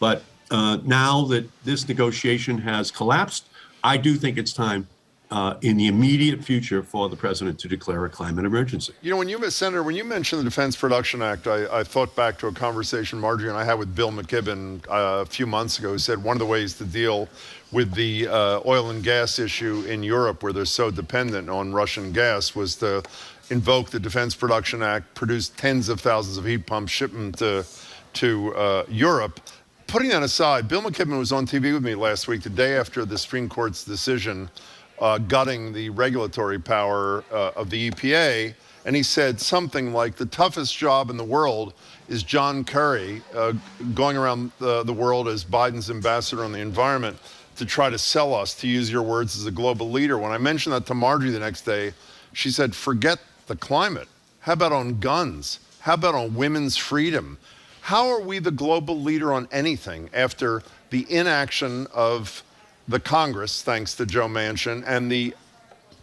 But now that this negotiation has collapsed, I do think it's time in the immediate future for the president to declare a climate emergency. You know, Senator, when you mentioned the Defense Production Act, I thought back to a conversation Marjorie and I had with Bill McKibben a few months ago, who said one of the ways to deal with the oil and gas issue in Europe, where they're so dependent on Russian gas, was to invoke the Defense Production Act, produce tens of thousands of heat pumps, ship them to Europe. Putting that aside, Bill McKibben was on TV with me last week, the day after the Supreme Court's decision gutting the regulatory power of the EPA, and he said something like the toughest job in the world is John Kerry going around the world as Biden's ambassador on the environment to try to sell us, to use your words, as a global leader. When I mentioned that to Marjorie the next day, she said, forget the climate. How about on guns? How about on women's freedom? How are we the global leader on anything after the inaction of the Congress, thanks to Joe Manchin, and the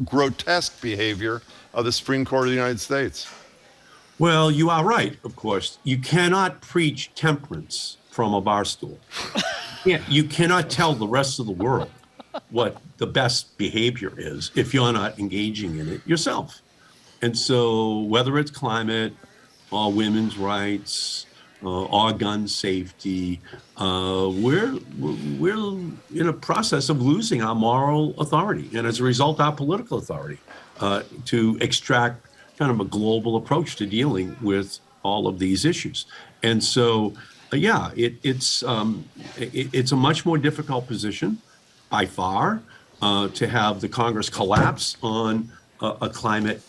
grotesque behavior of the Supreme Court of the United States? Well, you are right, of course. You cannot preach temperance from a bar stool. Yeah, you cannot tell the rest of the world what the best behavior is if you're not engaging in it yourself. And so whether it's climate or women's rights, or gun safety, we're in a process of losing our moral authority, and as a result, our political authority to extract kind of a global approach to dealing with all of these issues. And so, yeah, it's a much more difficult position by far to have the Congress collapse on a climate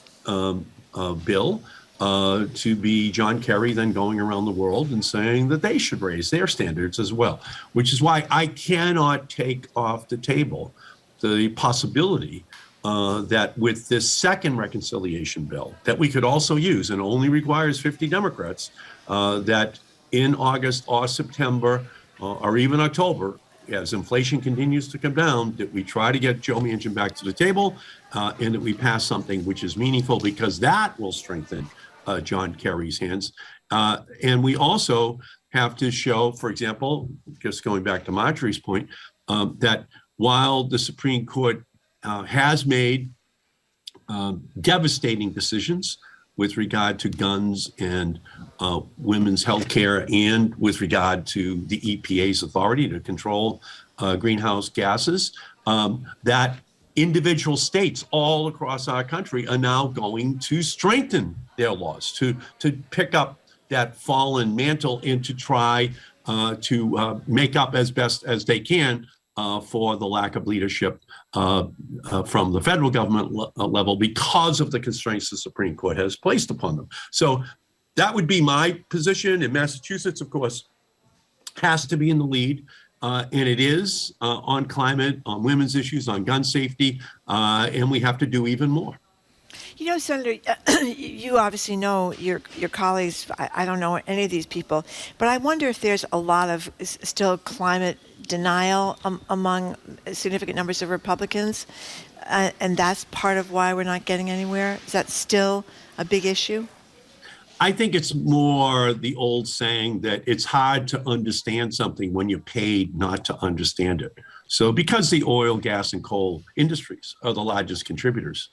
bill. To be John Kerry then going around the world and saying that they should raise their standards as well, which is why I cannot take off the table the possibility that with this second reconciliation bill that we could also use, and only requires 50 Democrats, that in August or September or even October, as inflation continues to come down, that we try to get Joe Manchin back to the table and that we pass something which is meaningful, because that will strengthen John Kerry's hands. And we also have to show, for example, just going back to Marjorie's point, that while the Supreme Court has made devastating decisions with regard to guns and women's health care, and with regard to the EPA's authority to control greenhouse gases, that individual states all across our country are now going to strengthen their laws, to pick up that fallen mantle and to try to make up as best as they can for the lack of leadership from the federal government level because of the constraints the Supreme Court has placed upon them. So that would be my position. And Massachusetts, of course, has to be in the lead. And it is on climate, on women's issues, on gun safety, and we have to do even more. You know, Senator, you obviously know your colleagues. I don't know any of these people, but I wonder if there's a lot of still climate denial among significant numbers of Republicans, and that's part of why we're not getting anywhere. Is that still a big issue? I think it's more the old saying that it's hard to understand something when you're paid not to understand it. So because the oil, gas, and coal industries are the largest contributors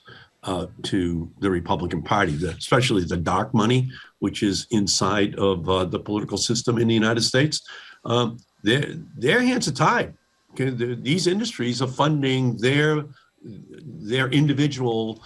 to the Republican Party, especially the dark money, which is inside of the political system in the United States, their hands are tied. Okay? These industries are funding their individual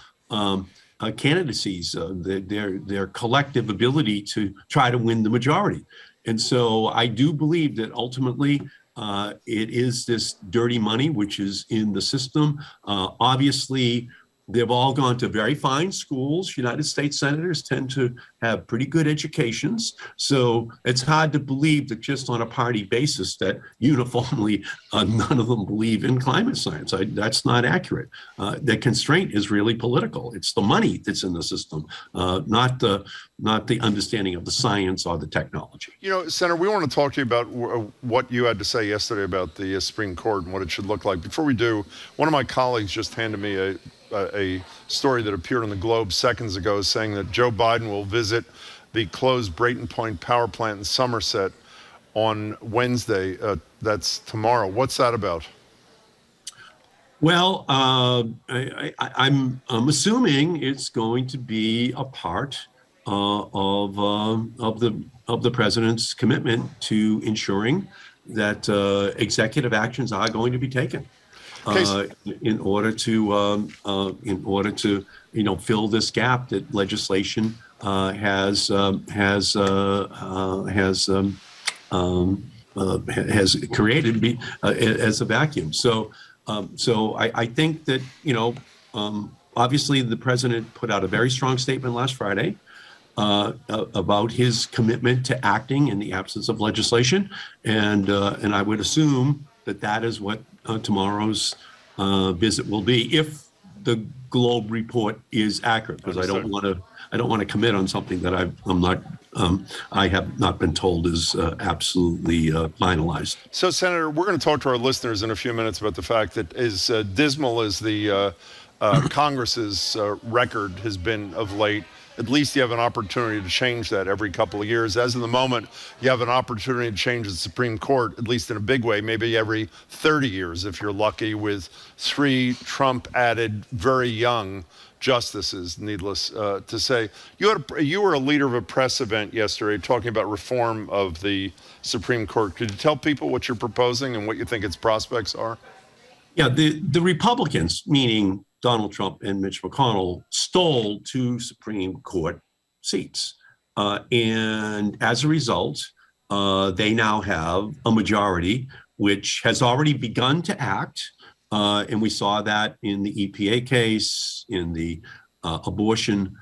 candidacies, their collective ability to try to win the majority. And so I do believe that ultimately it is this dirty money which is in the system. Obviously, they've all gone to very fine schools. United States senators tend to have pretty good educations. So it's hard to believe that just on a party basis that uniformly none of them believe in climate science. That's not accurate. The constraint is really political. It's the money that's in the system, not the understanding of the science or the technology. You know, Senator, we want to talk to you about what you had to say yesterday about the Supreme Court and what it should look like. Before we do, one of my colleagues just handed me a story that appeared on the Globe seconds ago saying that Joe Biden will visit the closed Brayton Point power plant in Somerset on Wednesday. That's tomorrow. What's that about? Well, I'm assuming it's going to be a part of the president's commitment to ensuring that executive actions are going to be taken in order to fill this gap that legislation has created as a vacuum. So I think that, obviously the president put out a very strong statement last Friday about his commitment to acting in the absence of legislation. And I would assume that is what tomorrow's visit will be, if the Globe report is accurate, because I don't want to commit on something that I have not been told is absolutely finalized. So, Senator, we're going to talk to our listeners in a few minutes about the fact that as dismal as the Congress's record has been of late, at least you have an opportunity to change that every couple of years. As of the moment, you have an opportunity to change the Supreme Court, at least in a big way, maybe every 30 years if you're lucky, with 3 Trump-added, very young justices, needless to say. You were a leader of a press event yesterday talking about reform of the Supreme Court. Could you tell people what you're proposing and what you think its prospects are? Yeah, the Republicans, meaning Donald Trump and Mitch McConnell, stole 2 Supreme Court seats. And as a result, they now have a majority, which has already begun to act. And we saw that in the EPA case, in the abortion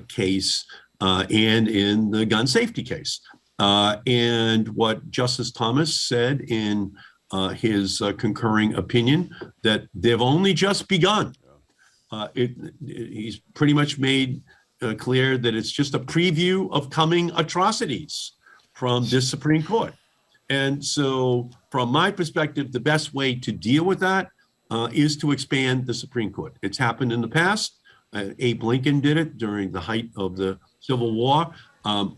case, and in the gun safety case. And what Justice Thomas said in his concurring opinion, that they've only just begun. He's pretty much made clear that it's just a preview of coming atrocities from this Supreme Court. And so from my perspective, the best way to deal with that is to expand the Supreme Court. It's happened in the past. Abe Lincoln did it during the height of the Civil War.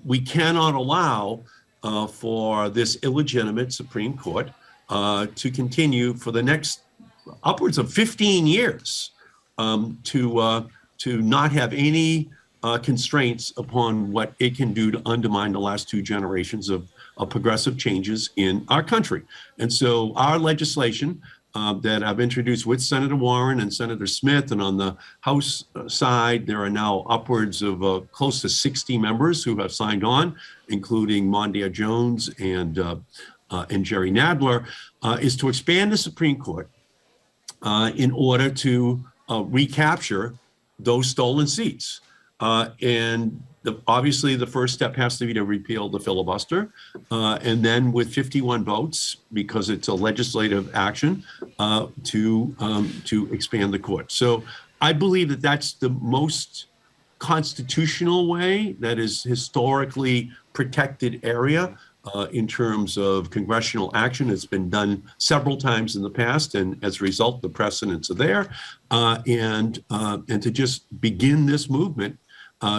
We cannot allow for this illegitimate Supreme Court to continue for the next upwards of 15 years to not have any constraints upon what it can do to undermine the last 2 generations of progressive changes in our country. And so our legislation that I've introduced with Senator Warren and Senator Smith, and on the House side, there are now upwards of close to 60 members who have signed on, including Mondaire Jones and Jerry Nadler, is to expand the Supreme Court in order to recapture those stolen seats. And obviously the first step has to be to repeal the filibuster. And then with 51 votes, because it's a legislative action, to expand the court. So I believe that that's the most constitutional way, that is historically protected area in terms of congressional action. It's been done several times in the past, and as a result, the precedents are there. And to just begin this movement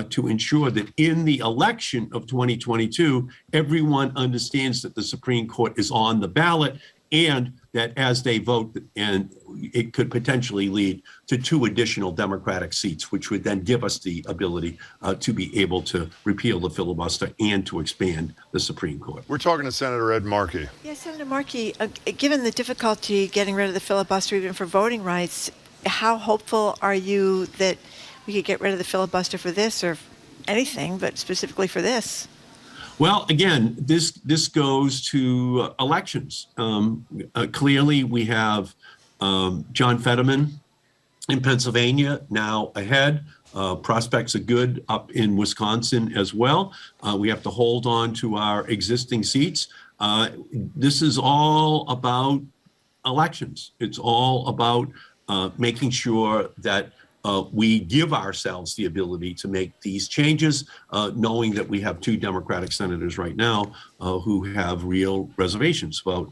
to ensure that in the election of 2022, everyone understands that the Supreme Court is on the ballot, and that as they vote, and it could potentially lead to 2 additional Democratic seats, which would then give us the ability to be able to repeal the filibuster and to expand the Supreme Court. We're talking to Senator Ed Markey. Yes, Senator Markey, given the difficulty getting rid of the filibuster even for voting rights, how hopeful are you that we could get rid of the filibuster for this, or anything, but specifically for this? Well, again, this goes to elections. Clearly, we have John Fetterman in Pennsylvania now ahead. Prospects are good up in Wisconsin as well. We have to hold on to our existing seats. This is all about elections. It's all about making sure that we give ourselves the ability to make these changes, knowing that we have 2 Democratic senators right now who have real reservations about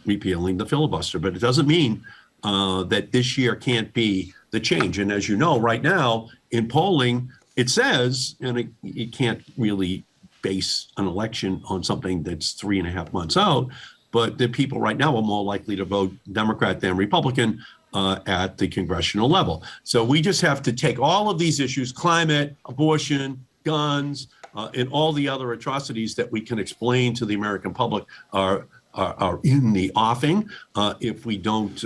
repealing the filibuster. But it doesn't mean that this year can't be the change. And as you know, right now in polling, it says, and it can't really base an election on something that's 3.5 months out. But the people right now are more likely to vote Democrat than Republican at the congressional level. So we just have to take all of these issues, climate, abortion, guns, and all the other atrocities that we can explain to the American public are in the offing if we don't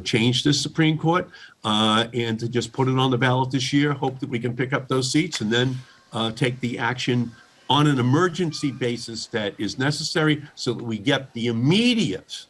change this Supreme Court, and to just put it on the ballot this year, hope that we can pick up those seats, and then take the action on an emergency basis that is necessary so that we get the immediate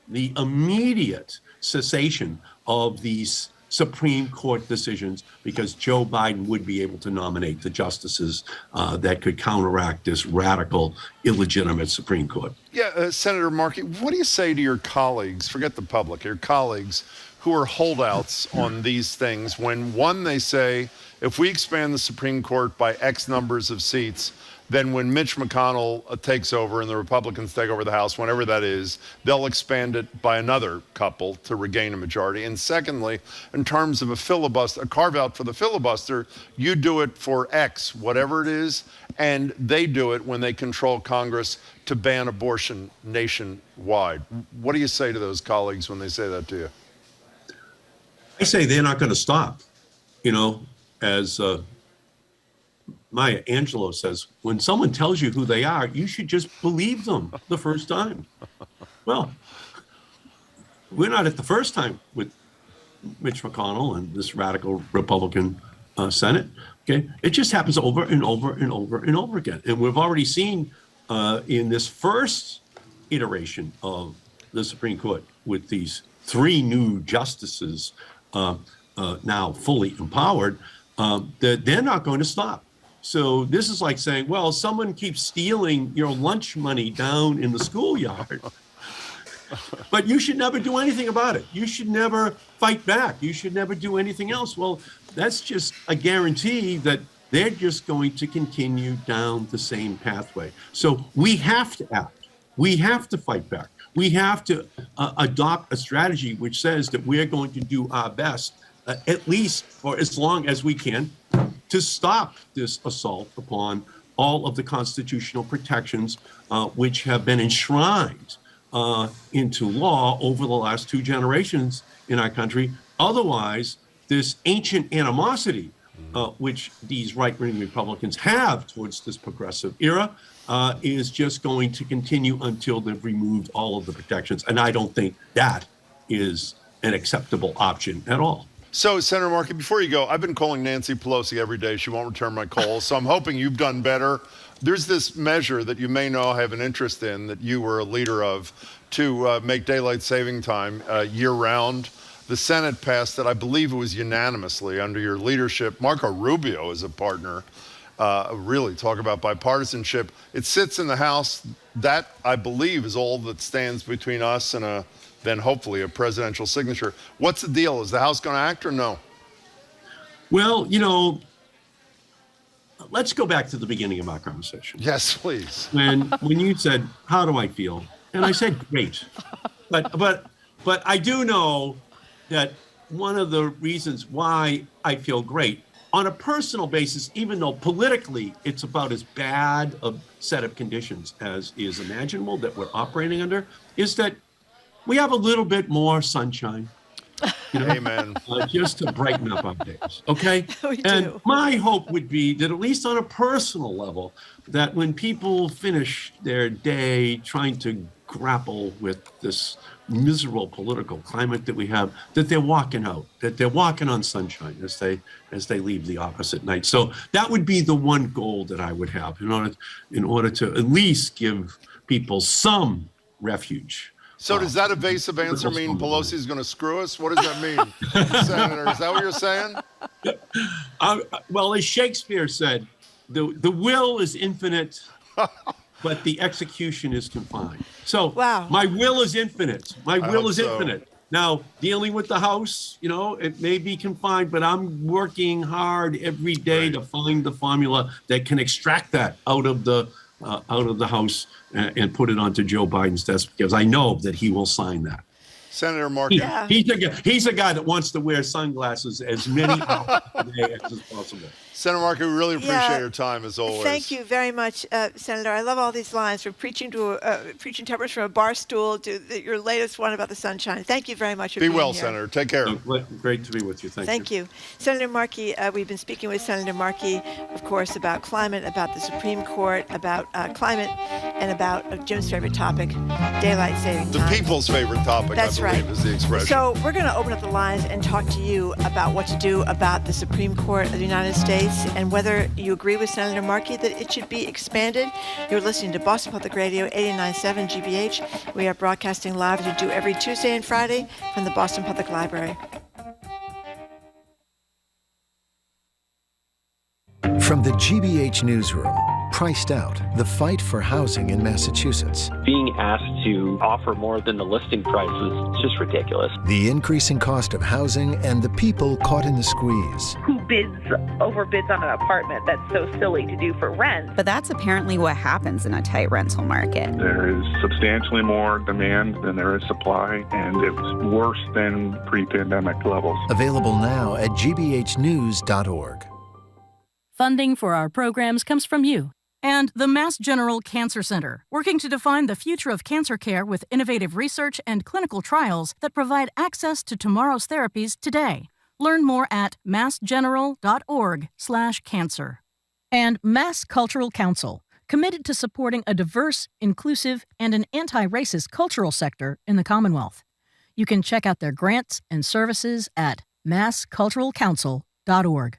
cessation of these Supreme Court decisions, because Joe Biden would be able to nominate the justices that could counteract this radical, illegitimate Supreme Court. Yeah, Senator Markey, what do you say to your colleagues, forget the public, your colleagues who are holdouts on these things when, one, they say, if we expand the Supreme Court by X numbers of seats, then when Mitch McConnell takes over and the Republicans take over the House, whenever that is, they'll expand it by another couple to regain a majority. And secondly, in terms of a filibuster, a carve out for the filibuster, you do it for X, whatever it is, and they do it when they control Congress to ban abortion nationwide. What do you say to those colleagues when they say that to you? I say they're not going to stop. You know, as Maya Angelou says, when someone tells you who they are, you should just believe them the first time. Well, we're not at the first time with Mitch McConnell and this radical Republican Senate. Okay, it just happens over and over and over and over again. And we've already seen in this first iteration of the Supreme Court with these 3 new justices now fully empowered, that they're not going to stop. So this is like saying, well, someone keeps stealing your lunch money down in the schoolyard, but you should never do anything about it. You should never fight back. You should never do anything else. Well, that's just a guarantee that they're just going to continue down the same pathway. So we have to act. We have to fight back. We have to adopt a strategy which says that we're going to do our best, at least for as long as we can, to stop this assault upon all of the constitutional protections which have been enshrined into law over the last 2 generations in our country. Otherwise, this ancient animosity which these right-wing Republicans have towards this progressive era is just going to continue until they've removed all of the protections. And I don't think that is an acceptable option at all. So, Senator Markey, before you go, I've been calling Nancy Pelosi every day. She won't return my calls, so I'm hoping you've done better. There's this measure that you may know have an interest in that you were a leader of to make daylight saving time year-round. The Senate passed it. I believe it was unanimously under your leadership. Marco Rubio is a partner. Really, talk about bipartisanship. It sits in the House. That, I believe, is all that stands between us and then hopefully a presidential signature. What's the deal? Is the House going to act or no? Well, you know, let's go back to the beginning of our conversation. Yes, please. When you said, "How do I feel?" and I said, "Great," but I do know that one of the reasons why I feel great on a personal basis, even though politically it's about as bad a set of conditions as is imaginable that we're operating under, is that we have a little bit more sunshine, you know, Amen. just to brighten up our days, okay? We And do. my hope would be that at least on a personal level, that when people finish their day trying to grapple with this miserable political climate that we have, that they're walking out, that they're walking on sunshine as they leave the office at night. So that would be the one goal that I would have in order to at least give people some refuge. So does that evasive answer mean Pelosi's going to screw us? What does that mean, Senator? Is that what you're saying? Well, as Shakespeare said, the will is infinite, but the execution is confined. So Wow. my will is infinite. My will hope is so. infinite. Now, dealing with the House, you know, it may be confined, but I'm working hard every day to find the formula that can extract that out of the House and put it onto Joe Biden's desk, because I know that he will sign that. Senator Markey. Yeah. He's a guy that wants to wear sunglasses as many hours a day as is possible. Senator Markey, we really appreciate Yeah. your time as always. Thank you very much, Senator. I love all these lines from preaching temperance from a bar stool to your latest one about the sunshine. Thank you very much for Be being well, here. Senator. Take care. Great to be with you. Thank you. Senator Markey, we've been speaking with Senator Markey, of course, about climate, about the Supreme Court, about climate, and about Jim's favorite topic, daylight saving The time. people's favorite topic, That's I believe, right. is the expression. So we're going to open up the lines and talk to you about what to do about the Supreme Court of the United States and whether you agree with Senator Markey that it should be expanded. You're listening to Boston Public Radio 89.7 GBH. We are broadcasting live as we do every Tuesday and Friday from the Boston Public Library. From the GBH Newsroom, Priced Out, the fight for housing in Massachusetts. Being asked to offer more than the listing price is just ridiculous. The increasing cost of housing and the people caught in the squeeze. Who overbids on an apartment? That's so silly to do for rent. But that's apparently what happens in a tight rental market. There is substantially more demand than there is supply, and it's worse than pre-pandemic levels. Available now at gbhnews.org. Funding for our programs comes from you and the Mass General Cancer Center, working to define the future of cancer care with innovative research and clinical trials that provide access to tomorrow's therapies today. Learn more at massgeneral.org/cancer. And Mass Cultural Council, committed to supporting a diverse, inclusive, and an anti-racist cultural sector in the Commonwealth. You can check out their grants and services at massculturalcouncil.org.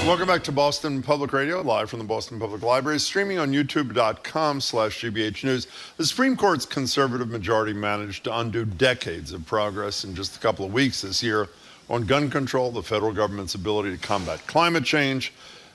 Welcome back to Boston Public Radio, live from the Boston Public Library, streaming on youtube.com/GBH News. The Supreme Court's conservative majority managed to undo decades of progress in just a couple of weeks this year on gun control, the federal government's ability to combat climate change,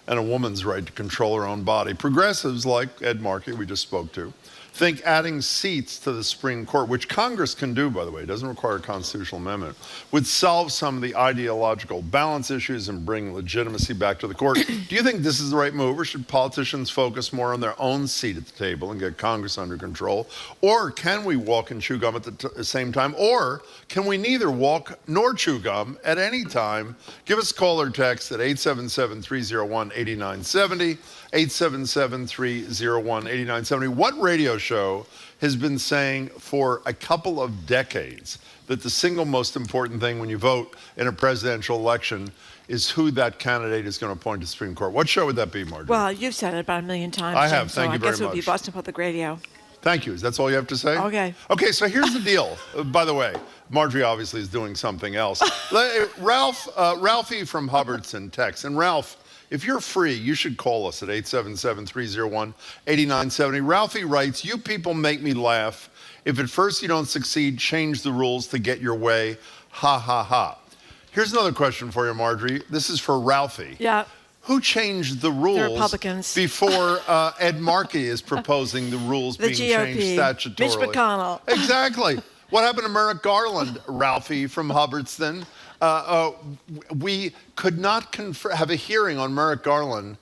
and a woman's right to control her own body. Progressives like Ed Markey, we just spoke to, think adding seats to the Supreme Court, which Congress can do, by the way, doesn't require a constitutional amendment, would solve some of the ideological balance issues and bring legitimacy back to the court. Do you think this is the right move, or should politicians focus more on their own seat at the table and get Congress under control? Or can we walk and chew gum at the same time? Or can we neither walk nor chew gum at any time? Give us a call or text at 877-301-8970. 877-301-8970. What radio show has been saying for a couple of decades that the single most important thing when you vote in a presidential election is who that candidate is going to appoint to the Supreme Court? What show would that be, Marjorie? Well, you've said it about a million times. I have. Jim, Thank you very I guess it would be much. Boston Public Radio. Thank you. That's all you have to say? Okay. Okay, so here's the deal. By the way, Marjorie obviously is doing something else. Ralphie from Hubbardston texts. And Ralph, if you're free, you should call us at 877-301-8970. Ralphie writes, "You people make me laugh. If at first you don't succeed, change the rules to get your way. Ha, ha, ha." Here's another question for you, Marjorie. This is for Ralphie. Yeah. Who changed the rules Republicans. before Ed Markey is proposing the rules The being GOP. changed statutorily? Mitch McConnell. Exactly. What happened to Merrick Garland, Ralphie from Hubbardston? We could not have a hearing on Merrick Garland.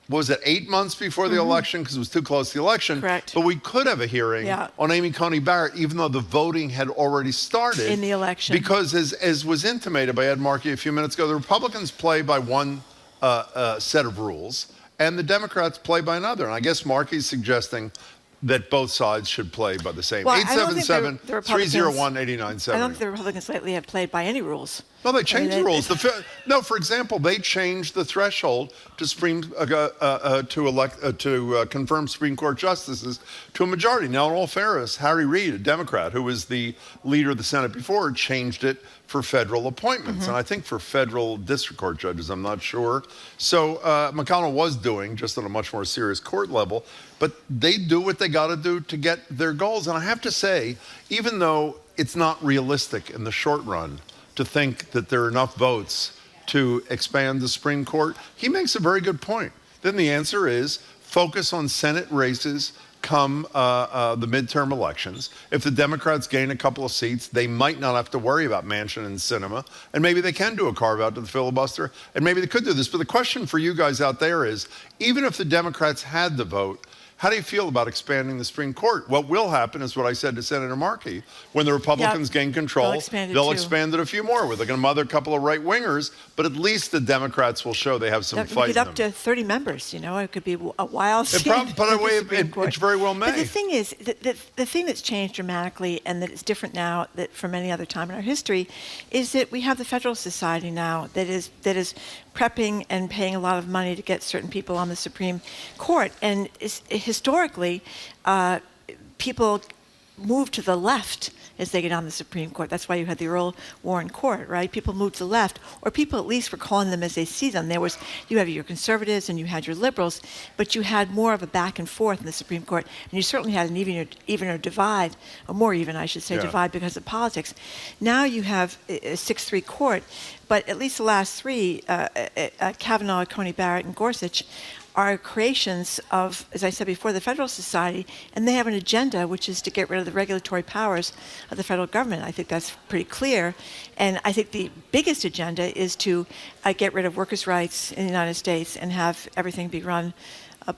Was it 8 months before the election because it was too close to the election? Correct. But we could have a hearing on Amy Coney Barrett, even though the voting had already started In the election. Because, as was intimated by Ed Markey a few minutes ago, the Republicans play by one set of rules, and the Democrats play by another. And I guess Markey's suggesting that both sides should play by the same. Well, I don't think the 877-301-8970. I don't think the Republicans lately have played by any rules. No, they changed the rules. No, for example, they changed the threshold to confirm Supreme Court justices to a majority. Now, in all fairness, Harry Reid, a Democrat who was the leader of the Senate before, changed it for federal appointments. And I think for federal district court judges, I'm not sure. So McConnell was doing, just on a much more serious court level, but they do what they got to do to get their goals. And I have to say, even though it's not realistic in the short run to think that there are enough votes to expand the Supreme Court, he makes a very good point. Then the answer is focus on Senate races come the midterm elections. If the Democrats gain a couple of seats, they might not have to worry about Manchin and Sinema, and maybe they can do a carve-out to the filibuster, and maybe they could do this. But the question for you guys out there is, even if the Democrats had the vote, How do you feel about expanding the Supreme Court? What will happen is what I said to Senator Markey. When the Republicans gain control, they'll expand it a few more. They're going to mother a couple of right-wingers, but at least the Democrats will show they have some fight in them. Up to 30 members, it could be a wild scene. It very well may. But the thing is, the thing that's changed dramatically and that is different now that from any other time in our history is that we have the Federalist Society now that is prepping and paying a lot of money to get certain people on the Supreme Court. And historically, people move to the left as they get on the Supreme Court. That's why you had the Earl Warren Court, right? People moved to the left, or people at least were calling them as they see them. You have your conservatives and you had your liberals, but you had more of a back and forth in the Supreme Court, and you certainly had an evener divide, or more even, I should say, divide because of politics. Now you have a 6-3 court, but at least the last three, Kavanaugh, Coney Barrett, and Gorsuch, are creations of, as I said before, the Federalist Society, and they have an agenda which is to get rid of the regulatory powers of the federal government. I think that's pretty clear. And I think the biggest agenda is to get rid of workers' rights in the United States and have everything be run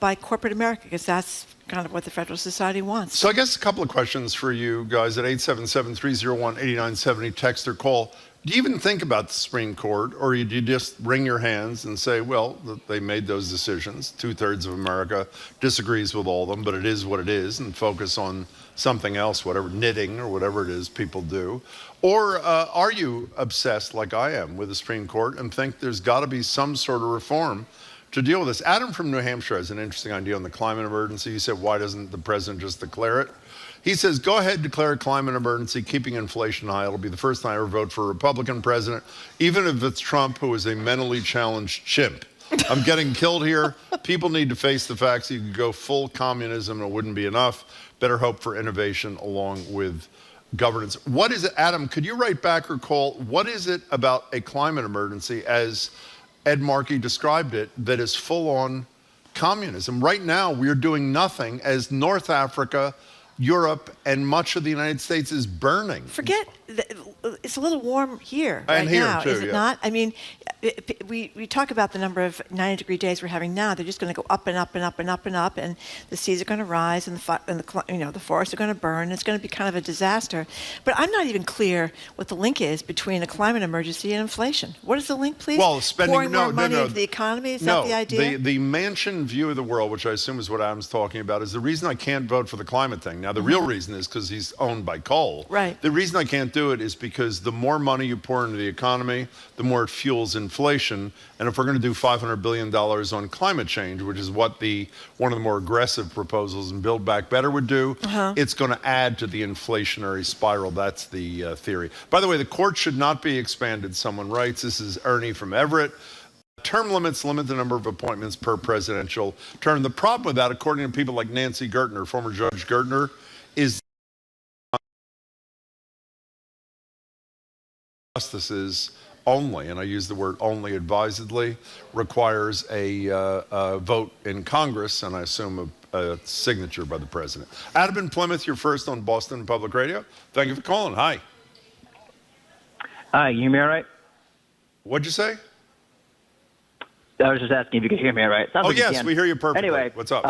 by corporate America, because that's kind of what the Federalist Society wants. So I guess a couple of questions for you guys at 877-301-8970, text or call. Do you even think about the Supreme Court, or do you just wring your hands and say, well, they made those decisions. 2/3 of America disagrees with all of them, but it is what it is, and focus on something else, whatever, knitting or whatever it is people do? Or are you obsessed, like I am, with the Supreme Court and think there's got to be some sort of reform to deal with this? Adam from New Hampshire has an interesting idea on the climate emergency. He said, why doesn't the president just declare it? He says, go ahead, declare a climate emergency, keeping inflation high. It'll be the first time I ever vote for a Republican president, even if it's Trump, who is a mentally challenged chimp. I'm getting killed here. People need to face the facts. You could go full communism, and it wouldn't be enough. Better hope for innovation along with governance. What is it, Adam, could you write back or call, what is it about a climate emergency, as Ed Markey described it, that is full on communism? Right now, we're doing nothing as North Africa, Europe, and much of the United States is burning. It's a little warm here and right here now, too, is it not? I mean, we talk about the number of 90-degree days we're having now. They're just going to go up and up and up and up and up, and the seas are going to rise, and the forests are going to burn. It's going to be kind of a disaster. But I'm not even clear what the link is between a climate emergency and inflation. What is the link, please? Well, pouring more money into the economy. Is that the idea? The Manchin view of the world, which I assume is what Adam's talking about, is the reason I can't vote for the climate thing. Now, the real reason is because he's owned by coal. Right. The reason I can't do it is because the more money you pour into the economy, the more it fuels inflation. And if we're going to do $500 billion on climate change, which is what one of the more aggressive proposals in Build Back Better would do, it's going to add to the inflationary spiral. That's the theory. By the way, the court should not be expanded, someone writes. This is Ernie from Everett. Term limits limit the number of appointments per presidential term. The problem with that, according to people like Nancy Gertner, former Judge Gertner, is justices only, and I use the word only advisedly, requires a vote in Congress, and I assume a signature by the president. Adam in Plymouth, you're first on Boston Public Radio. Thank you for calling. Hi. Hi, you hear me all right? What'd you say? I was just asking if you could hear me all right. Sounds like yes, you can. we hear you perfectly. Anyway, what's up?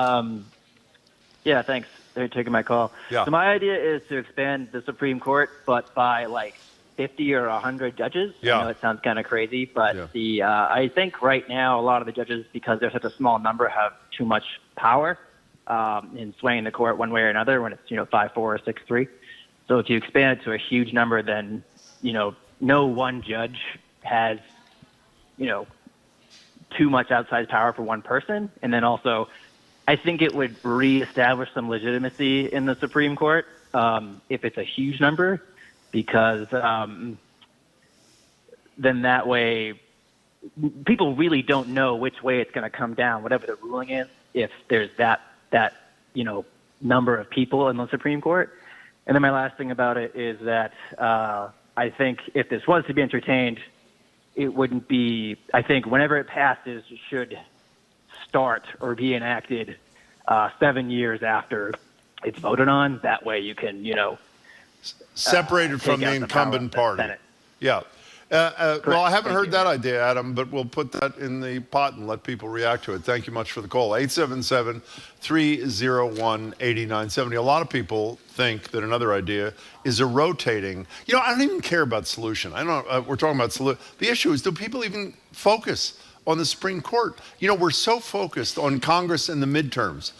Yeah, thanks for taking my call. Yeah. So my idea is to expand the Supreme Court, but by like 50 or 100 judges. Yeah. I know it sounds kind of crazy, but I think right now a lot of the judges, because they're such a small number, have too much power in swaying the court one way or another when it's 5-4 or 6-3. So if you expand it to a huge number, then no one judge has too much outside power for one person. And then also, I think it would reestablish some legitimacy in the Supreme Court if it's a huge number, because then that way people really don't know which way it's going to come down, whatever the ruling is, if there's that number of people in the Supreme Court. And then my last thing about it is that I think if this was to be entertained, it wouldn't be, I think whenever it passes, it should start or be enacted 7 years after it's voted on. That way you can, separated from the incumbent party. Senate. Yeah. Well, I haven't heard that idea, Adam, but we'll put that in the pot and let people react to it. Thank you much for the call. 877-301-8970. A lot of people think that another idea is a rotating. I don't even care about solution. I don't. We're talking about solution. The issue is, do people even focus on the Supreme Court? We're so focused on Congress and the midterms.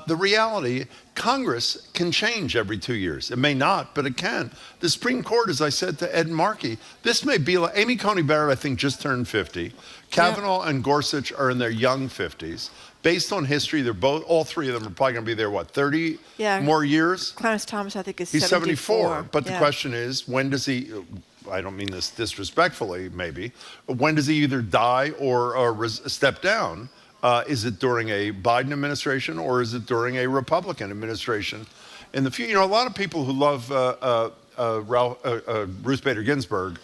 The reality, Congress can change every 2 years. It may not, but it can. The Supreme Court, as I said to Ed Markey, this may be like Amy Coney Barrett, I think, just turned 50. Kavanaugh and Gorsuch are in their young 50s. Based on history, all three of them are probably going to be there, 30 more years? Clarence Thomas, I think, is He's 74. But the Yeah. question is, when does he, I don't mean this disrespectfully, maybe, but when does he either die or step down? Is it during a Biden administration or is it during a Republican administration in the future? A lot of people who love Ruth Bader Ginsburg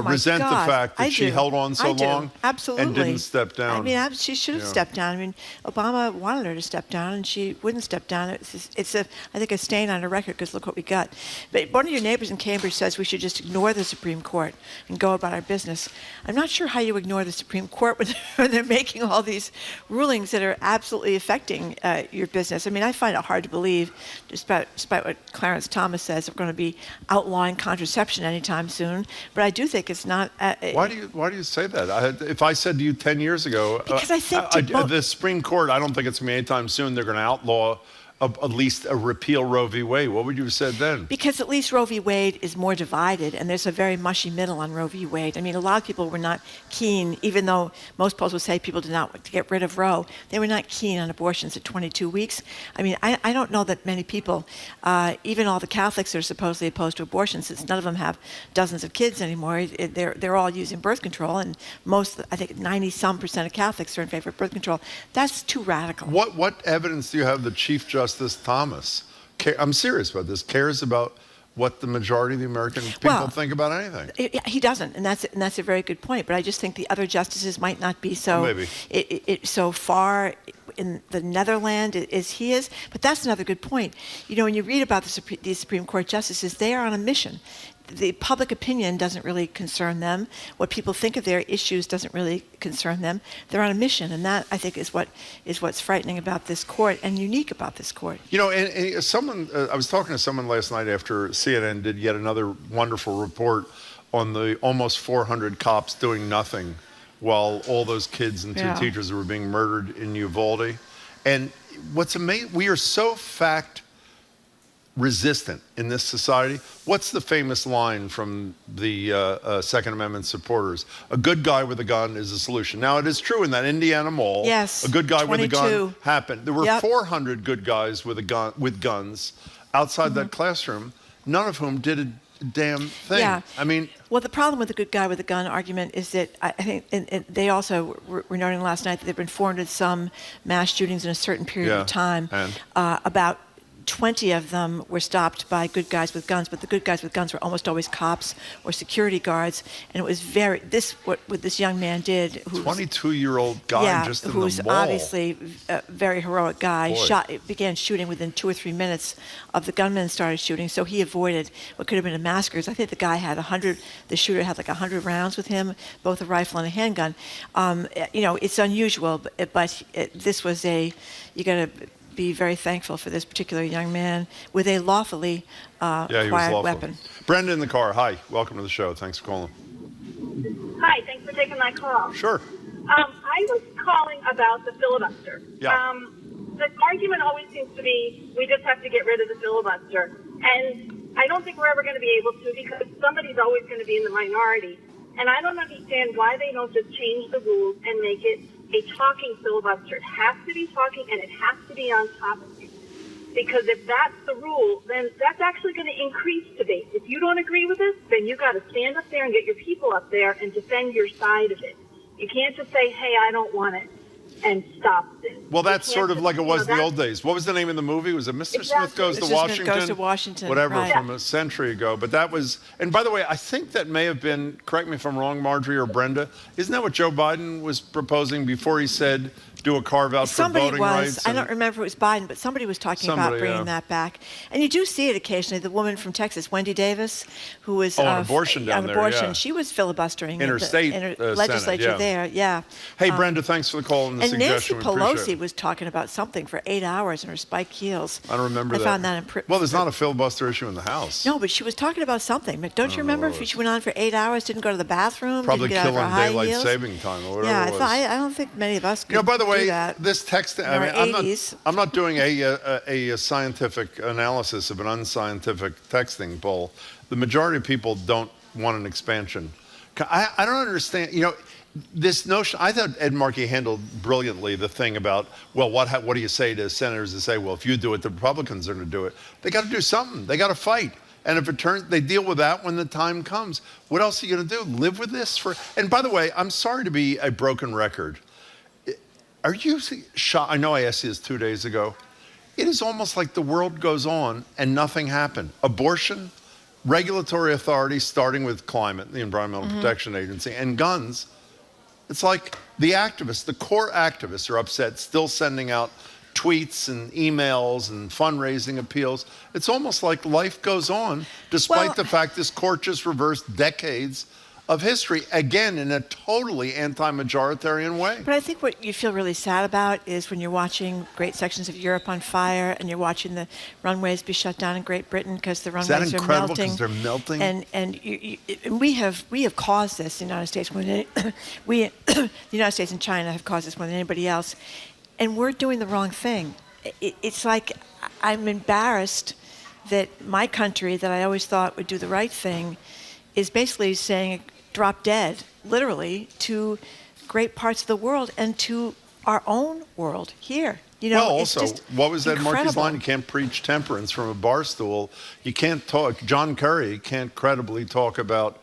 resent the fact that she held on so long and didn't step down. I mean, she should have stepped down. I mean, Obama wanted her to step down, and she wouldn't step down. It's I think, a stain on her record, because look what we got. But one of your neighbors in Cambridge says we should just ignore the Supreme Court and go about our business. I'm not sure how you ignore the Supreme Court when they're making all these rulings that are absolutely affecting your business. I mean, I find it hard to believe, despite what Clarence Thomas says, we're going to be outlawing contraception anytime soon. But I do think it's not. Why do you say that? If I said to you 10 years ago, because I think the Supreme Court, I don't think it's going to be anytime soon. They're going to outlaw at least a repeal Roe v. Wade. What would you have said then? Because at least Roe v. Wade is more divided, and there's a very mushy middle on Roe v. Wade. I mean, a lot of people were not keen, even though most polls would say people did not want to get rid of Roe. They were not keen on abortions at 22 weeks. I mean, I don't know that many people, even all the Catholics are supposedly opposed to abortion, since none of them have dozens of kids anymore. They're all using birth control, and most, I think 90-some% of Catholics are in favor of birth control. That's too radical. What evidence do you have that Chief Justice Thomas, I'm serious about this, cares about what the majority of the American people think about anything? He doesn't, and that's a very good point. But I just think the other justices might not be so so far in the Netherlands as he is. But that's another good point. When you read about these Supreme Court justices, they are on a mission. The public opinion doesn't really concern them. What people think of their issues doesn't really concern them. They're on a mission, and that, I think, is what's frightening about this court and unique about this court. And someone, I was talking to someone last night after CNN did yet another wonderful report on the almost 400 cops doing nothing while all those kids and two teachers were being murdered in Uvalde. And what's amazing, we are so fact resistant in this society. What's the famous line from the Second Amendment supporters? A good guy with a gun is a solution. Now, it is true in that Indiana mall, a good guy 22. with a gun happened. There were 400 good guys with guns outside that classroom, none of whom did a damn thing. Yeah. I mean, well, the problem with the good guy with a gun argument is that I think they also were noting last night that there have been 400 some mass shootings in a certain period of time. About 20 of them were stopped by good guys with guns, but the good guys with guns were almost always cops or security guards. And it was what this young man did, who's 22-year-old guy just in the mall. Who's obviously a very heroic guy, began shooting within 2 or 3 minutes of the gunman started shooting. So he avoided what could have been a massacre. I think the guy had the shooter had like 100 rounds with him, both a rifle and a handgun. It's unusual, but this was you got to be very thankful for this particular young man with a lawfully acquired weapon. Brenda in the car. Hi, welcome to the show. Thanks for calling. Hi, thanks for taking my call. Sure. I was calling about the filibuster. Yeah. The argument always seems to be we just have to get rid of the filibuster. And I don't think we're ever going to be able to, because somebody's always going to be in the minority. And I don't understand why they don't just change the rules and make it a talking filibuster. It has to be talking, and it has to be on topic. Because if that's the rule, then that's actually going to increase debate. If you don't agree with this, then you got to stand up there and get your people up there and defend your side of it. You can't just say, hey, I don't want it, and stop this. Well, that's sort of like it was in the old days. What was the name of the movie? Was it Mr. Smith Goes to Washington? Goes to Washington. Whatever, from a century ago. But that was, and by the way, I think that may have been, correct me if I'm wrong, Marjorie or Brenda, isn't that what Joe Biden was proposing before he said, do a carve-out for Somebody voting was, rights. I don't remember if it was Biden, but somebody was talking about bringing that back. And you do see it occasionally. The woman from Texas, Wendy Davis, who was on abortion down on there, abortion, yeah. she was filibustering Interstate in the legislature Senate, there, yeah. Hey, Brenda, thanks for the call and the suggestion. And Nancy Pelosi was talking about something for 8 hours in her spike heels. I don't remember that. I found that well, there's not a filibuster issue in the House. No, but she was talking about something. But don't you remember if she went on for 8 hours, didn't go to the bathroom, probably didn't get out of her high killing daylight heels? saving time or whatever it was. I don't think many of us could by the way, do that. this text, In our 80s. I'm not doing a scientific analysis of an unscientific texting poll. The majority of people don't want an expansion. I don't understand, this notion. I thought Ed Markey handled brilliantly the thing about, well, what do you say to senators that say, well, if you do it, the Republicans are going to do it. They got to do something. They got to fight. And if it turns, they deal with that when the time comes. What else are you going to do? Live with this and by the way, I'm sorry to be a broken record. Are you shocked? I know I asked you this 2 days ago. It is almost like the world goes on and nothing happened. Abortion, regulatory authorities, starting with climate, the Environmental Protection Agency, and guns. It's like the activists, the core activists are upset, still sending out tweets and emails and fundraising appeals. It's almost like life goes on, despite the fact this court just reversed decades of history, again, in a totally anti-majoritarian way. But I think what you feel really sad about is when you're watching great sections of Europe on fire and you're watching the runways be shut down in Great Britain because the runways are melting. Is that incredible because they're melting? And we have caused this in the United States. The United States and China have caused this more than anybody else. And we're doing the wrong thing. It's like I'm embarrassed that my country, that I always thought would do the right thing, is basically saying drop dead, literally, to great parts of the world and to our own world here. Well, also, what was that incredible. Markey's line? You can't preach temperance from a bar stool. You can't talk. John Kerry can't credibly talk about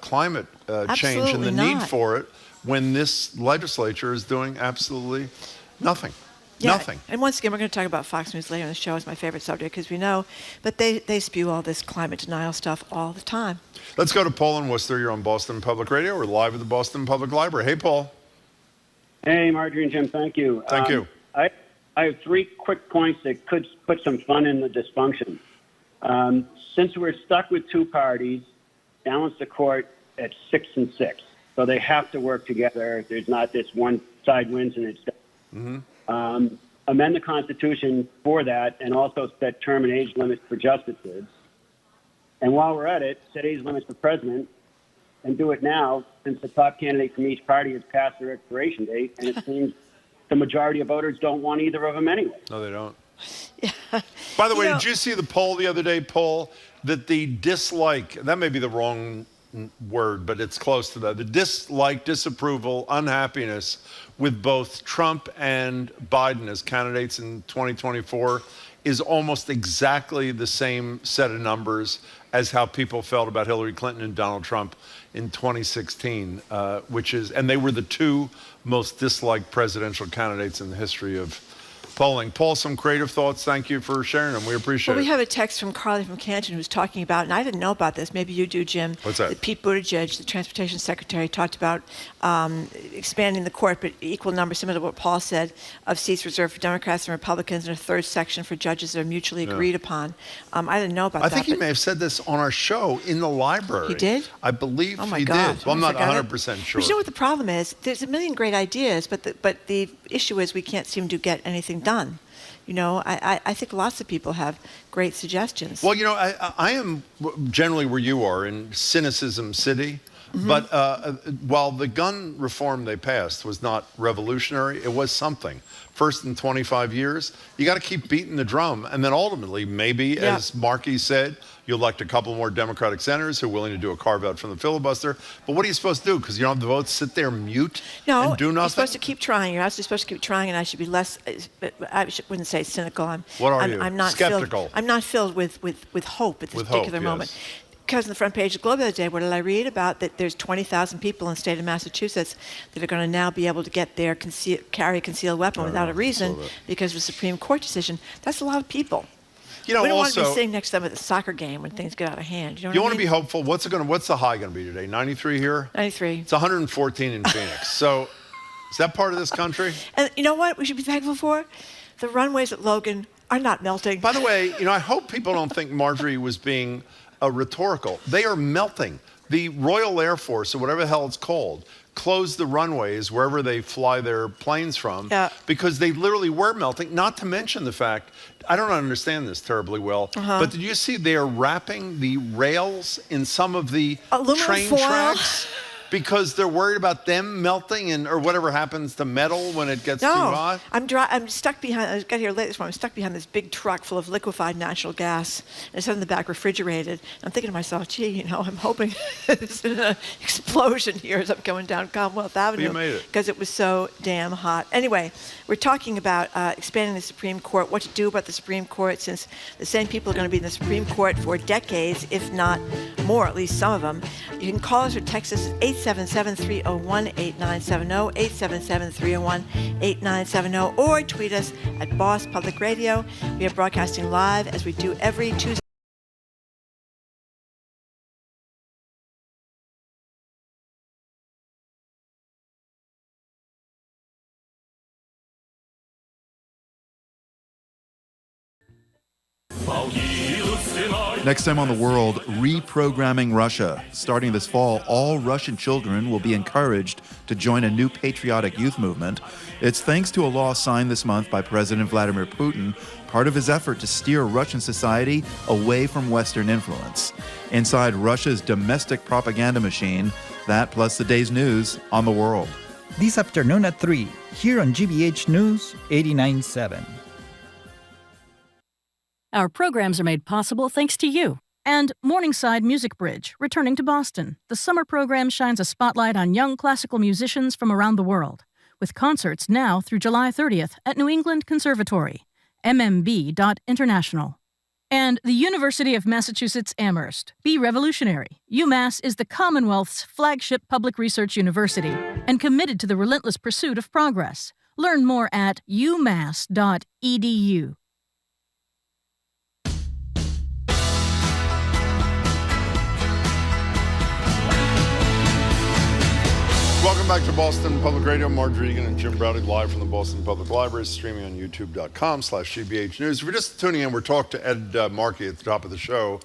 climate change and the need for it when this legislature is doing absolutely nothing. Yeah. Nothing. And once again, we're going to talk about Fox News later in the show. It's my favorite subject because we know, but they spew all this climate denial stuff all the time. Let's go to Paul in Worcester. You're on Boston Public Radio. We're live at the Boston Public Library. Hey, Paul. Hey, Marjorie and Jim. Thank you. Thank you. I have 3 quick points that could put some fun in the dysfunction. Since we're stuck with 2 parties, balance the court at 6 and 6. So they have to work together. There's not this one side wins and it's done. Amend the Constitution for that and also set term and age limits for justices. And while we're at it, set age limits for president and do it now since the top candidate from each party has passed their expiration date. And it seems the majority of voters don't want either of them anyway. No, they don't. By the way, did you see the poll the other day, Paul, that the dislike, that may be the wrong word, but it's close to that. The dislike, disapproval, unhappiness with both Trump and Biden as candidates in 2024 is almost exactly the same set of numbers as how people felt about Hillary Clinton and Donald Trump in 2016, and they were the 2 most disliked presidential candidates in the history of polling. Paul, some creative thoughts. Thank you for sharing them. We appreciate it. Well, we have a text from Carly from Canton who's talking about, and I didn't know about this, maybe you do, Jim. What's that? Pete Buttigieg, the transportation secretary, talked about expanding the court, but equal number, similar to what Paul said, of seats reserved for Democrats and Republicans, and a 3rd section for judges that are mutually agreed upon. I didn't know about that. I think he may have said this on our show in the library. He did? I believe oh my he God. did. Well, I'm not 100% sure. But you know what the problem is? There's a million great ideas, but the issue is we can't seem to get anything done. I think lots of people have great suggestions. Well, I am generally where you are in cynicism city. But while the gun reform they passed was not revolutionary, it was something. First in 25 years, you got to keep beating the drum. And then ultimately, maybe, as Markey said, you elect a couple more Democratic senators who are willing to do a carve-out from the filibuster. But what are you supposed to do? Because you don't have the votes, sit there mute and do nothing? You're supposed to keep trying. You're actually supposed to keep trying, and I should be less, wouldn't say cynical. What are you? I'm not skeptical. I'm not filled with hope at this particular moment. Because on the front page of the Globe the other day, what did I read about? That there's 20,000 people in the state of Massachusetts that are going to now be able to get their carry a concealed weapon without a reason because of a Supreme Court decision. That's a lot of people. We don't want to be sitting next to them at the soccer game when things get out of hand. You want to be hopeful. What's the high going to be today? 93 here? 93. It's 114 in Phoenix. So Is that part of this country? And you know what we should be thankful for? The runways at Logan are not melting. By the way, I hope people don't think Marjorie was being rhetorical. They are melting. The Royal Air Force, or whatever the hell it's called, closed the runways wherever they fly their planes from because they literally were melting, not to mention the fact, I don't understand this terribly well, but did you see they're wrapping the rails in some of the train tracks? Because they're worried about them melting or whatever happens to metal when it gets too hot? I'm stuck behind, I got here late this morning, I'm stuck behind this big truck full of liquefied natural gas. And it's in the back refrigerated. I'm thinking to myself, gee, I'm hoping there's an explosion here as I'm going down Commonwealth Avenue. But you made it. Because it was so damn hot. Anyway, we're talking about expanding the Supreme Court, what to do about the Supreme Court, since the same people are going to be in the Supreme Court for decades, if not more, at least some of them. You can call us or text us at 877-301-8970, 877-301-8970, or tweet us at Boss Public Radio. We are broadcasting live as we do every Tuesday. Next time on The World, reprogramming Russia. Starting this fall, all Russian children will be encouraged to join a new patriotic youth movement. It's thanks to a law signed this month by President Vladimir Putin, part of his effort to steer Russian society away from Western influence. Inside Russia's domestic propaganda machine, that plus the day's news on The World. This afternoon at 3, here on GBH News 89.7. Our programs are made possible thanks to you. And Morningside Music Bridge, returning to Boston. The summer program shines a spotlight on young classical musicians from around the world, with concerts now through July 30th at New England Conservatory, mmb.international. And the University of Massachusetts Amherst. Be revolutionary. UMass is the Commonwealth's flagship public research university and committed to the relentless pursuit of progress. Learn more at umass.edu. Welcome back to Boston Public Radio. Marjorie Egan and Jim Browdy live from the Boston Public Library, streaming on youtube.com/GBH News. If you're just tuning in, we're talking to Ed Markey at the top of the show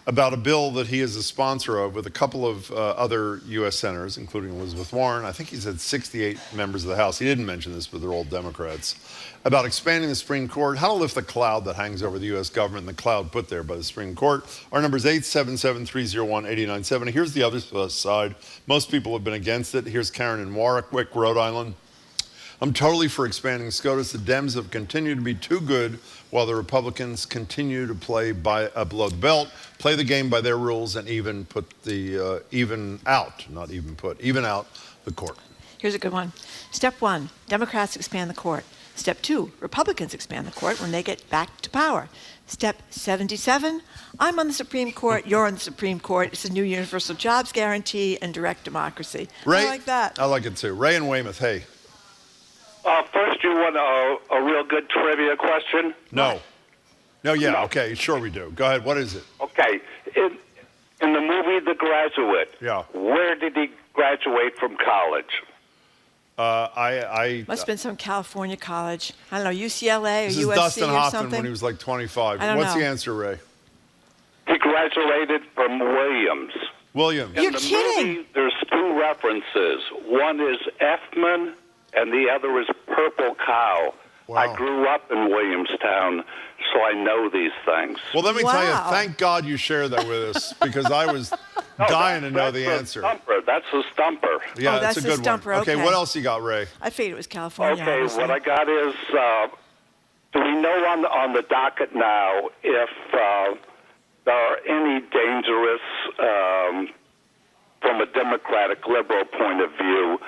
about a bill that he is a sponsor of with a couple of other U.S. senators, including Elizabeth Warren. I think he said 68 members of the House. He didn't mention this, but they're all Democrats. About expanding the Supreme Court, how to lift the cloud that hangs over the U.S. government and the cloud put there by the Supreme Court. Our number is 877-301-8970. Here's the other side. Most people have been against it. Here's Karen in Warwick, Rhode Island. I'm totally for expanding SCOTUS. The Dems have continued to be too good while the Republicans continue to play below the belt, play the game by their rules, and even out the court. Here's a good one. Step 1, Democrats expand the court. Step 2, Republicans expand the court when they get back to power. Step 77, I'm on the Supreme Court, you're on the Supreme Court. It's a new universal jobs guarantee and direct democracy. Ray, I like that. I like it too. Ray in Weymouth, hey. First, you want a real good trivia question? No. Okay, sure we do. Go ahead, what is it? Okay. In the movie The Graduate, where did he graduate from college? Must have been some California college. I don't know, UCLA or this USC is Dustin or Hoffman something. when he was like 25. I don't What's know. the answer, Ray? He graduated from Williams. Williams. You're In the kidding. movie, there's two references. One is Effman, and the other is Purple Cow. Wow. I grew up in Williamstown, so I know these things. Well, let me tell you, thank God you shared that with us, because I was dying to know the answer. That's a stumper. Yeah, that's a good stumper. one. Okay, what else you got, Ray? I figured it was California. Okay, obviously. what I got is, do we know on the docket now if there are any dangerous, from a Democratic liberal point of view,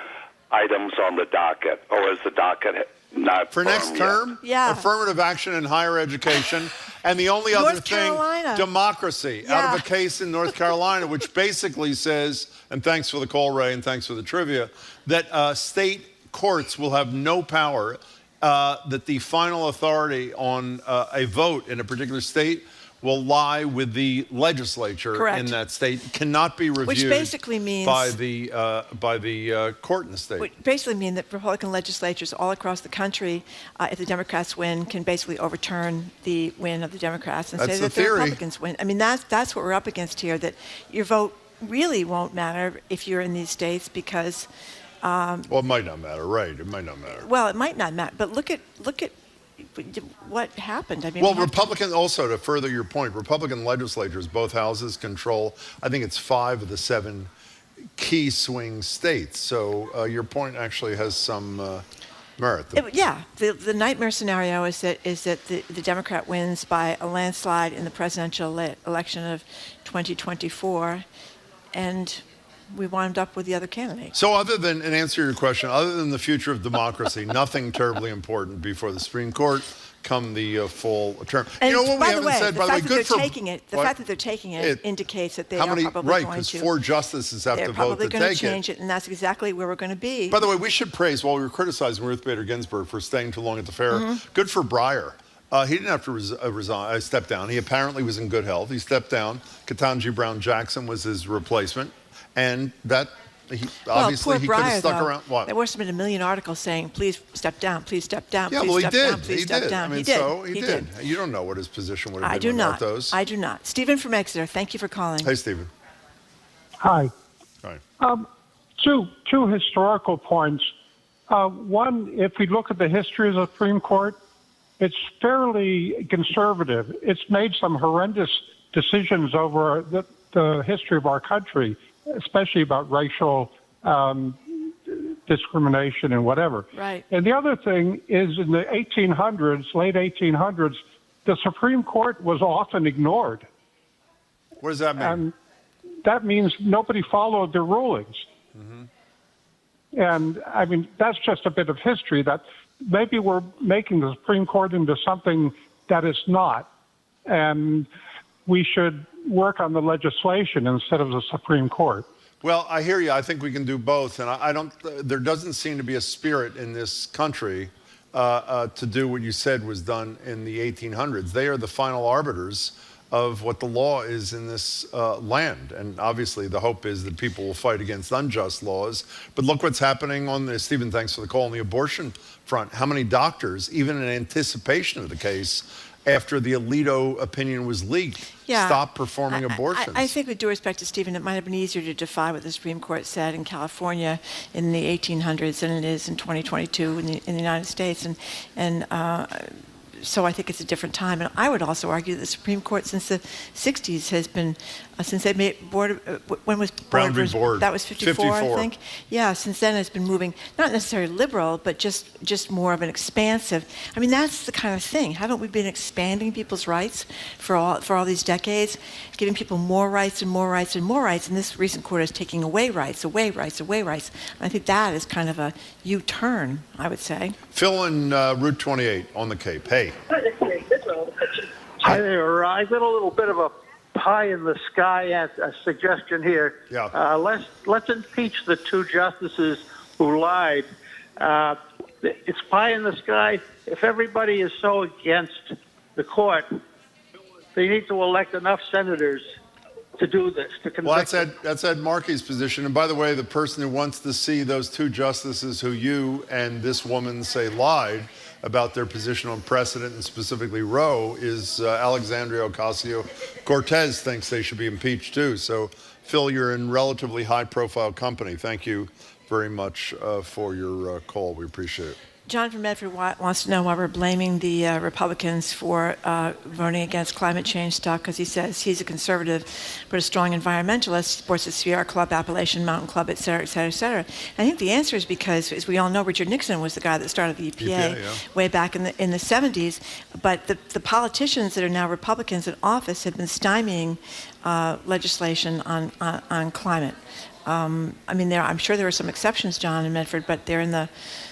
items on the docket, or is the docket not For next term? Yeah. Affirmative action in higher education. And the only other North thing, Carolina. democracy, out of a case in North Carolina, which basically says, and thanks for the call, Ray, and thanks for the trivia, that state courts will have no power, that the final authority on a vote in a particular state will lie with the legislature Correct. in that state, cannot be reviewed Which basically means by the court in the state. Which basically mean that Republican legislatures all across the country, if the Democrats win, can basically overturn the win of the Democrats and That's say the that the theory. Republicans win. I mean, that's what we're up against here, that your vote really won't matter if you're in these states because... well, it might not matter, right? It might not matter. Well, it might not matter, but look at what happened. I mean, Well, Republican, also to further your point, Republican legislatures, both houses control, I think it's 5 of the 7 key swing states. So your point actually has some merit. The nightmare scenario is that the Democrat wins by a landslide in the presidential election of 2024, and we wound up with the other candidate. So other than, and answer your question, other than the future of democracy, nothing terribly important before the Supreme Court come the full term. And you know what we by the haven't way, said, the by the way, fact that good they're for... taking it, the what? fact that they're taking it indicates that they How are many, probably right, going because to... 4 justices have to vote to They're probably going to take change it, and that's exactly where we're going to be. By the way, we should praise, while we were criticizing Ruth Bader Ginsburg for staying too long at the fair, good for Breyer. He didn't have to step down. He apparently was in good health. He stepped down. Ketanji Brown Jackson was his replacement. And that, obviously, he could have stuck around. What? There must have been a million articles saying, please step down, please step down, Yeah, please well, he step did. down, please He step did. down. I mean, He did. so he He did. You don't know what his position would have been without those. I do not. Stephen from Exeter, thank you for calling. Hey, Stephen. Hi. Hi. Two historical points. One, if we look at the history of the Supreme Court, it's fairly conservative. It's made some horrendous decisions over the history of our country, especially about racial discrimination and whatever. Right. And the other thing is in the 1800s, late 1800s, the Supreme Court was often ignored. What does that mean? And that means nobody followed their rulings. And I mean, that's just a bit of history that maybe we're making the Supreme Court into something that it's not. And we should work on the legislation instead of the Supreme Court. Well, I hear you. I think we can do both. And I don't, there doesn't seem to be a spirit in this country to do what you said was done in the 1800s. They are the final arbiters of what the law is in this land. And obviously the hope is that people will fight against unjust laws. But look what's happening on the, Stephen, thanks for the call, on the abortion front. How many doctors, even in anticipation of the case, after the Alito opinion was leaked, stopped performing abortions? I think with due respect to Stephen, it might have been easier to defy what the Supreme Court said in California in the 1800s than it is in 2022 in the United States. So I think it's a different time. And I would also argue that the Supreme Court since the 60s has been, since they made when was Brown v. Board? That was 54, I think. Yeah, since then it's been moving, not necessarily liberal, but just more of an expansive. I mean, that's the kind of thing. Haven't we been expanding people's rights for all these decades, giving people more rights and more rights and more rights, and this recent court is taking away rights, away rights, away rights. And I think that is kind of a U-turn, I would say. Phil in Route 28 on the Cape. Hey. Hi there. I got a little bit of a pie in the sky suggestion here. Yeah. Let's impeach the 2 justices who lied. It's pie in the sky. If everybody is so against the court, they need to elect enough senators to do this, to convict. Well, that's Ed Markey's position. And by the way, the person who wants to see those 2 justices who you and this woman say lied about their position on precedent, and specifically Roe, is Alexandria Ocasio-Cortez thinks they should be impeached too. So, Phil, you're in relatively high-profile company. Thank you very much for your call. We appreciate it. John from Medford wants to know why we're blaming the Republicans for voting against climate change stuff, because he says he's a conservative but a strong environmentalist, supports the Sierra Club, Appalachian Mountain Club, et cetera, et cetera, et cetera. I think the answer is because, as we all know, Richard Nixon was the guy that started the EPA way back in the 70s, but the politicians that are now Republicans in office have been stymieing legislation on climate. I mean, I'm sure there are some exceptions, John, in Medford, but they're in the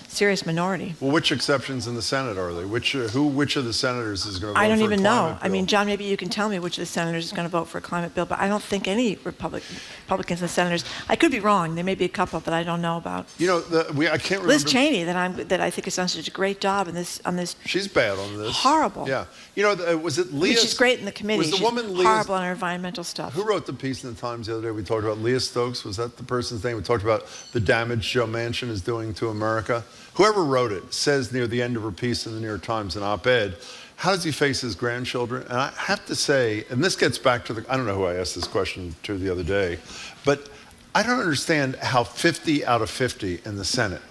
serious minority. Well, which exceptions in the Senate are they? Which of the senators is going to vote for a climate bill? I don't even know. I mean, John, maybe you can tell me which of the senators is going to vote for a climate bill, but I don't think any Republicans and senators. I could be wrong. There may be a couple that I don't know about. You know, I can't remember. Liz Cheney, that I think has done such a great job on this. She's bad on this. Horrible. Yeah. You know, was it Leah? She's great in the committee. Was the She's woman Leah? Horrible on her environmental stuff. Who wrote the piece in the Times the other day? We talked about Leah Stokes. Was that the person's name? We talked about the damage Joe Manchin is doing to America. Whoever wrote it says near the end of her piece in the New York Times, an op-ed, how does he face his grandchildren? And I have to say, and this gets back to I don't know who I asked this question to the other day, but I don't understand how 50 out of 50 in the Senate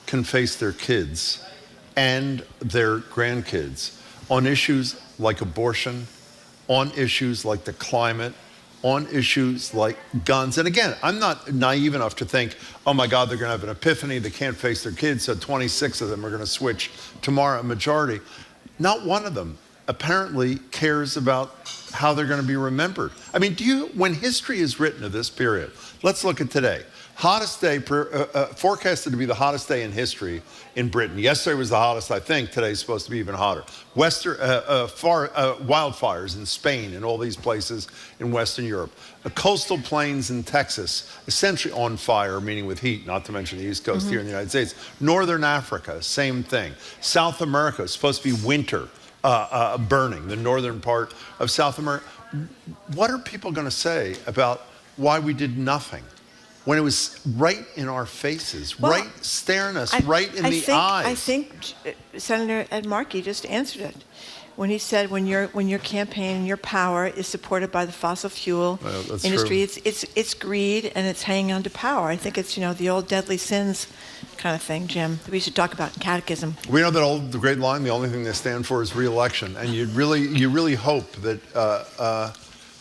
can face their kids and their grandkids on issues like abortion, on issues like the climate, on issues like guns. And again, I'm not naive enough to think, oh my God, they're going to have an epiphany. They can't face their kids, so 26 of them are going to switch tomorrow, a majority. Not one of them apparently cares about how they're going to be remembered. I mean, when history is written of this period, let's look at today. Hottest day, forecasted to be the hottest day in history in Britain. Yesterday was the hottest, I think. Today's supposed to be even hotter. Wildfires in Spain and all these places in Western Europe. Coastal plains in Texas, essentially on fire, meaning with heat, not to mention the East Coast here in the United States. Northern Africa, same thing. South America, supposed to be winter, burning, the northern part of South America. What are people going to say about why we did nothing? When it was right in our faces, right staring us right in the eyes. I think Senator Ed Markey just answered it when he said, when your campaign and your power is supported by the fossil fuel industry, it's greed and it's hanging on to power. I think it's the old deadly sins kind of thing, Jim, that we should talk about in catechism. We know that the great line, the only thing they stand for is re-election, and you really hope that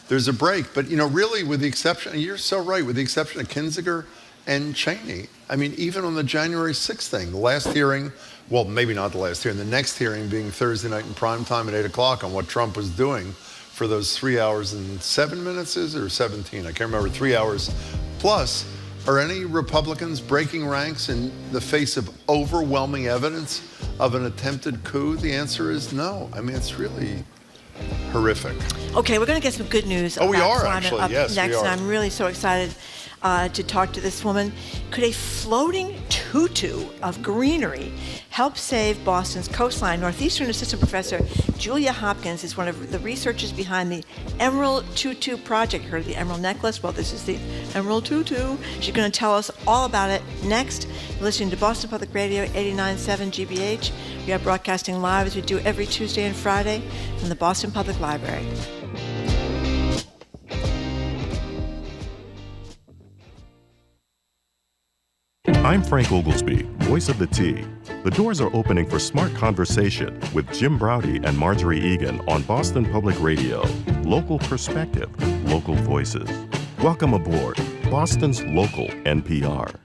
there's a break. But, really, with the exception, and you're so right, with the exception of Kinzinger and Cheney, I mean, even on the January 6th thing, the last hearing, well, maybe not the last hearing, the next hearing being Thursday night in prime time at 8 o'clock on what Trump was doing for those 3 hours and 7 minutes or 17, I can't remember, 3 hours plus. Are any Republicans breaking ranks in the face of overwhelming evidence of an attempted coup? The answer is no. I mean, it's really horrific. Okay, we're going to get some good news about climate up yes, next, we are. And I'm really so excited to talk to this woman. Could a floating tutu of greenery help save Boston's coastline? Northeastern Assistant Professor Julia Hopkins is one of the researchers behind the Emerald Tutu Project. Heard of the Emerald Necklace? Well, this is the Emerald Tutu. She's going to tell us all about it next. You're listening to Boston Public Radio 89.7 GBH. We are broadcasting live as we do every Tuesday and Friday from the Boston Public Library. I'm Frank Oglesby, voice of the T. The doors are opening for smart conversation with Jim Braude and Marjorie Egan on Boston Public Radio. Local perspective, local voices. Welcome aboard, Boston's local NPR.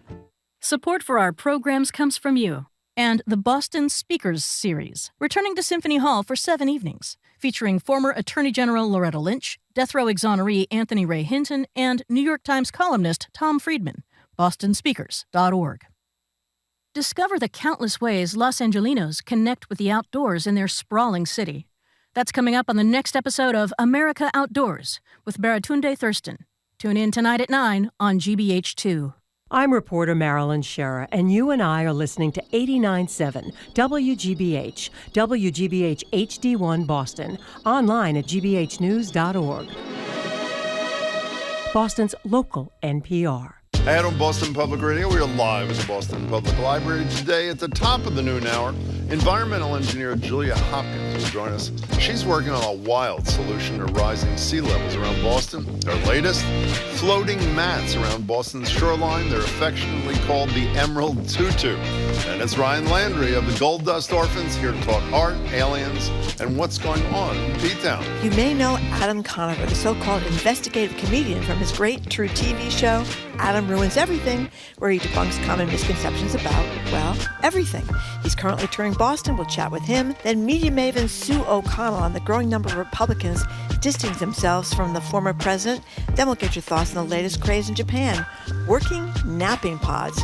Support for our programs comes from you and the Boston Speakers Series, returning to Symphony Hall for 7 evenings, featuring former Attorney General Loretta Lynch, death row exoneree Anthony Ray Hinton, and New York Times columnist Tom Friedman. bostonspeakers.org. Discover the countless ways Los Angelinos connect with the outdoors in their sprawling city. That's coming up on the next episode of America Outdoors with Baratunde Thurston. Tune in tonight at 9 on GBH2. I'm reporter Marilyn Scherer, and you and I are listening to 89.7 WGBH, WGBH HD1 Boston, online at gbhnews.org. Boston's local NPR. At on Boston Public Radio, we are live at the Boston Public Library today. At the top of the noon hour, environmental engineer Julia Hopkins will join us. She's working on a wild solution to rising sea levels around Boston. Her latest, floating mats around Boston's shoreline. They're affectionately called the Emerald Tutu. And it's Ryan Landry of the Gold Dust Orphans here to talk art, aliens, and what's going on in P-Town. You may know Adam Conover, the so-called investigative comedian from his great true TV show, Adam Ruins Everything, where he debunks common misconceptions about, well, everything. He's currently touring Boston. We'll chat with him. Then media maven Sue O'Connell on the growing number of Republicans distancing themselves from the former president. Then we'll get your thoughts on the latest craze in Japan. Working napping pods.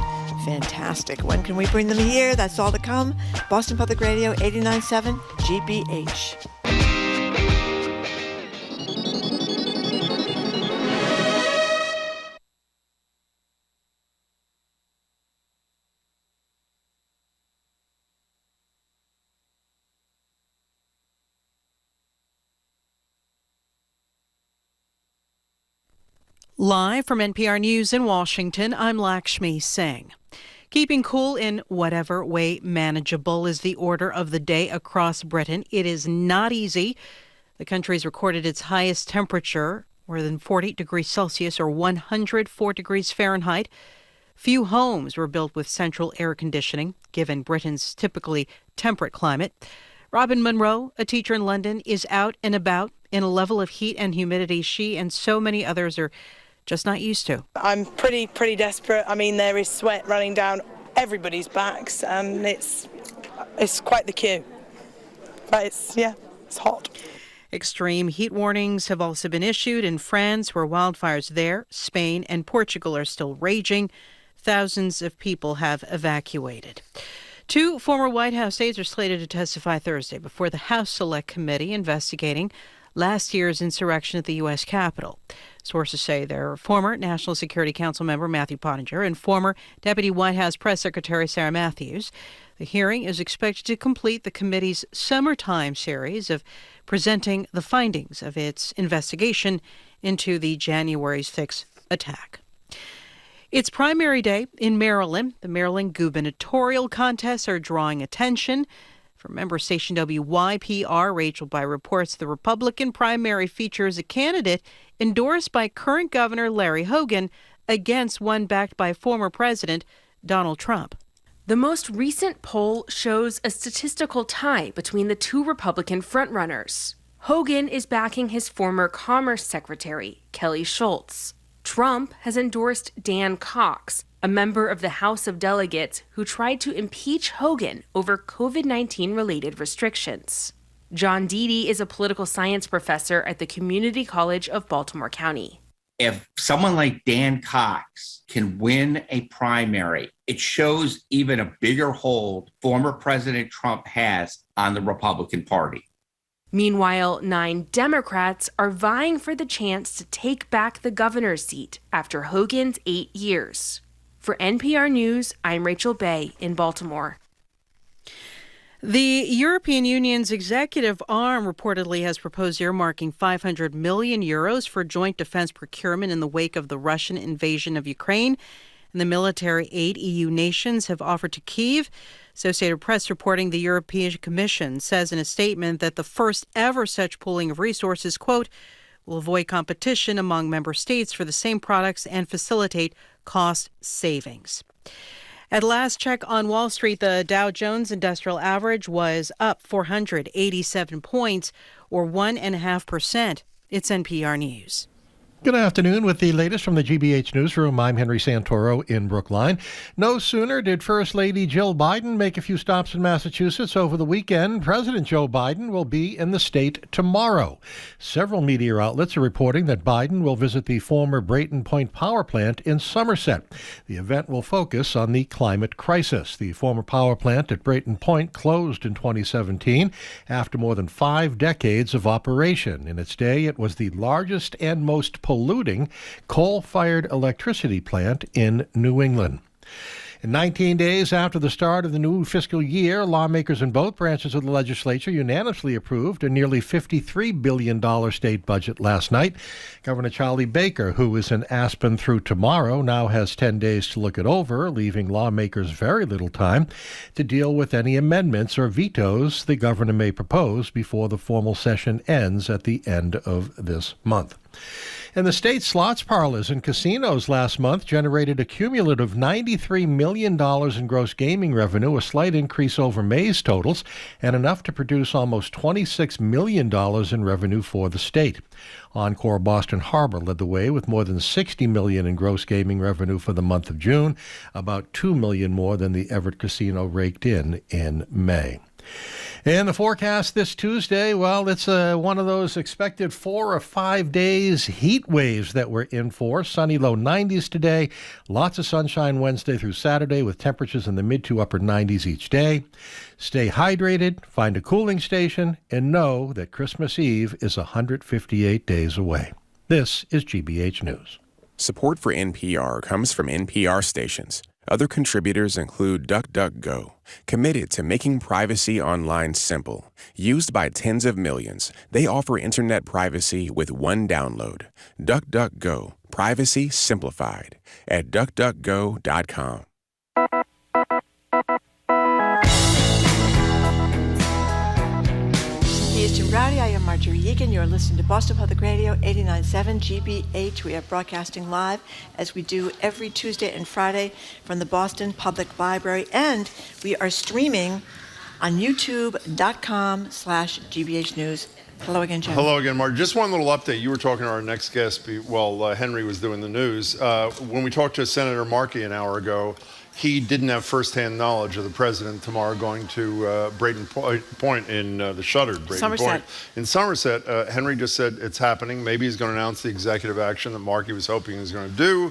Fantastic. When can we bring them here? That's all to come. Boston Public Radio, 89.7 GBH. Live from NPR News in Washington, I'm Lakshmi Singh. Keeping cool in whatever way manageable is the order of the day across Britain. It is not easy. The country's recorded its highest temperature, more than 40 degrees Celsius or 104 degrees Fahrenheit. Few homes were built with central air conditioning, given Britain's typically temperate climate. Robin Monroe, a teacher in London, is out and about in a level of heat and humidity she and so many others are just not used to. I'm pretty desperate. I mean, there is sweat running down everybody's backs, and it's quite the queue. But it's hot. Extreme heat warnings have also been issued in France, where wildfires there, Spain, and Portugal are still raging. Thousands of people have evacuated. Two former White House aides are slated to testify Thursday before the House Select Committee investigating last year's insurrection at the U.S. Capitol. Sources say they're former National Security Council member Matthew Pottinger and former Deputy White House Press Secretary Sarah Matthews. The hearing is expected to complete the committee's summertime series of presenting the findings of its investigation into the January 6th attack. It's primary day in Maryland. The Maryland gubernatorial contests are drawing attention. From member station WYPR, Rachel By reports the Republican primary features a candidate endorsed by current Governor Larry Hogan against one backed by former President Donald Trump. The most recent poll shows a statistical tie between the two Republican frontrunners. Hogan is backing his former Commerce Secretary, Kelly Schultz. Trump has endorsed Dan Cox, a member of the House of Delegates who tried to impeach Hogan over COVID-19 related restrictions. John Deedy is a political science professor at the Community College of Baltimore County. If someone like Dan Cox can win a primary, it shows even a bigger hold former President Trump has on the Republican Party. Meanwhile, 9 Democrats are vying for the chance to take back the governor's seat after Hogan's 8 years. For NPR News, I'm Rachel Bay in Baltimore. The European Union's executive arm reportedly has proposed earmarking 500 million euros for joint defense procurement in the wake of the Russian invasion of Ukraine. And the military aid EU nations have offered to Kyiv. Associated Press reporting the European Commission says in a statement that the first ever such pooling of resources, quote, will avoid competition among member states for the same products and facilitate cost savings. At last check on Wall Street, the Dow Jones Industrial Average was up 487 points, or 1.5%. It's NPR News. Good afternoon. With the latest from the GBH Newsroom, I'm Henry Santoro in Brookline. No sooner did First Lady Jill Biden make a few stops in Massachusetts over the weekend, President Joe Biden will be in the state tomorrow. Several media outlets are reporting that Biden will visit the former Brayton Point power plant in Somerset. The event will focus on the climate crisis. The former power plant at Brayton Point closed in 2017 after more than 5 decades of operation. In its day, it was the largest and most polluting coal-fired electricity plant in New England. In 19 days after the start of the new fiscal year, lawmakers in both branches of the legislature unanimously approved a nearly $53 billion state budget last night. Governor Charlie Baker, who is in Aspen through tomorrow, now has 10 days to look it over, leaving lawmakers very little time to deal with any amendments or vetoes the governor may propose before the formal session ends at the end of this month. And the state slots parlors and casinos last month generated a cumulative $93 million in gross gaming revenue, a slight increase over May's totals, and enough to produce almost $26 million in revenue for the state. Encore Boston Harbor led the way with more than $60 million in gross gaming revenue for the month of June, about $2 million more than the Everett Casino raked in May. And the forecast this Tuesday, well, it's one of those expected 4 or 5 days heat waves that we're in for. Sunny low 90s today. Lots of sunshine Wednesday through Saturday with temperatures in the mid to upper 90s each day. Stay hydrated, find a cooling station, and know that Christmas Eve is 158 days away. This is GBH News. Support for NPR comes from NPR stations. Other contributors include DuckDuckGo, committed to making privacy online simple. Used by tens of millions, they offer internet privacy with one download. DuckDuckGo, privacy simplified at duckduckgo.com. He is Jim Rowdy. I am Marjorie Egan. You're listening to Boston Public Radio 89.7 GBH. We are broadcasting live as we do every Tuesday and Friday from the Boston Public Library. And we are streaming on youtube.com/GBH News. Hello again, Jim. Hello again, Mark. Just one little update. You were talking to our next guest while Henry was doing the news. When we talked to Senator Markey an hour ago, he didn't have firsthand knowledge of the president tomorrow going to Brayton Point in the shuttered Brayton Somerset. Point in Somerset. Henry just said it's happening. Maybe he's going to announce the executive action that Markey was hoping he was going to do.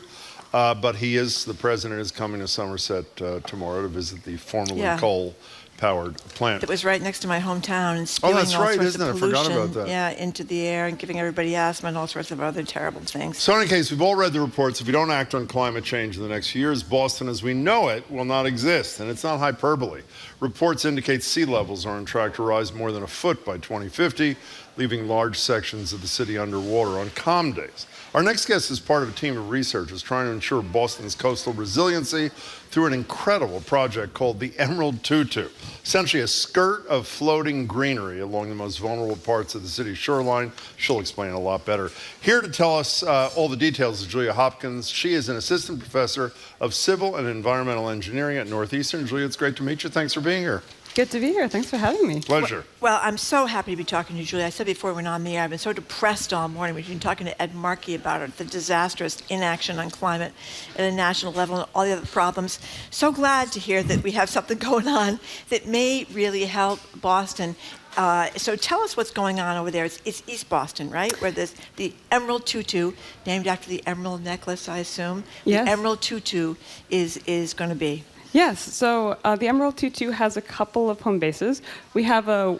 But the president is coming to Somerset tomorrow to visit the formerly coal-powered plant. It was right next to my hometown and spewing all sorts of pollution, I forgot about that. Into the air and giving everybody asthma and all sorts of other terrible things. So in any case, we've all read the reports. If we don't act on climate change in the next few years, Boston as we know it will not exist. And it's not hyperbole. Reports indicate sea levels are on track to rise more than a foot by 2050, leaving large sections of the city underwater on calm days. Our next guest is part of a team of researchers trying to ensure Boston's coastal resiliency through an incredible project called the Emerald Tutu, essentially a skirt of floating greenery along the most vulnerable parts of the city's shoreline. She'll explain it a lot better. Here to tell us all the details is Julia Hopkins. She is an assistant professor of civil and environmental engineering at Northeastern. Julia, it's great to meet you. Thanks for being here. Good to be here. Thanks for having me. Pleasure. Well, I'm so happy to be talking to you, Julie. I said before we went on the air, I've been so depressed all morning. We've been talking to Ed Markey about it, the disastrous inaction on climate at a national level and all the other problems. So glad to hear that we have something going on that may really help Boston. So tell us what's going on over there. It's East Boston, right? Where there's the Emerald Tutu, named after the emerald necklace, I assume. Yes. The Emerald Tutu is going to be. Yes, so the Emerald Tutu has a couple of home bases. We have a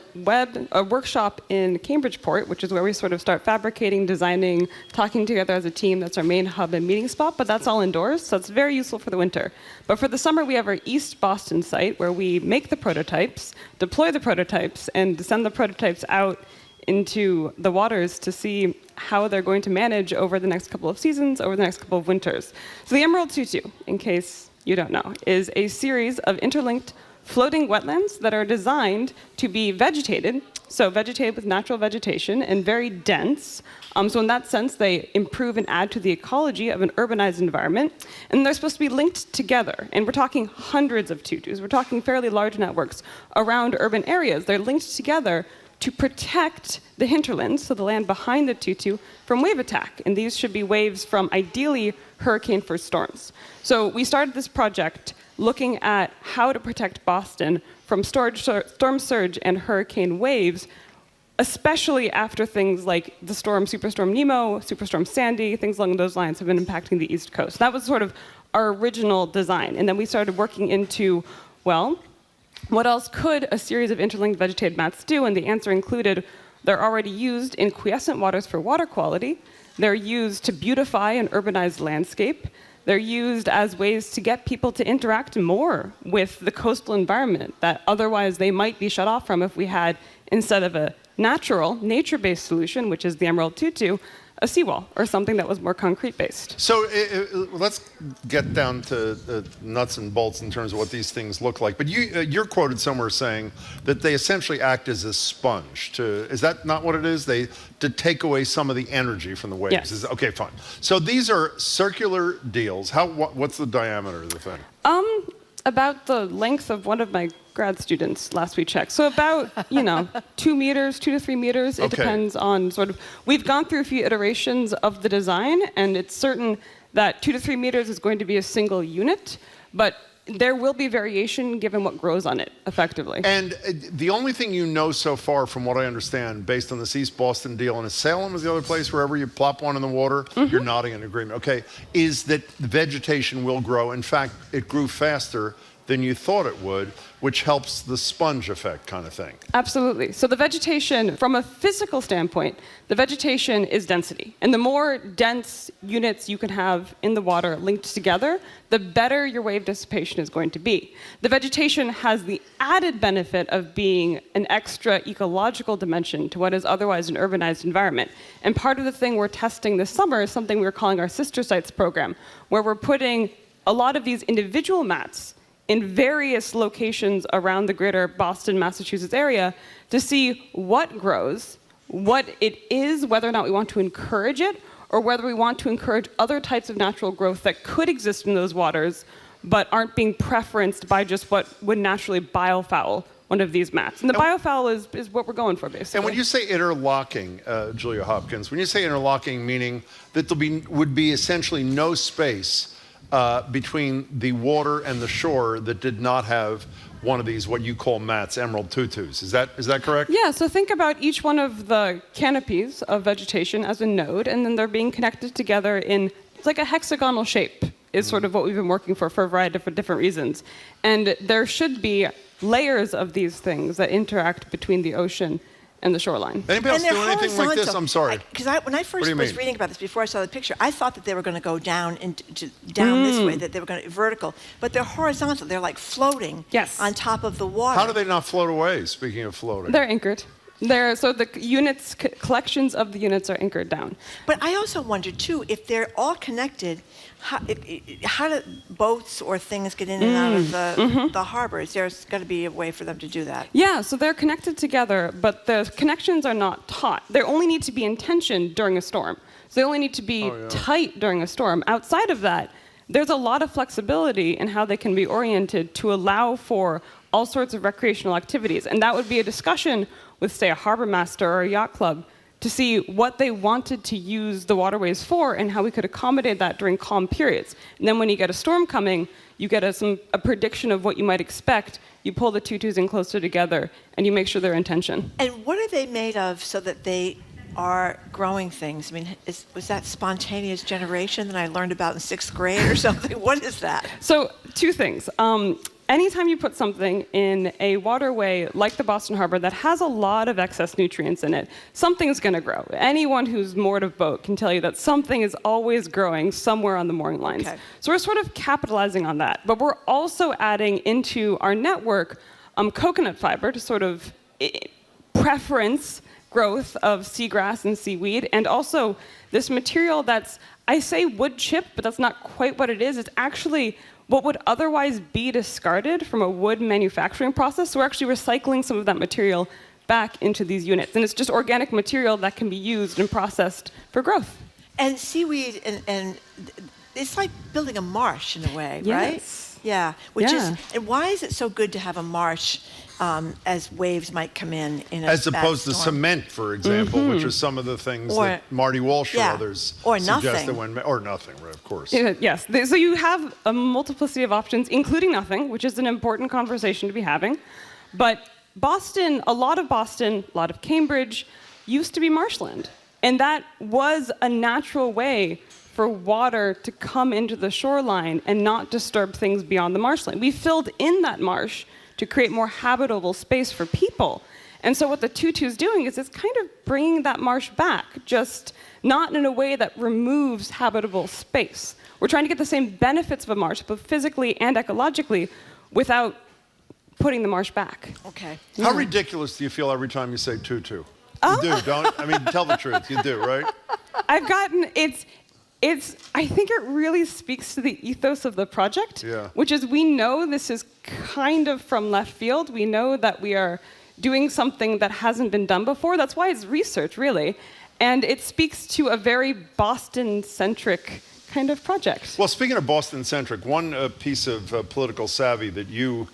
workshop in Cambridgeport, which is where we sort of start fabricating, designing, talking together as a team. That's our main hub and meeting spot, but that's all indoors, so it's very useful for the winter. But for the summer, we have our East Boston site where we make the prototypes, deploy the prototypes, and send the prototypes out into the waters to see how they're going to manage over the next couple of seasons, over the next couple of winters. So the Emerald Tutu, in case you don't know, is a series of interlinked floating wetlands that are designed to be vegetated, so vegetated with natural vegetation and very dense. So in that sense, they improve and add to the ecology of an urbanized environment. And they're supposed to be linked together. And we're talking hundreds of tutus. We're talking fairly large networks around urban areas. They're linked together to protect the hinterlands, so the land behind the tutu, from wave attack. And these should be waves from, ideally, hurricane-force storms. So we started this project looking at how to protect Boston from storm surge and hurricane waves, especially after things like the Superstorm Nemo, Superstorm Sandy, things along those lines have been impacting the East Coast. That was sort of our original design. And then we started working into, well, what else could a series of interlinked vegetated mats do? And the answer included they're already used in quiescent waters for water quality. They're used to beautify an urbanized landscape. They're used as ways to get people to interact more with the coastal environment that otherwise they might be shut off from if we had, instead of a natural, nature-based solution, which is the Emerald Tutu, a seawall or something that was more concrete-based. So let's get down to nuts and bolts in terms of what these things look like. But you're quoted somewhere saying that they essentially act as a sponge. Is that not what it is? To take away some of the energy from the waves. Yes. Okay, fine. So these are circular deals. What's the diameter of the thing? About the length of one of my grad students last we checked. So about, 2 meters, 2 to 3 meters. It depends on we've gone through a few iterations of the design, and it's certain that 2 to 3 meters is going to be a single unit, but there will be variation given what grows on it, effectively. And the only thing you know so far, from what I understand, based on this East Boston deal, and Salem is the other place, wherever you plop one in the water, you're nodding in agreement, okay, is that vegetation will grow. In fact, it grew faster than you thought it would, which helps the sponge effect kind of thing. Absolutely. So the vegetation, from a physical standpoint, the vegetation is density. And the more dense units you can have in the water linked together, the better your wave dissipation is going to be. The vegetation has the added benefit of being an extra ecological dimension to what is otherwise an urbanized environment. And part of the thing we're testing this summer is something we're calling our Sister Sites program, where we're putting a lot of these individual mats in various locations around the greater Boston, Massachusetts area to see what grows, what it is, whether or not we want to encourage it, or whether we want to encourage other types of natural growth that could exist in those waters, but aren't being preferenced by just what would naturally biofoul one of these mats. And the biofoul is what we're going for, basically. And when you say interlocking, Julia Hopkins, when you say interlocking, meaning that would be essentially no space between the water and the shore that did not have one of these, what you call mats, emerald tutus. Is that correct? Yeah, so think about each one of the canopies of vegetation as a node, and then they're being connected together in, it's like a hexagonal shape, is sort of what we've been working for a variety of different reasons. And there should be layers of these things that interact between the ocean and the shoreline. Anybody else do anything like this? I'm sorry. Because when I first was reading about this, before I saw the picture, I thought that they were going to go down down this way, that they were going to vertical. But they're horizontal. They're like floating on top of the water. How do they not float away, speaking of floating? They're anchored. So the units, collections of the units are anchored down. But I also wonder, too, if they're all connected, how do boats or things get in and out of the harbors? There's got to be a way for them to do that. Yeah, so they're connected together, but the connections are not taut. They only need to be in tension during a storm. So they only need to be tight during a storm. Outside of that, there's a lot of flexibility in how they can be oriented to allow for all sorts of recreational activities. And that would be a discussion with, say, a harbor master or a yacht club to see what they wanted to use the waterways for and how we could accommodate that during calm periods. And then when you get a storm coming, you get a prediction of what you might expect. You pull the tutus in closer together, and you make sure they're in tension. And what are they made of so that they are growing things? I mean, was that spontaneous generation that I learned about in 6th grade or something? What is that? So, two things. Anytime you put something in a waterway like the Boston Harbor that has a lot of excess nutrients in it, something's going to grow. Anyone who's moored a boat can tell you that something is always growing somewhere on the mooring lines. Okay. So we're sort of capitalizing on that. But we're also adding into our network coconut fiber to sort of preference growth of seagrass and seaweed, and also this material that's, I say wood chip, but that's not quite what it is. It's actually what would otherwise be discarded from a wood manufacturing process. So we're actually recycling some of that material back into these units. And it's just organic material that can be used and processed for growth. And seaweed, and it's like building a marsh in a way, right? Yes. Yeah. And why is it so good to have a marsh as waves might come in a as opposed to storm? Cement, for example, which are some of the things that Marty Walsh or others suggested or nothing, right, of course. Yes. So you have a multiplicity of options, including nothing, which is an important conversation to be having. But Boston, a lot of Cambridge used to be marshland. And that was a natural way for water to come into the shoreline and not disturb things beyond the marshland. We filled in that marsh to create more habitable space for people. And so what the tutu's doing is it's kind of bringing that marsh back, just not in a way that removes habitable space. We're trying to get the same benefits of a marsh, both physically and ecologically, without putting the marsh back. Okay. How ridiculous do you feel every time you say tutu? You do, don't? I mean, tell the truth. You do, right? I've gotten, I think it really speaks to the ethos of the project, which is we know this is kind of from left field. We know that we are doing something that hasn't been done before. That's why it's research, really. And it speaks to a very Boston-centric kind of project. Well, speaking of Boston-centric, one piece of political savvy that you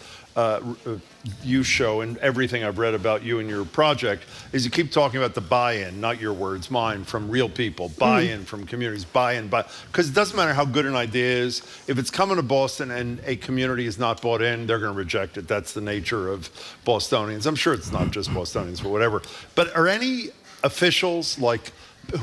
you show and everything I've read about you and your project is you keep talking about the buy-in, not your words, mine, from real people, buy-in from communities, buy-in, because it doesn't matter how good an idea is. If it's coming to Boston and a community is not bought in, they're going to reject it. That's the nature of Bostonians. I'm sure it's not just Bostonians, but whatever. But are any officials, like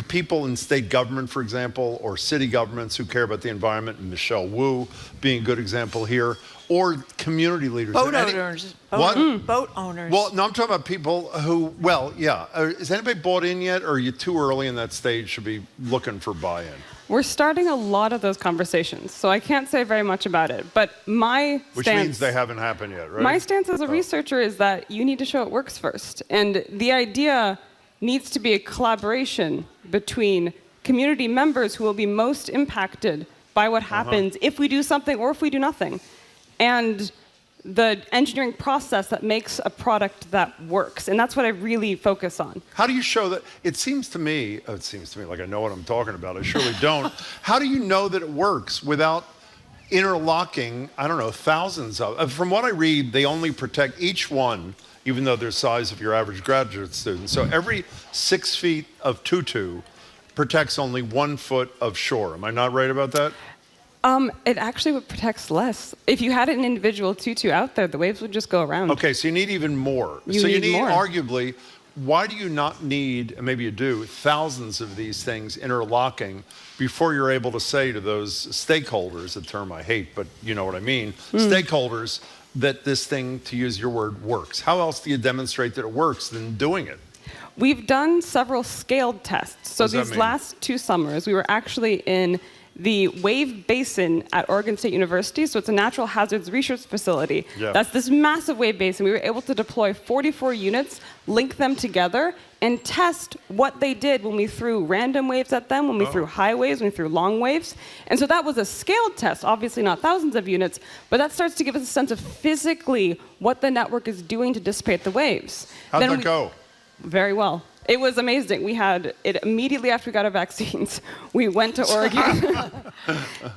people in state government, for example, or city governments who care about the environment, and Michelle Wu being a good example here, or community leaders? Boat owners. What? Boat owners. Well, no, I'm talking about people who, well, yeah. Is anybody bought in yet, or are you too early in that stage to be looking for buy-in? We're starting a lot of those conversations, so I can't say very much about it. But my Which stance, means they haven't happened yet, right? My stance as a researcher is that you need to show it works first. And the idea needs to be a collaboration between community members who will be most impacted by what happens if we do something or if we do nothing, and the engineering process that makes a product that works. And that's what I really focus on. How do you show that? It seems to me like I know what I'm talking about. I surely don't. How do you know that it works without interlocking, I don't know, thousands of, from what I read, they only protect each one, even though they're the size of your average graduate student. So every 6 feet of tutu protects only 1 foot of shore. Am I not right about that? It actually protects less. If you had an individual tutu out there, the waves would just go around. Okay, so you need even more. You need more. Arguably, why do you not need, and maybe you do, thousands of these things interlocking before you're able to say to those stakeholders, a term I hate, but you know what I mean, stakeholders, that this thing, to use your word, works? How else do you demonstrate that it works than doing it? We've done several scaled tests. So these last 2 summers, we were actually in the wave basin at Oregon State University. So it's a natural hazards research facility. Yeah. That's this massive wave basin. We were able to deploy 44 units, link them together, and test what they did when we threw random waves at them, when we threw high waves, when we threw long waves. And so that was a scaled test, obviously not thousands of units, but that starts to give us a sense of physically what the network is doing to dissipate the waves. How'd that go? Very well. It was amazing. We had it immediately after we got our vaccines. We went to Oregon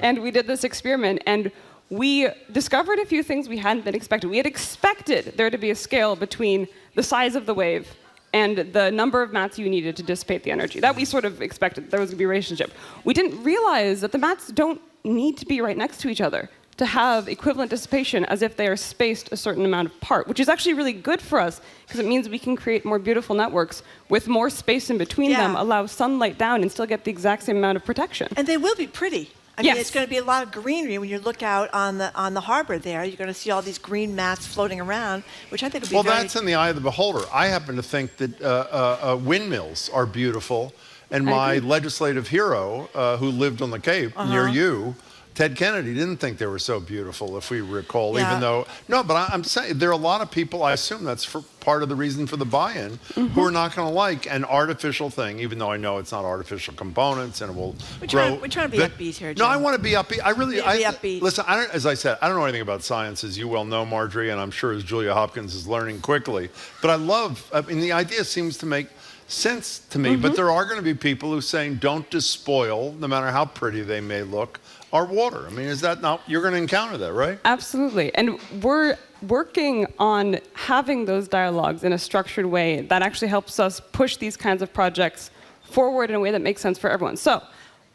and we did this experiment, and we discovered a few things we hadn't been expecting. We had expected there to be a scale between the size of the wave and the number of mats you needed to dissipate the energy. That we sort of expected. There was going to be a relationship. We didn't realize that the mats don't need to be right next to each other to have equivalent dissipation as if they are spaced a certain amount apart, which is actually really good for us because it means we can create more beautiful networks with more space in between them, allow sunlight down, and still get the exact same amount of protection. And they will be pretty. I mean, it's going to be a lot of greenery when you look out on the harbor there. You're going to see all these green mats floating around, which I think will be Well, that's in the eye of the beholder. I happen to think that windmills are beautiful, and my legislative hero, who lived on the Cape near you, Ted Kennedy, didn't think they were so beautiful, if we recall, even though... No, but I'm saying there are a lot of people, I assume that's for part of the reason for the buy-in, who are not going to like an artificial thing, even though I know it's not artificial components and it will grow. We're trying to be upbeat here, Jim. No, I want to be upbeat. I really... Be upbeat. Listen, as I said, I don't know anything about science, as you well know, Marjorie, and I'm sure as Julia Hopkins is learning quickly. But the idea seems to make sense to me, but there are going to be people who are saying, don't despoil, no matter how pretty they may look, our water. I mean, is that not, you're going to encounter that, right? Absolutely. And we're working on having those dialogues in a structured way that actually helps us push these kinds of projects forward in a way that makes sense for everyone. So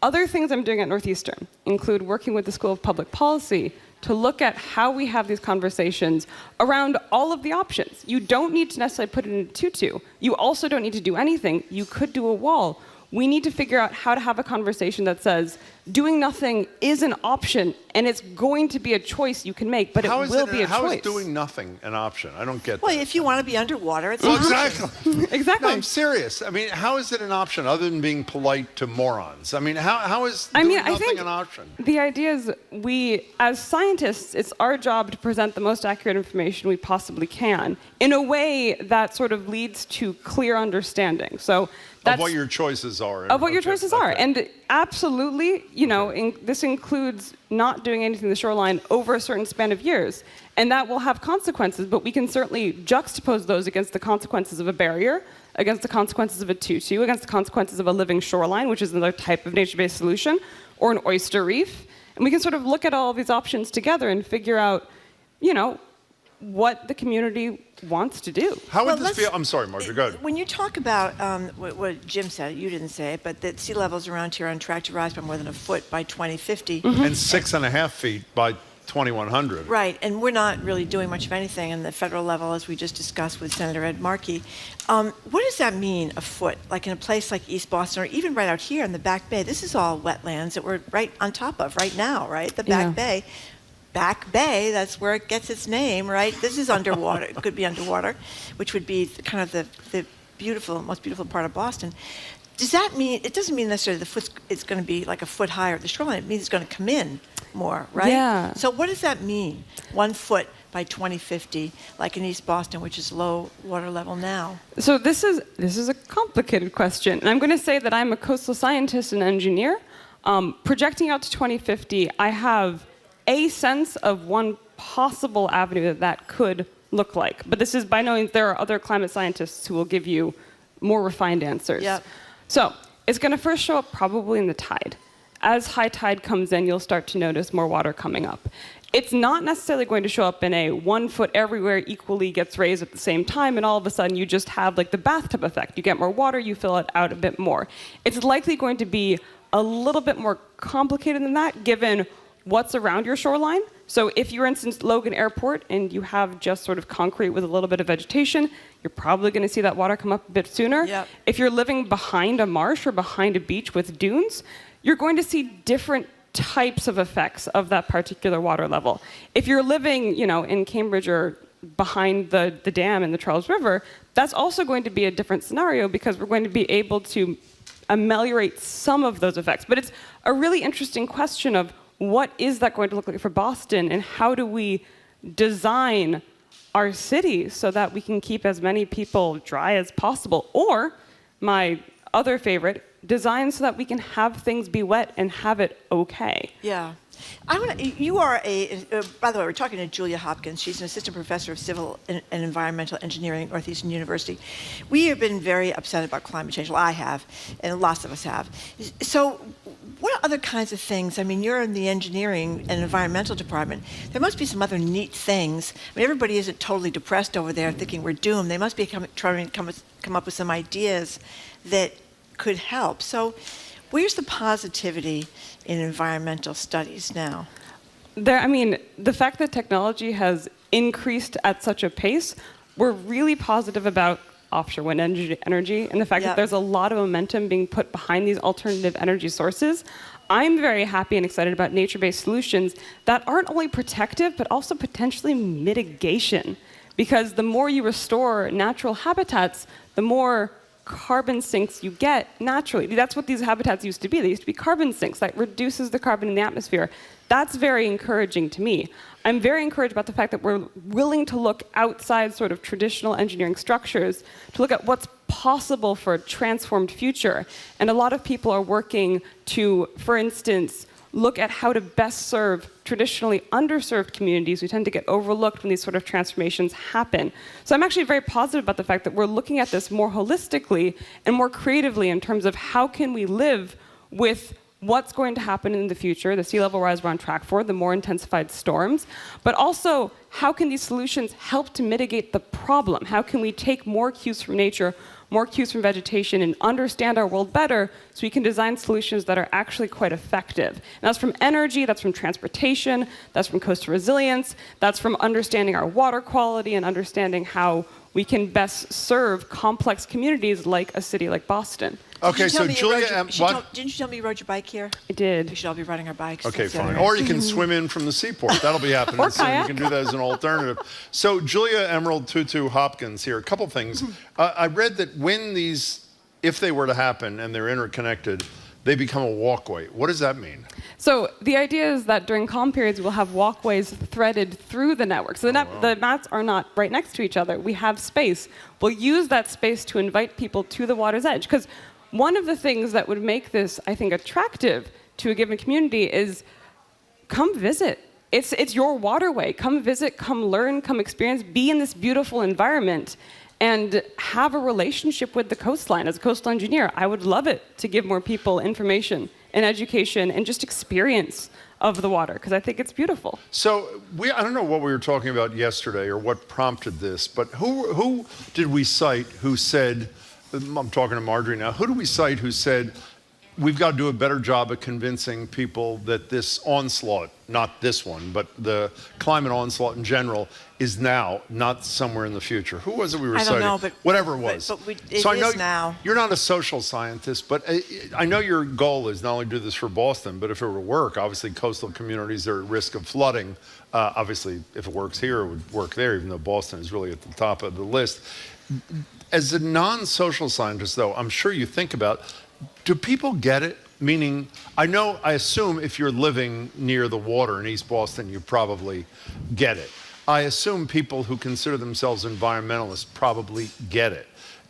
other things I'm doing at Northeastern include working with the School of Public Policy to look at how we have these conversations around all of the options. You don't need to necessarily put it in a tutu. You also don't need to do anything. You could do a wall. We need to figure out how to have a conversation that says doing nothing is an option, and it's going to be a choice you can make, but it will be a choice. How is doing nothing an option? I don't get that. Well, if you want to be underwater, it's well, an option. exactly. Exactly. No, I'm serious. I mean, how is it an option other than being polite to morons? I mean, how is doing nothing an option? The idea is we, as scientists, it's our job to present the most accurate information we possibly can in a way that sort of leads to clear understanding. So that's of what your choices are. Of what your choices are. And absolutely, this includes not doing anything to the shoreline over a certain span of years. And that will have consequences, but we can certainly juxtapose those against the consequences of a barrier, against the consequences of a tutu, against the consequences of a living shoreline, which is another type of nature-based solution, or an oyster reef. And we can sort of look at all of these options together and figure out, what the community wants to do. How would this feel? I'm sorry, Marjorie, go ahead. When you talk about what Jim said, you didn't say it, but that sea levels around here are on track to rise by more than a foot by 2050. And 6.5 feet by 2100. Right, and we're not really doing much of anything in the federal level, as we just discussed with Senator Ed Markey. What does that mean, a foot? Like in a place like East Boston, or even right out here in the Back Bay, this is all wetlands that we're right on top of right now, right? The Back Bay. Back Bay, that's where it gets its name, right? This is underwater. It could be underwater, which would be kind of the beautiful, most beautiful part of Boston. Does that mean, it doesn't mean necessarily the foot it's going to be like a foot higher at the shoreline. It means it's going to come in more, right? Yeah. So what does that mean? 1 foot by 2050, like in East Boston, which is low water level now? So this is a complicated question. And I'm going to say that I'm a coastal scientist and engineer. Projecting out to 2050, I have a sense of one possible avenue that could look like. But this is by no means, there are other climate scientists who will give you more refined answers. Yep. So it's going to first show up probably in the tide. As high tide comes in, you'll start to notice more water coming up. It's not necessarily going to show up in a 1 foot everywhere equally gets raised at the same time, and all of a sudden you just have like the bathtub effect. You get more water, you fill it out a bit more. It's likely going to be a little bit more complicated than that, given what's around your shoreline. So if you're, for instance, Logan Airport and you have just sort of concrete with a little bit of vegetation, you're probably going to see that water come up a bit sooner. Yep. If you're living behind a marsh or behind a beach with dunes, you're going to see different types of effects of that particular water level. If you're living, in Cambridge or behind the dam in the Charles River, that's also going to be a different scenario because we're going to be able to ameliorate some of those effects. But it's a really interesting question of what is that going to look like for Boston, and how do we design our city so that we can keep as many people dry as possible? Or, my other favorite, design so that we can have things be wet and have it okay. Yeah. You are by the way, we're talking to Julia Hopkins. She's an assistant professor of civil and environmental engineering at Northeastern University. We have been very upset about climate change. Well, I have, and lots of us have. So what other kinds of things? I mean, you're in the engineering and environmental department. There must be some other neat things. I mean, everybody isn't totally depressed over there thinking we're doomed. They must be trying to come up with some ideas that could help. So where's the positivity in environmental studies now? The fact that technology has increased at such a pace, we're really positive about offshore wind energy and the fact that there's a lot of momentum being put behind these alternative energy sources. I'm very happy and excited about nature-based solutions that aren't only protective, but also potentially mitigation. Because the more you restore natural habitats, the more carbon sinks you get naturally. That's what these habitats used to be. They used to be carbon sinks. That reduces the carbon in the atmosphere. That's very encouraging to me. I'm very encouraged about the fact that we're willing to look outside sort of traditional engineering structures to look at what's possible for a transformed future. And a lot of people are working to, for instance, look at how to best serve traditionally underserved communities who tend to get overlooked when these sort of transformations happen. So I'm actually very positive about the fact that we're looking at this more holistically and more creatively in terms of how can we live with what's going to happen in the future, the sea level rise we're on track for, the more intensified storms, but also how can these solutions help to mitigate the problem? How can we take more cues from nature, more cues from vegetation, and understand our world better so we can design solutions that are actually quite effective? And that's from energy, that's from transportation, that's from coastal resilience, that's from understanding our water quality and understanding how we can best serve complex communities like a city like Boston. Okay, so Julia, didn't you tell me you rode your bike here? I did. We should all be riding our bikes. Okay, fine. Or you can swim in from the seaport. That'll be happening Or soon. kayak. You can do that as an alternative. So Julia Emerald Tutu Hopkins here. A couple things. I read that when if they were to happen and they're interconnected, they become a walkway. What does that mean? So the idea is that during calm periods, we'll have walkways threaded through the network. So the mats are not right next to each other. We have space. We'll use that space to invite people to the water's edge. Because one of the things that would make this, I think, attractive to a given community is come visit. It's your waterway. Come visit, come learn, come experience, be in this beautiful environment, and have a relationship with the coastline. As a coastal engineer, I would love it to give more people information and education and just experience of the water, because I think it's beautiful. So I don't know what we were talking about yesterday or what prompted this, but who did we cite who said, I'm talking to Marjorie now, who do we cite who said, we've got to do a better job of convincing people that this onslaught, not this one, but the climate onslaught in general, is now, not somewhere in the future? Who was it we were citing? I don't know, but whatever it was. But it I know is now. You're not a social scientist, but I know your goal is not only to do this for Boston, but if it were to work, obviously coastal communities are at risk of flooding. Obviously, if it works here, it would work there, even though Boston is really at the top of the list. As a non-social scientist, though, I'm sure you think about, do people get it? Meaning, I assume if you're living near the water in East Boston, you probably get it. I assume people who consider themselves environmentalists probably get it.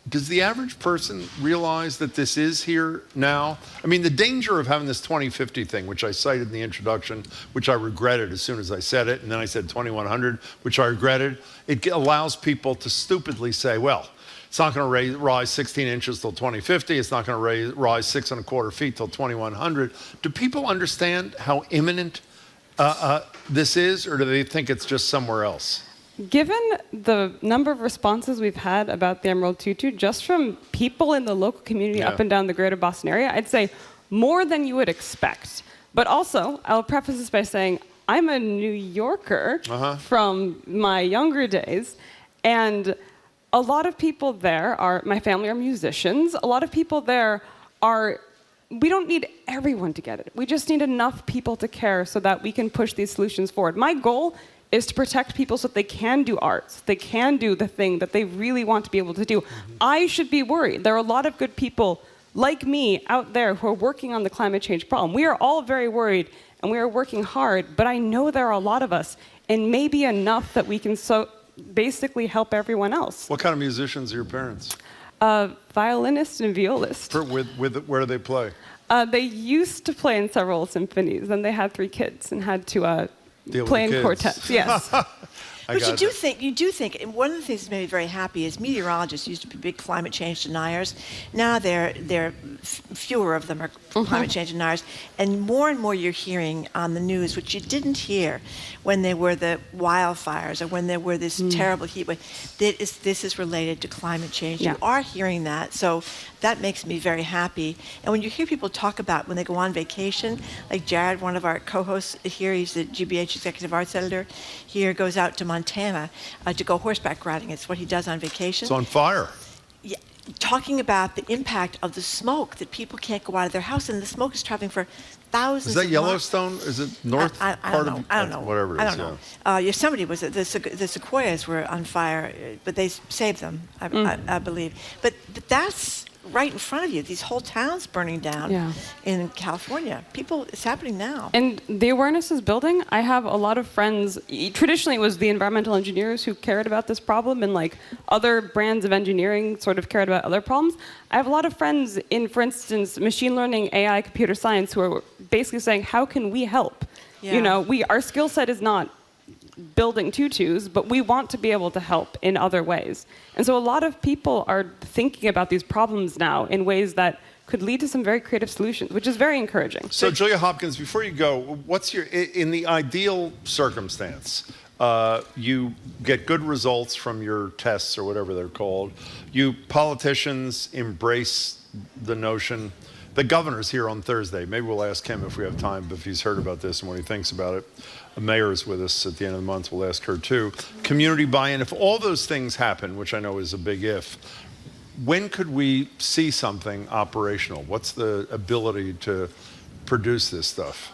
Does the average person realize that this is here now? I mean, the danger of having this 2050 thing, which I cited in the introduction, which I regretted as soon as I said it, and then I said 2100, which I regretted, it allows people to stupidly say, well, it's not going to rise 16 inches till 2050. It's not going to rise 6 1/4 feet till 2100. Do people understand how imminent this is, or do they think it's just somewhere else? Given the number of responses we've had about the Emerald Tutu, just from people in the local community up and down the greater Boston area, I'd say more than you would expect. But also, I'll preface this by saying I'm a New Yorker from my younger days, and a lot of people there my family are musicians. A lot of people there we don't need everyone to get it. We just need enough people to care so that we can push these solutions forward. My goal is to protect people so that they can do art, so they can do the thing that they really want to be able to do. I should be worried. There are a lot of good people like me out there who are working on the climate change problem. We are all very worried, and we are working hard, but I know there are a lot of us, and maybe enough that we can basically help everyone else. What kind of musicians are your parents? Violinist and violist. Where do they play? They used to play in several symphonies, and they had 3 kids and had to Deal play with the in kids. quartets. Yes. But you do think, and one of the things that made me very happy is meteorologists used to be big climate change deniers. Now fewer of them are climate change deniers, and more you're hearing on the news, which you didn't hear when there were the wildfires or when there were this terrible heat wave. This is related to climate change. Yeah. You are hearing that, so that makes me very happy. And when you hear people talk about when they go on vacation, like Jared, one of our co-hosts here, he's the GBH Executive Arts Editor, here goes out to Montana to go horseback riding. It's what he does on vacation. It's on fire. Yeah, talking about the impact of the smoke, that people can't go out of their house, and the smoke is traveling for thousands Is that of Yellowstone? Is it north I part don't of? I don't know. Whatever it is. I don't know. Yosemite was the sequoias were on fire, but they saved them, I believe. But that's right in front of you. These whole towns burning down in California. It's happening now. And the awareness is building. I have a lot of friends. Traditionally, it was the environmental engineers who cared about this problem, and like other brands of engineering sort of cared about other problems. I have a lot of friends in, for instance, machine learning, AI, computer science, who are basically saying, how can we help? Yeah. You know, our skill set is not building tutus, but we want to be able to help in other ways. And so a lot of people are thinking about these problems now in ways that could lead to some very creative solutions, which is very encouraging. So Julia Hopkins, before you go, in the ideal circumstance, you get good results from your tests or whatever they're called. You politicians embrace the notion. The governor's here on Thursday. Maybe we'll ask him if we have time, if he's heard about this and what he thinks about it. The mayor's with us at the end of the month. We'll ask her too. Community buy-in. If all those things happen, which I know is a big if, when could we see something operational? What's the ability to produce this stuff?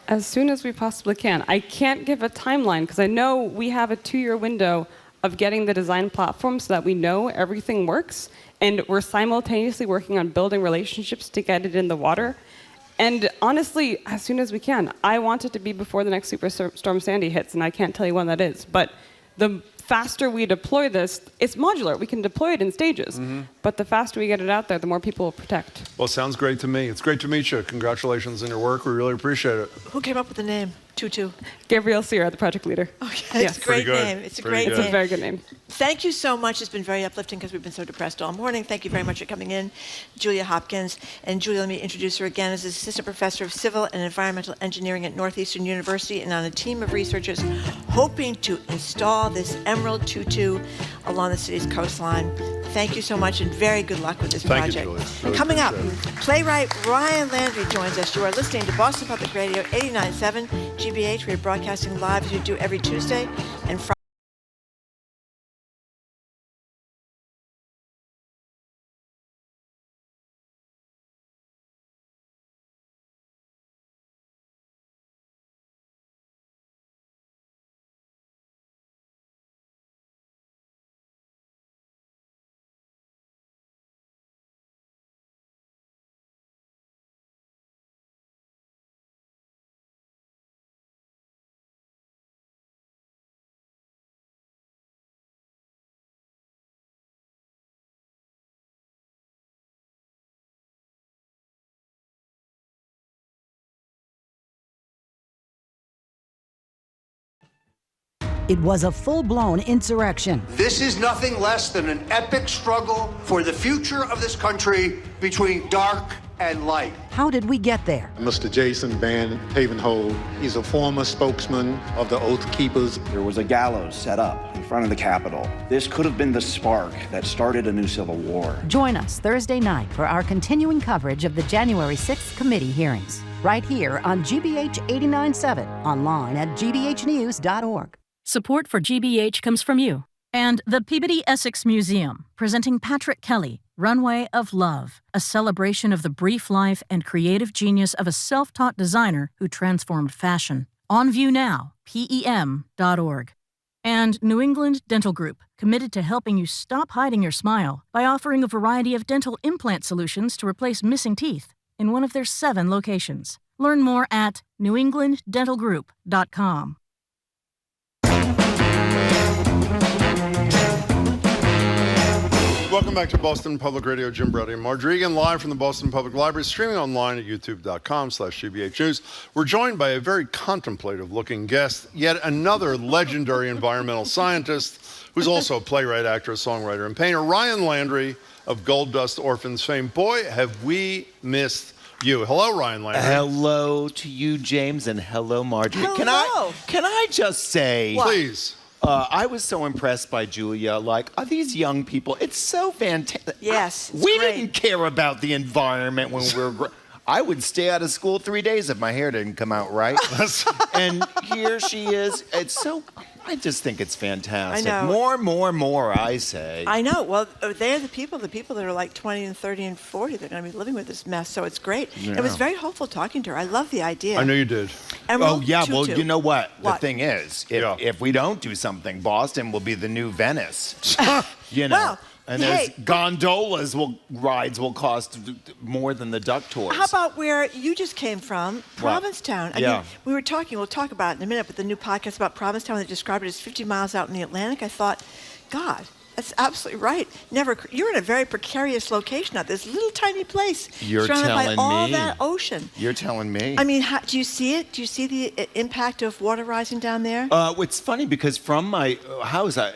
As soon as we possibly can. I can't give a timeline because I know we have a 2-year window of getting the design platform so that we know everything works, and we're simultaneously working on building relationships to get it in the water. And honestly, as soon as we can. I want it to be before the next Superstorm Sandy hits, and I can't tell you when that is. But the faster we deploy this, it's modular. We can deploy it in stages. But the faster we get it out there, the more people will protect. Well, sounds great to me. It's great to meet you. Congratulations on your work. We really appreciate it. Who came up with the name? Tutu? Gabrielle Sierra, the project leader. Okay, it's a great name. It's a great name. It's a very good name. Thank you so much. It's been very uplifting because we've been so depressed all morning. Thank you very much for coming in, Julia Hopkins. And Julia, let me introduce her again as Assistant Professor of Civil and Environmental Engineering at Northeastern University and on a team of researchers hoping to install this emerald tutu along the city's coastline. Thank you so much and very good luck with this project. Thank you, Julia. Really Coming up, playwright Ryan Landry joins us. You are listening to Boston Public Radio 89.7 GBH. We are broadcasting live as we do every Tuesday and Friday. It was a full-blown insurrection. This is nothing less than an epic struggle for the future of this country between dark and light. How did we get there? Mr. Jason Van Havenhold, he's a former spokesman of the Oath Keepers. There was a gallows set up in front of the Capitol. This could have been the spark that started a new civil war. Join us Thursday night for our continuing coverage of the January 6th committee hearings, right here on GBH 89.7, online at gbhnews.org. Support for GBH comes from you and the Peabody Essex Museum, presenting Patrick Kelly, Runway of Love, a celebration of the brief life and creative genius of a self-taught designer who transformed fashion. On view now, PEM.org. And New England Dental Group, committed to helping you stop hiding your smile by offering a variety of dental implant solutions to replace missing teeth in one of their 7 locations. Learn more at newenglanddentalgroup.com. Welcome back to Boston Public Radio. Jim Browdy and Marjorie Egan, live from the Boston Public Library, streaming online at youtube.com/GBH News. We're joined by a very contemplative-looking guest, yet another legendary environmental scientist who's also a playwright, actor, songwriter, and painter, Ryan Landry of Gold Dust Orphans fame. Boy, have we missed you. Hello, Ryan Landry. Hello to you, James, and hello, Marjorie. Hello. Can I just say... What? Please. I was so impressed by Julia. Like, are these young people? It's so fantastic. Yes, it's we great. didn't care about the environment when we were... I would stay out of school 3 days if my hair didn't come out right. And here she is. It's so... I just think it's fantastic. I know. More, I say. I know. Well, they're the people that are like 20 and 30 and 40. They're going to be living with this mess, so it's great. Yeah. It was very hopeful talking to her. I love the idea. I know you did. Emerald Oh, yeah, tutu. well, you know what? What? The thing is, if we don't do something, Boston will be the new Venice. You know? Well, and hey. there's gondolas rides will cost more than the duck tours. How about where you just came from, Provincetown? I mean, we'll talk about it in a minute, but the new podcast about Provincetown, they described it as 50 miles out in the Atlantic. I thought, God, that's absolutely right. You're in a very precarious location at this little tiny place. You're surrounded telling by all me. that ocean. You're telling me. I mean, do you see it? Do you see the impact of water rising down there? It's funny because from my house, I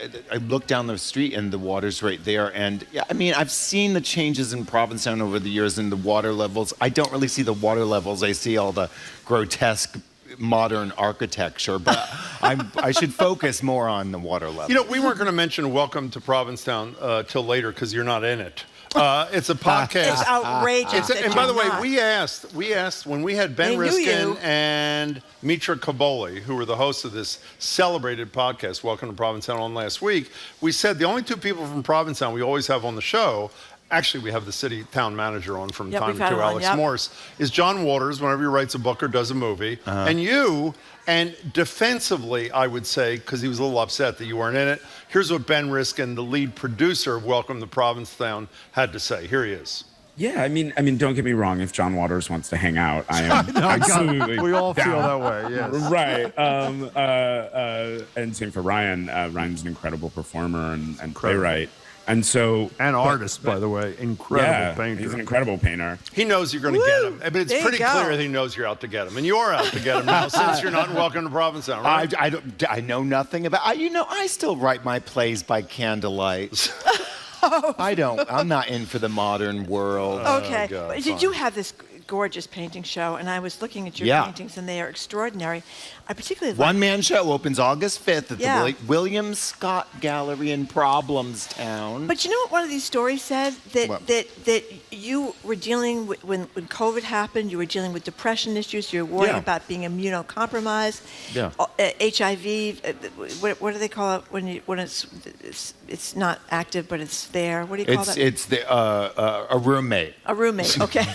look down the street and the water's right there. And yeah, I mean, I've seen the changes in Provincetown over the years in the water levels. I don't really see the water levels. I see all the grotesque modern architecture, but I should focus more on the water level. You know, we weren't going to mention Welcome to Provincetown till later because you're not in it. It's a podcast. It's outrageous. And by the way, we asked when we had Ben Riskin and Mitra Kaboli, who were the hosts of this celebrated podcast, Welcome to Provincetown, on last week, we said the only 2 people from Provincetown we always have on the show, actually we have the city town manager on from time to time, Alex Morris, is John Waters, whenever he writes a book or does a movie, and you, and defensively, I would say, because he was a little upset that you weren't in it, here's what Ben Riskin, the lead producer of Welcome to Provincetown, had to say. Here he is. Yeah, I mean, don't get me wrong. If John Waters wants to hang out, I am absolutely. We all down. feel that way, yes. Right. And same for Ryan. Ryan's an incredible performer and playwright. And so, artist, by the way, incredible painter. He's an incredible painter. He knows you're going to get him. I mean, it's pretty clear that he knows you're out to get him, and you are out to get him now, since you're not in Welcome to Provincetown, right? I know nothing about. I still write my plays by candlelight. I'm not in for the modern world. Okay. God, Did you have this gorgeous painting show? And I was looking at your paintings, and they are extraordinary. I particularly One Man Show opens August 5th at the William Scott Gallery in Problemstown. But you know what one of these stories said? That you were dealing with, when COVID happened, you were dealing with depression issues, you were worried about being immunocompromised, HIV, what do they call it when it's not active, but it's there? What do you call that? It's a roommate. A roommate, okay.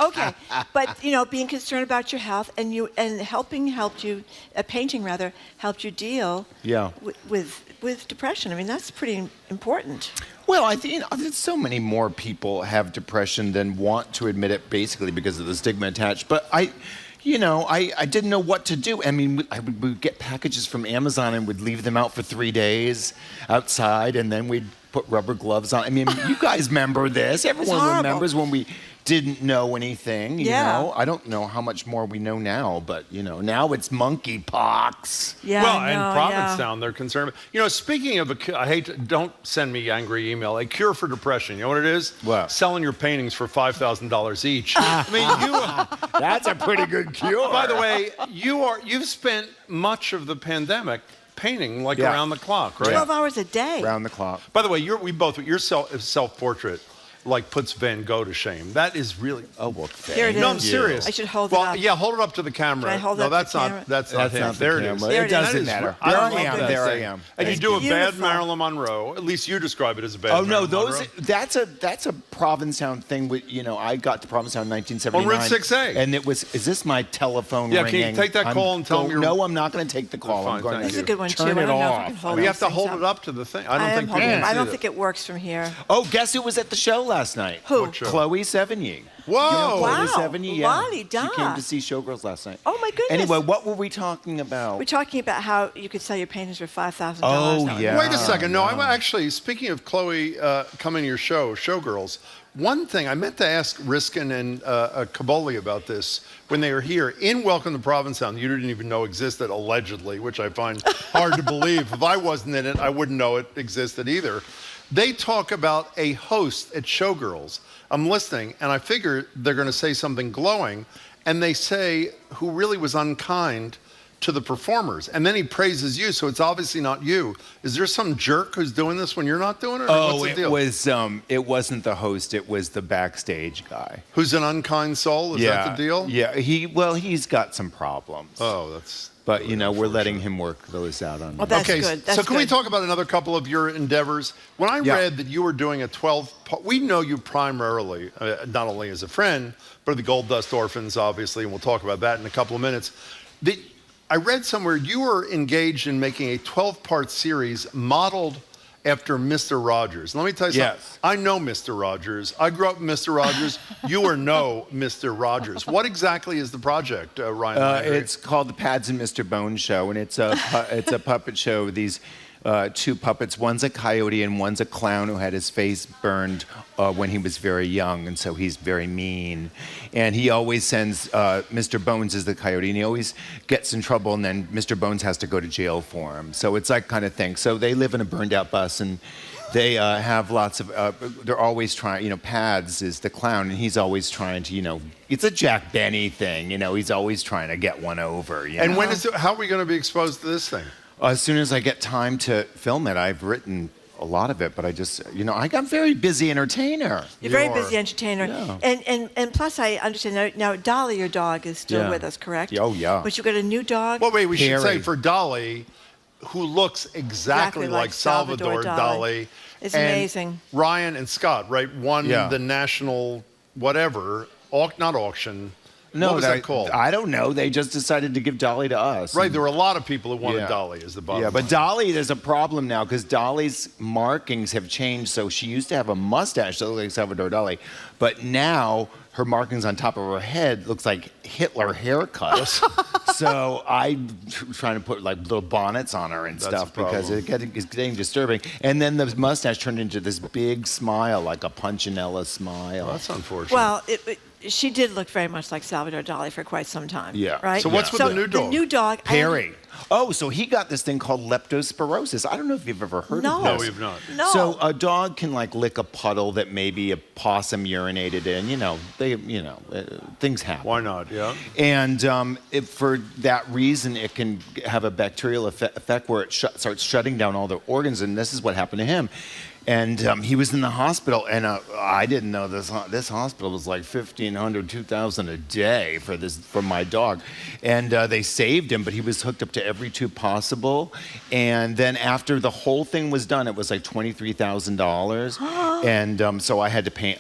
Okay, but being concerned about your health and helped you, painting rather, helped you deal with depression. I mean, that's pretty important. Well, I think so many more people have depression than want to admit it, basically because of the stigma attached. But I didn't know what to do. I mean, I would get packages from Amazon and would leave them out for 3 days outside, and then we'd put rubber gloves on. I mean, you guys remember this. Everyone remembers when we didn't know anything, you know. I don't know how much more we know now, but, now it's monkeypox. Yeah, well, in Provincetown, they're concerned. Speaking of don't send me angry email, a cure for depression. You know what it is? What? Selling your paintings for $5,000 each. I mean, that's a pretty good cure. By the way, you've spent much of the pandemic painting around the clock, right? 12 hours a day. Around the clock. By the way, your self-portrait puts Van Gogh to shame. That is really. Oh well, Here it is. No, I'm serious. I should hold it up. Yeah, hold it up to the camera. Can I hold it up that's to the not. camera? That's not him. There it is. It doesn't matter. There I am. And you do a bad Marilyn Monroe. At least you describe it as a bad. Oh no, Monroe. that's a Provincetown thing. With I got to Provincetown in 1979. On Route 6A. And it was. Is this my telephone ringing? Yeah, can you take that call and tell me? No, I'm not going to take the call. Fine, I'm going This is a good one turn too. it off. We have to hold it up to the thing. I don't think it works from here. Oh, guess who was at the show last night? Who? Chloe Sevigny. Whoa! Chloe Sevigny, Lottie, she came to see Showgirls last night. Oh my goodness! Anyway, what were we talking about? We're talking about how you could sell your paintings for $5,000. Oh yeah. Wait a second. No, I'm actually speaking of Chloe coming to your show, Showgirls. One thing I meant to ask Riskin and Copley about this when they were here in Welcome to Provincetown. You didn't even know existed, allegedly, which I find hard to believe. If I wasn't in it, I wouldn't know it existed either. They talk about a host at Showgirls. I'm listening, and I figure they're going to say something glowing, and they say who really was unkind to the performers, and then he praises you, so it's obviously not you. Is there some jerk who's doing this when you're not doing it? Oh, what's the deal? It wasn't the host, it was the backstage guy. Who's an unkind soul? Is that the deal? Yeah, he's got some problems. Oh, that's... But, we're letting him work those out on. Well, that's good. That's so can we good. talk about another couple of your endeavors? When I read that you were doing a 12-part, we know you primarily, not only as a friend, but the Gold Dust Orphans, obviously, and we'll talk about that in a couple of minutes. I read somewhere you were engaged in making a 12-part series modeled after Mr. Rogers. Let me tell you something. Yes. I know Mr. Rogers. I grew up with Mr. Rogers. You are no Mr. Rogers. What exactly is the project, Ryan? Landry? It's called the Pads and Mr. Bones Show, and it's a puppet show. These two puppets. One's a coyote and one's a clown who had his face burned when he was very young, and so he's very mean. And he always sends Mr. Bones as the coyote, and he always gets in trouble, and then Mr. Bones has to go to jail for him. So it's that kind of thing. So they live in a burned-out bus, and they have lots of. They're always trying. Pads is the clown, and he's always trying to. It's a Jack Benny thing. He's always trying to get one over. And when how are we going to be exposed to this thing? As soon as I get time to film it. I've written a lot of it, but I just, I'm a very busy entertainer. You're very busy entertainer. Yeah. And plus, I understand now Dolly, your dog, is still with us, correct? Oh, yeah. But you got a new dog? Well, wait, we should say for Dolly, who looks exactly like Salvador Dali. It's amazing. Ryan and Scott, right, won the national whatever, not auction. No, what was that called? I don't know. They just decided to give Dolly to us. Right, there were a lot of people who wanted Dolly as the bottom line. But Dolly, there's a problem now because Dolly's markings have changed. So she used to have a mustache that looked like Salvador Dali, but now her markings on top of her head looks like Hitler haircuts. So I'm trying to put like little bonnets on her and stuff because it's getting disturbing. And then the mustache turned into this big smile, like a Punchinella smile. Well, that's unfortunate. Well, she did look very much like Salvador Dali for quite some time. Yeah. Right? So what's with the new dog? The new dog. Perry. Oh, so he got this thing called leptospirosis. I don't know if you've ever heard of this. No, we've not. No. So a dog can like lick a puddle that maybe a possum urinated in. Things happen. Why not? Yeah. And for that reason, it can have a bacterial effect where it starts shutting down all the organs. And this is what happened to him. And he was in the hospital, and I didn't know this hospital was like $1,500, $2,000 a day for my dog. And they saved him, but he was hooked up to every tube possible. And then after the whole thing was done, it was like $23,000. And so I had to pay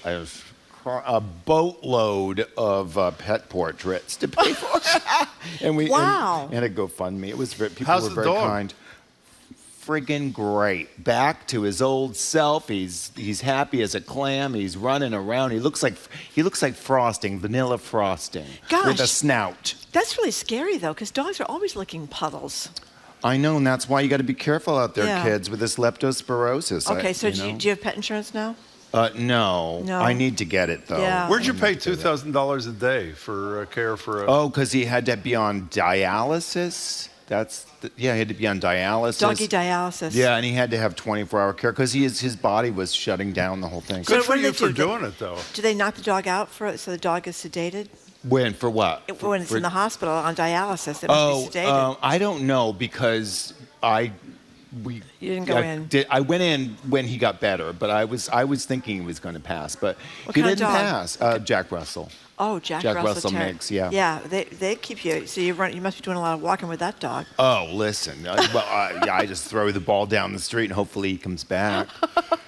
a boatload of pet portraits to pay for. And and a GoFundMe. It was people How's were the very dog? kind. Friggin' great. Back to his old self. He's happy as a clam. He's running around. He looks like frosting, vanilla frosting, with a snout. That's really scary though, because dogs are always licking puddles. I know, and that's why you got to be careful out there, kids, with this leptospirosis. Okay, so do you have pet insurance now? No. I need to get it though. Yeah. Where'd you pay $2,000 a day for care for a... Oh, because he had to be on dialysis. He had to be on dialysis. Doggy dialysis. Yeah, and he had to have 24-hour care because his body was shutting down the whole thing. Good for you for doing it, though. Do they knock the dog out so the dog is sedated? When? For what? When it's in the hospital on dialysis, it must be sedated. I don't know because you didn't go in. I went in when he got better, but I was thinking he was going to pass, but What he kind of didn't dog? pass. Jack Russell. Oh, Jack Russell Terrier. mix, yeah. Yeah, they keep you. So you must be doing a lot of walking with that dog. Oh, listen. I just throw the ball down the street and hopefully he comes back.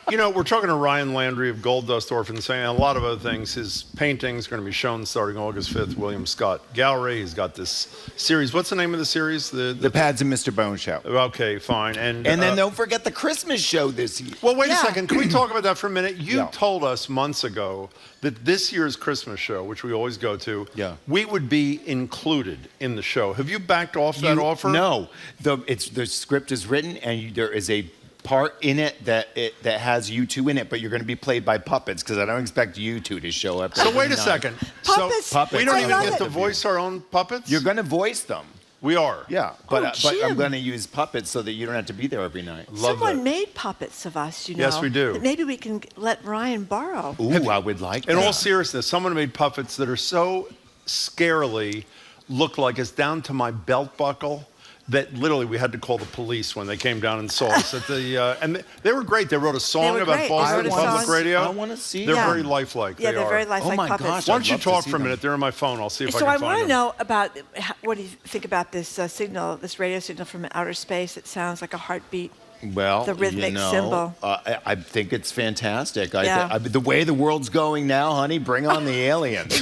We're talking to Ryan Landry of Gold Dust Orphans, saying a lot of other things. His paintings are going to be shown starting August 5th, William Scott Gallery. He's got this series. What's the name of the series? The Pads and Mr. Bone Show. Okay, fine. And then don't forget the Christmas show this year. Well, wait a second. Can we talk about that for a minute? You told us months ago that this year's Christmas show, which we always go to, we would be included in the show. Have you backed off that offer? No. The script is written, and there is a part in it that has you two in it, but you're going to be played by puppets because I don't expect you two to show up. So wait a second. Puppets? So we don't even get to voice our own puppets? You're going to voice them. We are. Yeah, but Jim. I'm going to use puppets so that you don't have to be there every night. Someone made puppets of us, Yes, we do. That maybe we can let Ryan borrow. Ooh, I would like that. In all seriousness, someone made puppets that are so scarily look like it's down to my belt buckle that literally we had to call the police when they came down and saw us at the and they were great. They wrote a song about Boston Public Radio. I want to see. They're very lifelike. Yeah, they're very lifelike puppets. Gosh, Why don't you talk for a minute? They're on my phone. I'll see if I can find them. So I want to know about what do you think about this signal, this radio signal from outer space? It sounds like a heartbeat. Well, the rhythmic symbol. I think it's fantastic. The way the world's going now, honey, bring on the aliens.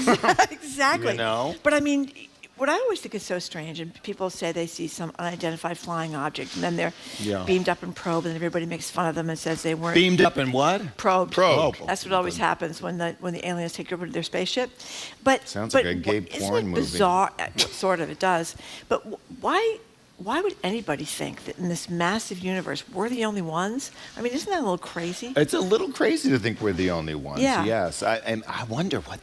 Exactly. But I mean, what I always think is so strange, and people say they see some unidentified flying object, and then they're beamed up and probed, and everybody makes fun of them and says they weren't beamed up and what? Probed. Probed. That's what always happens when the aliens take over their spaceship. But sounds like a gay porn movie. Bizarre? Sort of, it does. But why would anybody think that in this massive universe we're the only ones? I mean, isn't that a little crazy? It's a little crazy to think we're the only ones. Yeah. Yes. I wonder what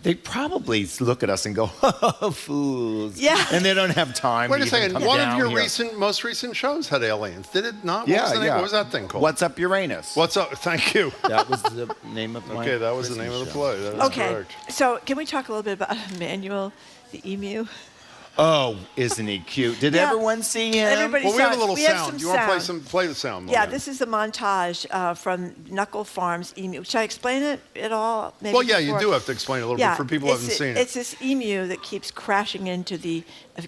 they probably look at us and go, oh, fools. Yeah. And they don't have time. Wait a to second. come One down of your here. most recent shows had aliens, did it not? Yeah, What was that thing called? What's Up, Uranus? What's Up? Thank you. That was the name of my Okay, that was the name of the play. That is correct. So can we talk a little bit about Emmanuel, the emu? Oh, isn't he cute? Did everyone see him? Everybody Well, we have a little we have sound. some Do you want to sound. play the sound? Yeah, this is the montage from Knuckle Farm's emu. Should I explain it at all? Maybe Well, yeah, you before? do have to explain a little bit for people who haven't seen it. It's this emu that keeps crashing into the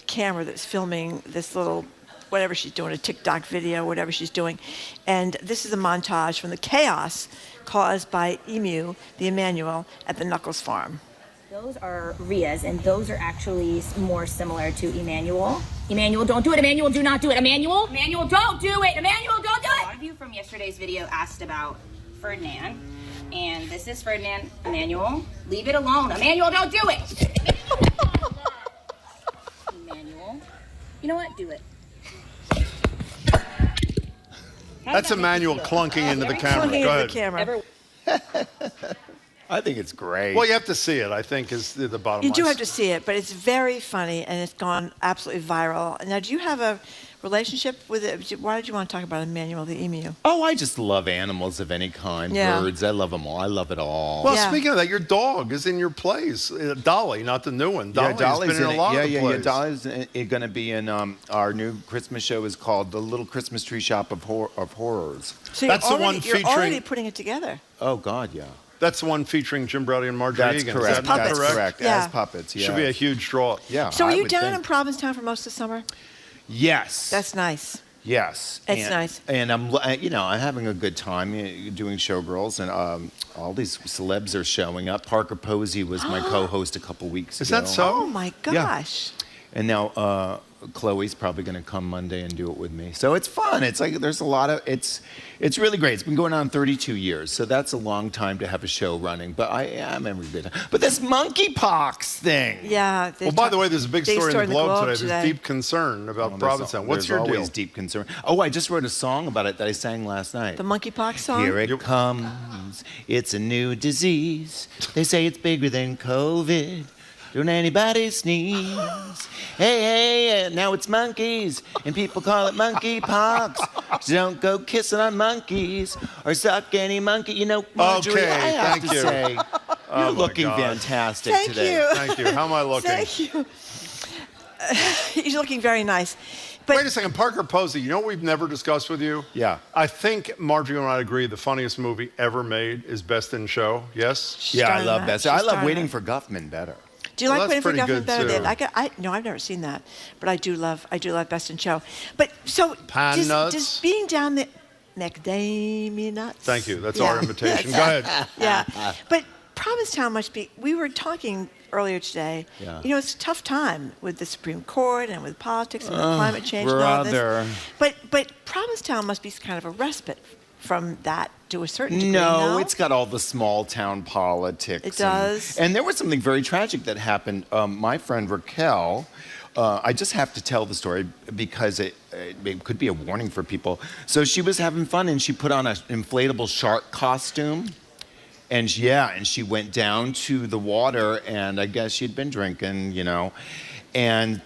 camera that's filming this little, whatever she's doing, a TikTok video, whatever she's doing. And this is a montage from the chaos caused by emu, the Emmanuel, at the Knuckles farm. Those are Rias, and those are actually more similar to Emmanuel. Emmanuel, don't do it. Emmanuel, do not do it. Emmanuel, Emmanuel, don't do it. Emmanuel, don't do it. A lot of you from yesterday's video asked about Ferdinand. And this is Ferdinand. Emmanuel, leave it alone. Emmanuel, don't do it. Emmanuel, you know what? Do it. That's Emmanuel clunking into the camera. Clunking Go into ahead. the camera. I think it's great. Well, you have to see it, I think, is the bottom You line. do have to see it, but it's very funny and it's gone absolutely viral. Now, do you have a relationship with it? Why did you want to talk about Emmanuel the emu? Oh, I just love animals of any kind. Yeah. Birds, I love them all. I love it all. Well, speaking of that, your dog is in your plays. Dolly, not the new one. Dolly's Dolly's been in a lot of the Yeah, plays. Dolly's going to be in our new Christmas show is called The Little Christmas Tree Shop of Horrors. So That's the one you're featuring. already putting it together. Oh, God, yeah. That's the one featuring Jim Browdy and Marjorie That's Egan. correct. Is that That's correct? correct. Yeah. As puppets, yeah. Should be a huge draw. Yeah. So are I you would down think. in Provincetown for most of the summer? Yes. That's nice. Yes. It's nice. And I'm having a good time doing Showgirls, and all these celebs are showing up. Parker Posey was my co-host a couple weeks ago. Is that so? Oh my gosh. And now Chloe's probably going to come Monday and do it with me. So it's fun. It's like there's a lot of it's really great. It's been going on 32 years, so that's a long time to have a show running. But I'm every bit. But this monkeypox thing. Yeah. Well, by the way, there's a big story in the Globe today. There's deep concern about Provincetown. What's your There's always deal? deep concern. Oh, I just wrote a song about it that I sang last night. The monkeypox song? Here it comes. It's a new disease. They say it's bigger than COVID. Don't anybody sneeze. Hey, now it's monkeys, and people call it monkeypox. So don't go kissing on monkeys or suck any monkey. You know, Marjorie, Okay, I have thank to you. say, Oh, you're my looking God. fantastic Thank today. you. Thank you. How am I looking? Thank you. He's looking very nice. But wait a second, Parker Posey, you know what we've never discussed with you? Yeah. I think Marjorie and I agree the funniest movie ever made is Best in Show. Yes? Yeah, I Starring love that. that. She's I love starring Waiting that. for Guffman better. Do you Well, like that's Waiting for pretty Guffman good, better? too. No, I've never seen that, but I do love Best in Show. But so Pan nuts? does being down there, macadamia nuts. Thank you. That's Yeah. our invitation. Go ahead. Yeah, but Provincetown must be. We were talking earlier today. Yeah. You know, it's a tough time with the Supreme Court and with politics and with climate change and all brother. this. But Provincetown must be kind of a respite from that to a certain degree. No, it's got all the small town politics. It does. And there was something very tragic that happened. My friend Raquel, I just have to tell the story because it could be a warning for people. So she was having fun and she put on an inflatable shark costume. And she went down to the water, and I guess she'd been drinking, And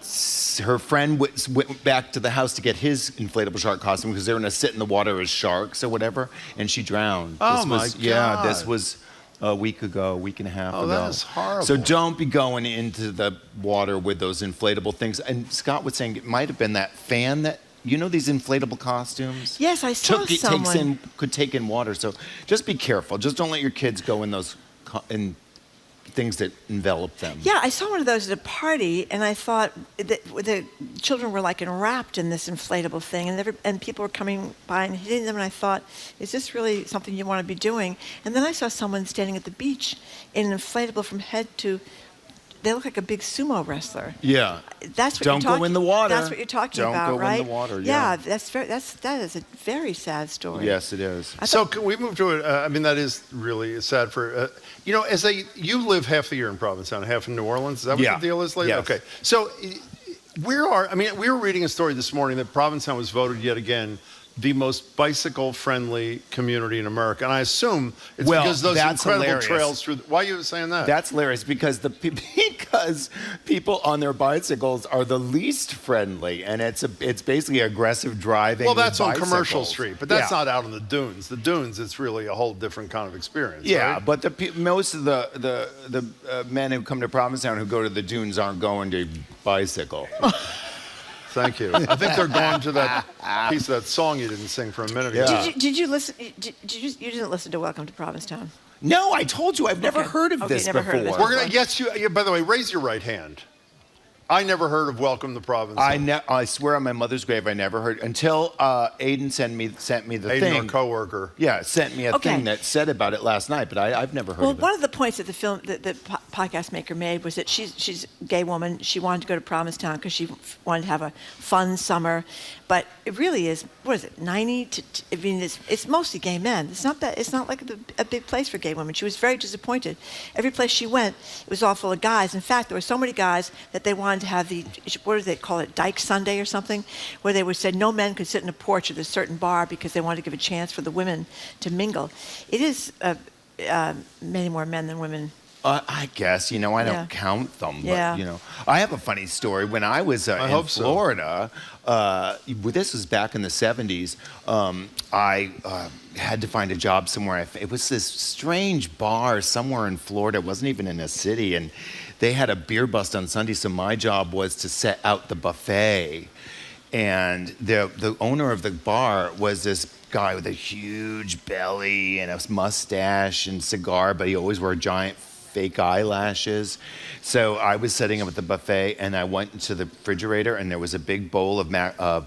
her friend went back to the house to get his inflatable shark costume because they were going to sit in the water as sharks or whatever, and she drowned. Oh, my Yeah, God. this was a week and a half ago. Oh, that is horrible. So don't be going into the water with those inflatable things. And Scott was saying it might have been that fan that, these inflatable costumes? Yes, I saw someone. Could take in water. So just be careful. Just don't let your kids go in those in things that envelop them. Yeah, I saw one of those at a party, and I thought that the children were like enwrapped in this inflatable thing, and people were coming by and hitting them, and I thought, is this really something you want to be doing? And then I saw someone standing at the beach in an inflatable from head to. They look like a big sumo wrestler. Yeah. That's what Don't you're talking. go in the water. That's what you're talking Don't about, go in right? the water, yeah. That is a very sad story. Yes, it is. So can we move to it? That is really sad for, you live half the year in Provincetown, half in New Orleans. Is that what the deal is lately? Yes. Okay. So we were reading a story this morning that Provincetown was voted yet again the most bicycle-friendly community in America. And I assume it's because those that's incredible hilarious. trails through. Why are you saying that? That's hilarious because because people on their bicycles are the least friendly, and it's basically aggressive driving. Well, with that's on Commercial bicycles. Street, but that's not out on the dunes. The dunes, it's really a whole different kind of experience. Yeah, right? but most of the men who come to Provincetown who go to the dunes aren't going to bicycle. Thank you. I think they're going to that piece of that song you didn't sing for a minute ago. Yeah. Did you listen? You didn't listen to Welcome to Provincetown? No, I told you I've never heard of this never before. heard of this We're gonna. Yes, you. By the way, raise your right hand. I never heard of Welcome to Provincetown. I swear on my mother's grave, I never heard until Aiden sent me the Aiden, thing. our coworker. Yeah, sent me a thing that said about it last night, but I've never heard of it. Well, one of the points that the film, that podcast maker made was that she's a gay woman. She wanted to go to Provincetown because she wanted to have a fun summer. But it really is, what is it, 90 to, I mean, it's mostly gay men. It's not like a big place for gay women. She was very disappointed. Every place she went, it was all full of guys. In fact, there were so many guys that they wanted to have what do they call it, Dyke Sunday or something, where they would say no men could sit in a porch at a certain bar because they wanted to give a chance for the women to mingle. It is many more men than women. I guess, I don't count them, but, I have a funny story. When I was in Florida, this was back in the 70s, I had to find a job somewhere. It was this strange bar somewhere in Florida. It wasn't even in a city, and they had a beer bust on Sunday, so my job was to set out the buffet. And the owner of the bar was this guy with a huge belly and a mustache and cigar, but he always wore giant fake eyelashes. So I was setting up at the buffet, and I went into the refrigerator, and there was a big bowl of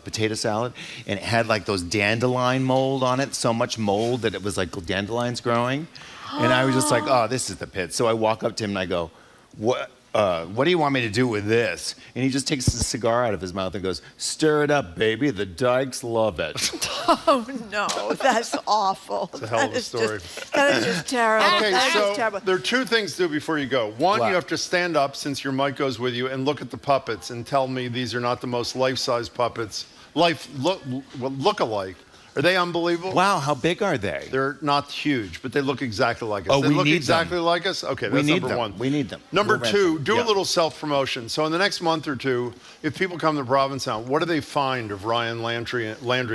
potato salad, and it had like those dandelion mold on it, so much mold that it was like dandelions growing. And I was just like, oh, this is the pit. So I walk up to him and I go, what do you want me to do with this? And he just takes the cigar out of his mouth and goes, stir it up, baby. The dykes love it. Oh, no, that's awful. It's a hell of a story. That is just terrible. Okay, that so is terrible. there are two things to do before you go. One, you have to stand up, since your mic goes with you, and look at the puppets and tell me these are not the most life-size puppets, look alike. Are they unbelievable? Wow, how big are they? They're not huge, but they look exactly like us. Oh, they we look need exactly them. like us? Okay, that's number one. We need them. Number two, do a Yeah. little self-promotion. So in the next month or two, if people come to Provincetown, what do they find of Ryan Landry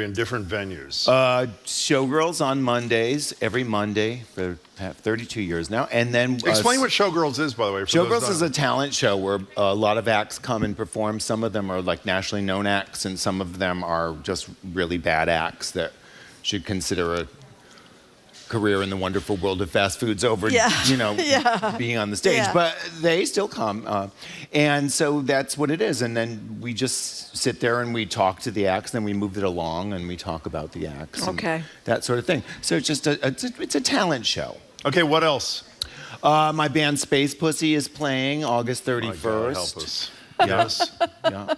in different venues? Showgirls on Mondays, every Monday for 32 years now. And then Explain what Showgirls is, by the way. For Showgirls those is a talent show where a lot of acts come and perform. Some of them are like nationally known acts, and some of them are just really bad acts that should consider a career in the wonderful world of fast foods over, being on the stage. Yeah. But they still come. And so that's what it is. And then we just sit there and we talk to the acts, then we move it along and we talk about the acts. Okay. And that sort of thing. So it's just it's a talent show. Okay, what else? My band Space Pussy is playing August 31st. My God, help us. Yes. Yeah.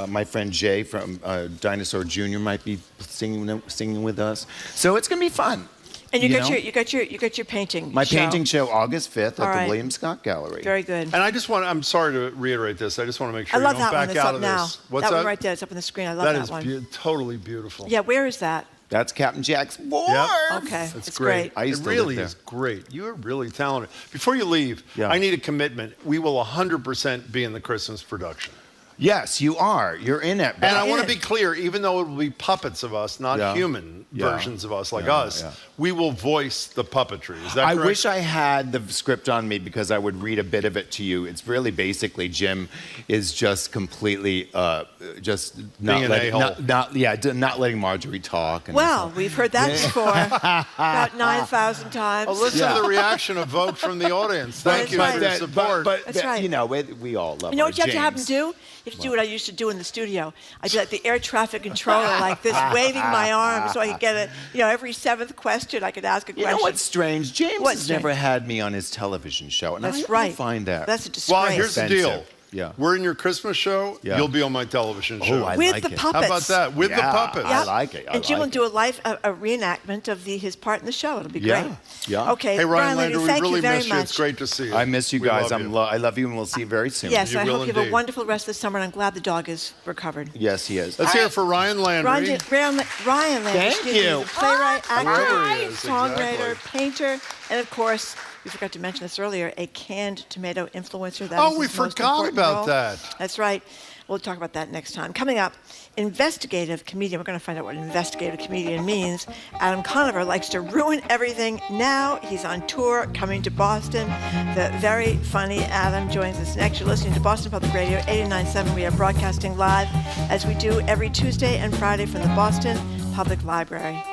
My friend Jay from Dinosaur Jr. might be singing with us. So it's gonna be fun. And you got your painting. My show. painting show August 5th All at right. the William Scott Gallery. Very good. And I'm sorry to reiterate this. I just want to make sure I love you don't that one back that's out up of now. this. What's that one right there. It's up on the screen. I love that one. That is totally beautiful. Yeah, where is that? That's Captain Jack's wharf. Yep. Okay, That's it's great. I used It to really live there. is great. You are really talented. Before you leave, Yeah. I need a commitment. We will 100% be in the Christmas production. Yes, you are. You're in it. And I want to be clear, even though it will be puppets of us, not human versions of us like us, we will voice the puppetry. Is that I correct? wish I had the script on me because I would read a bit of it to you. It's really basically Jim is just completely just not Being an letting, a-hole. not letting Marjorie talk. And Well, we've heard that before about 9,000 times. Oh, listen to the reaction evoked from the audience. Thank you for your support. That's right. We all love You know what you have to have James. them do? You have to do what I used to do in the studio. I'd be like the air traffic controller, like this, waving my arms so I could get every seventh question I could ask a question. You know what's strange? James What's has strange? never had me on his television show. And That's I right. find that. That's a disgrace. Well, here's the deal. Offensive. Yeah. We're in your Christmas show. Yeah. You'll be on my television show. I With like the it. puppets. How about that? With the puppets. I like it. And Jim will do a reenactment of his part in the show. It'll be great. Yeah. Okay, Hey, Ryan Landry, Landry, we thank really you very miss you. much. It's great to see you. I miss you We guys. love you. I love you, and we'll see you very soon. Yes, You I will hope you have a indeed. wonderful rest of the summer, and I'm glad the dog is recovered. Yes, he is. Let's hear it for Ryan Landry. Ryan Landry, Thank excuse me, you. is a playwright, actor, Wherever he is, songwriter, exactly. painter, and of course, we forgot to mention this earlier, a canned tomato influencer. That Oh, is we his most forgot important about role. that. That's right. We'll talk about that next time. Coming up, investigative comedian. We're going to find out what an investigative comedian means. Adam Conover likes to ruin everything. Now he's on tour, coming to Boston. The very funny Adam joins us next. You're listening to Boston Public Radio 89.7. We are broadcasting live, as we do every Tuesday and Friday from the Boston Public Library.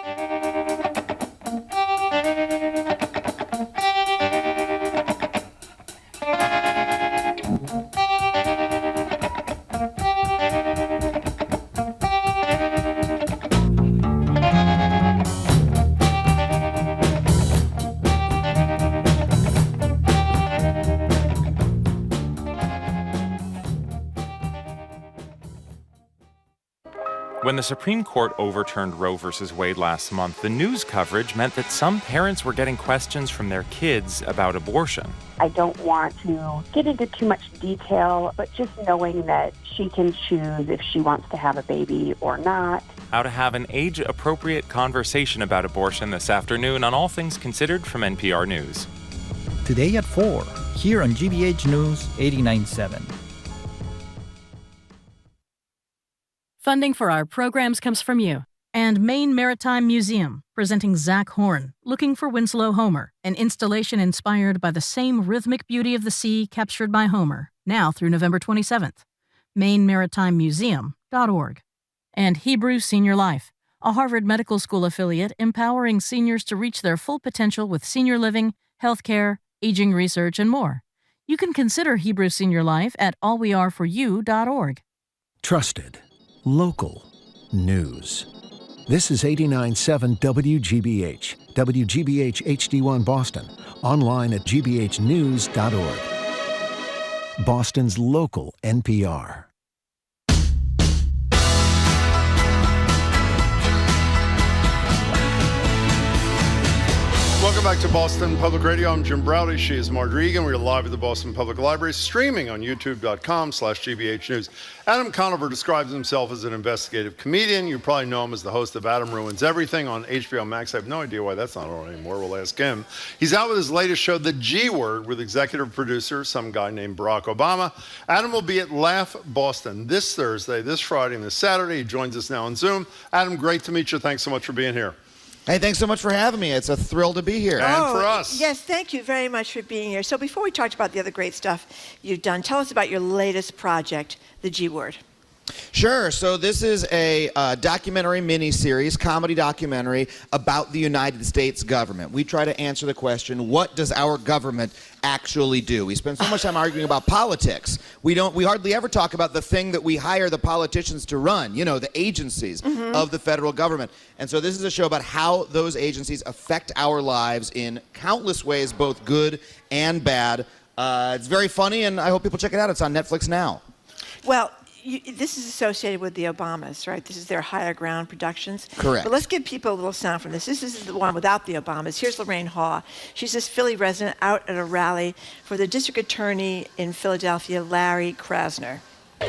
When the Supreme Court overturned Roe v. Wade last month, the news coverage meant that some parents were getting questions from their kids about abortion. I don't want to get into too much detail, but just knowing that she can choose if she wants to have a baby or not. How to have an age-appropriate conversation about abortion this afternoon on All Things Considered from NPR News. Today at 4, here on GBH News 89.7. Funding for our programs comes from you and Maine Maritime Museum, presenting Zach Horn, Looking for Winslow Homer, an installation inspired by the same rhythmic beauty of the sea captured by Homer, now through November 27th. MaineMaritimeMuseum.org. And Hebrew Senior Life, a Harvard Medical School affiliate empowering seniors to reach their full potential with senior living, healthcare, aging research, and more. You can consider Hebrew Senior Life at allweareforyou.org. Trusted. Local news. This is 89.7 WGBH, WGBH HD1 Boston, online at gbhnews.org. Boston's local NPR. Welcome back to Boston Public Radio. I'm Jim Browdy. She is Marjorie Egan. We're live at the Boston Public Library, streaming on youtube.com/GBH News. Adam Conover describes himself as an investigative comedian. You probably know him as the host of Adam Ruins Everything on HBO Max. I have no idea why that's not on anymore. We'll ask him. He's out with his latest show, The G Word, with executive producer, some guy named Barack Obama. Adam will be at Laugh Boston this Thursday, this Friday, and this Saturday. He joins us now on Zoom. Adam, great to meet you. Thanks so much for being here. Hey, thanks so much for having me. It's a thrill to be here. And for us. Yes, thank you very much for being here. So before we talk about the other great stuff you've done, tell us about your latest project, The G Word. Sure. So this is a documentary miniseries, comedy documentary about the United States government. We try to answer the question, what does our government actually do? We spend so much time arguing about politics. We hardly ever talk about the thing that we hire the politicians to run, you know, the agencies of the federal government. And so this is a show about how those agencies affect our lives in countless ways, both good and bad. It's very funny, and I hope people check it out. It's on Netflix now. Well, this is associated with the Obamas, right? This is their Higher Ground Productions. Correct. But let's give people a little sound from this. This is the one without the Obamas. Here's Lorraine Haw. She's this Philly resident out at a rally for the district attorney in Philadelphia, Larry Krasner.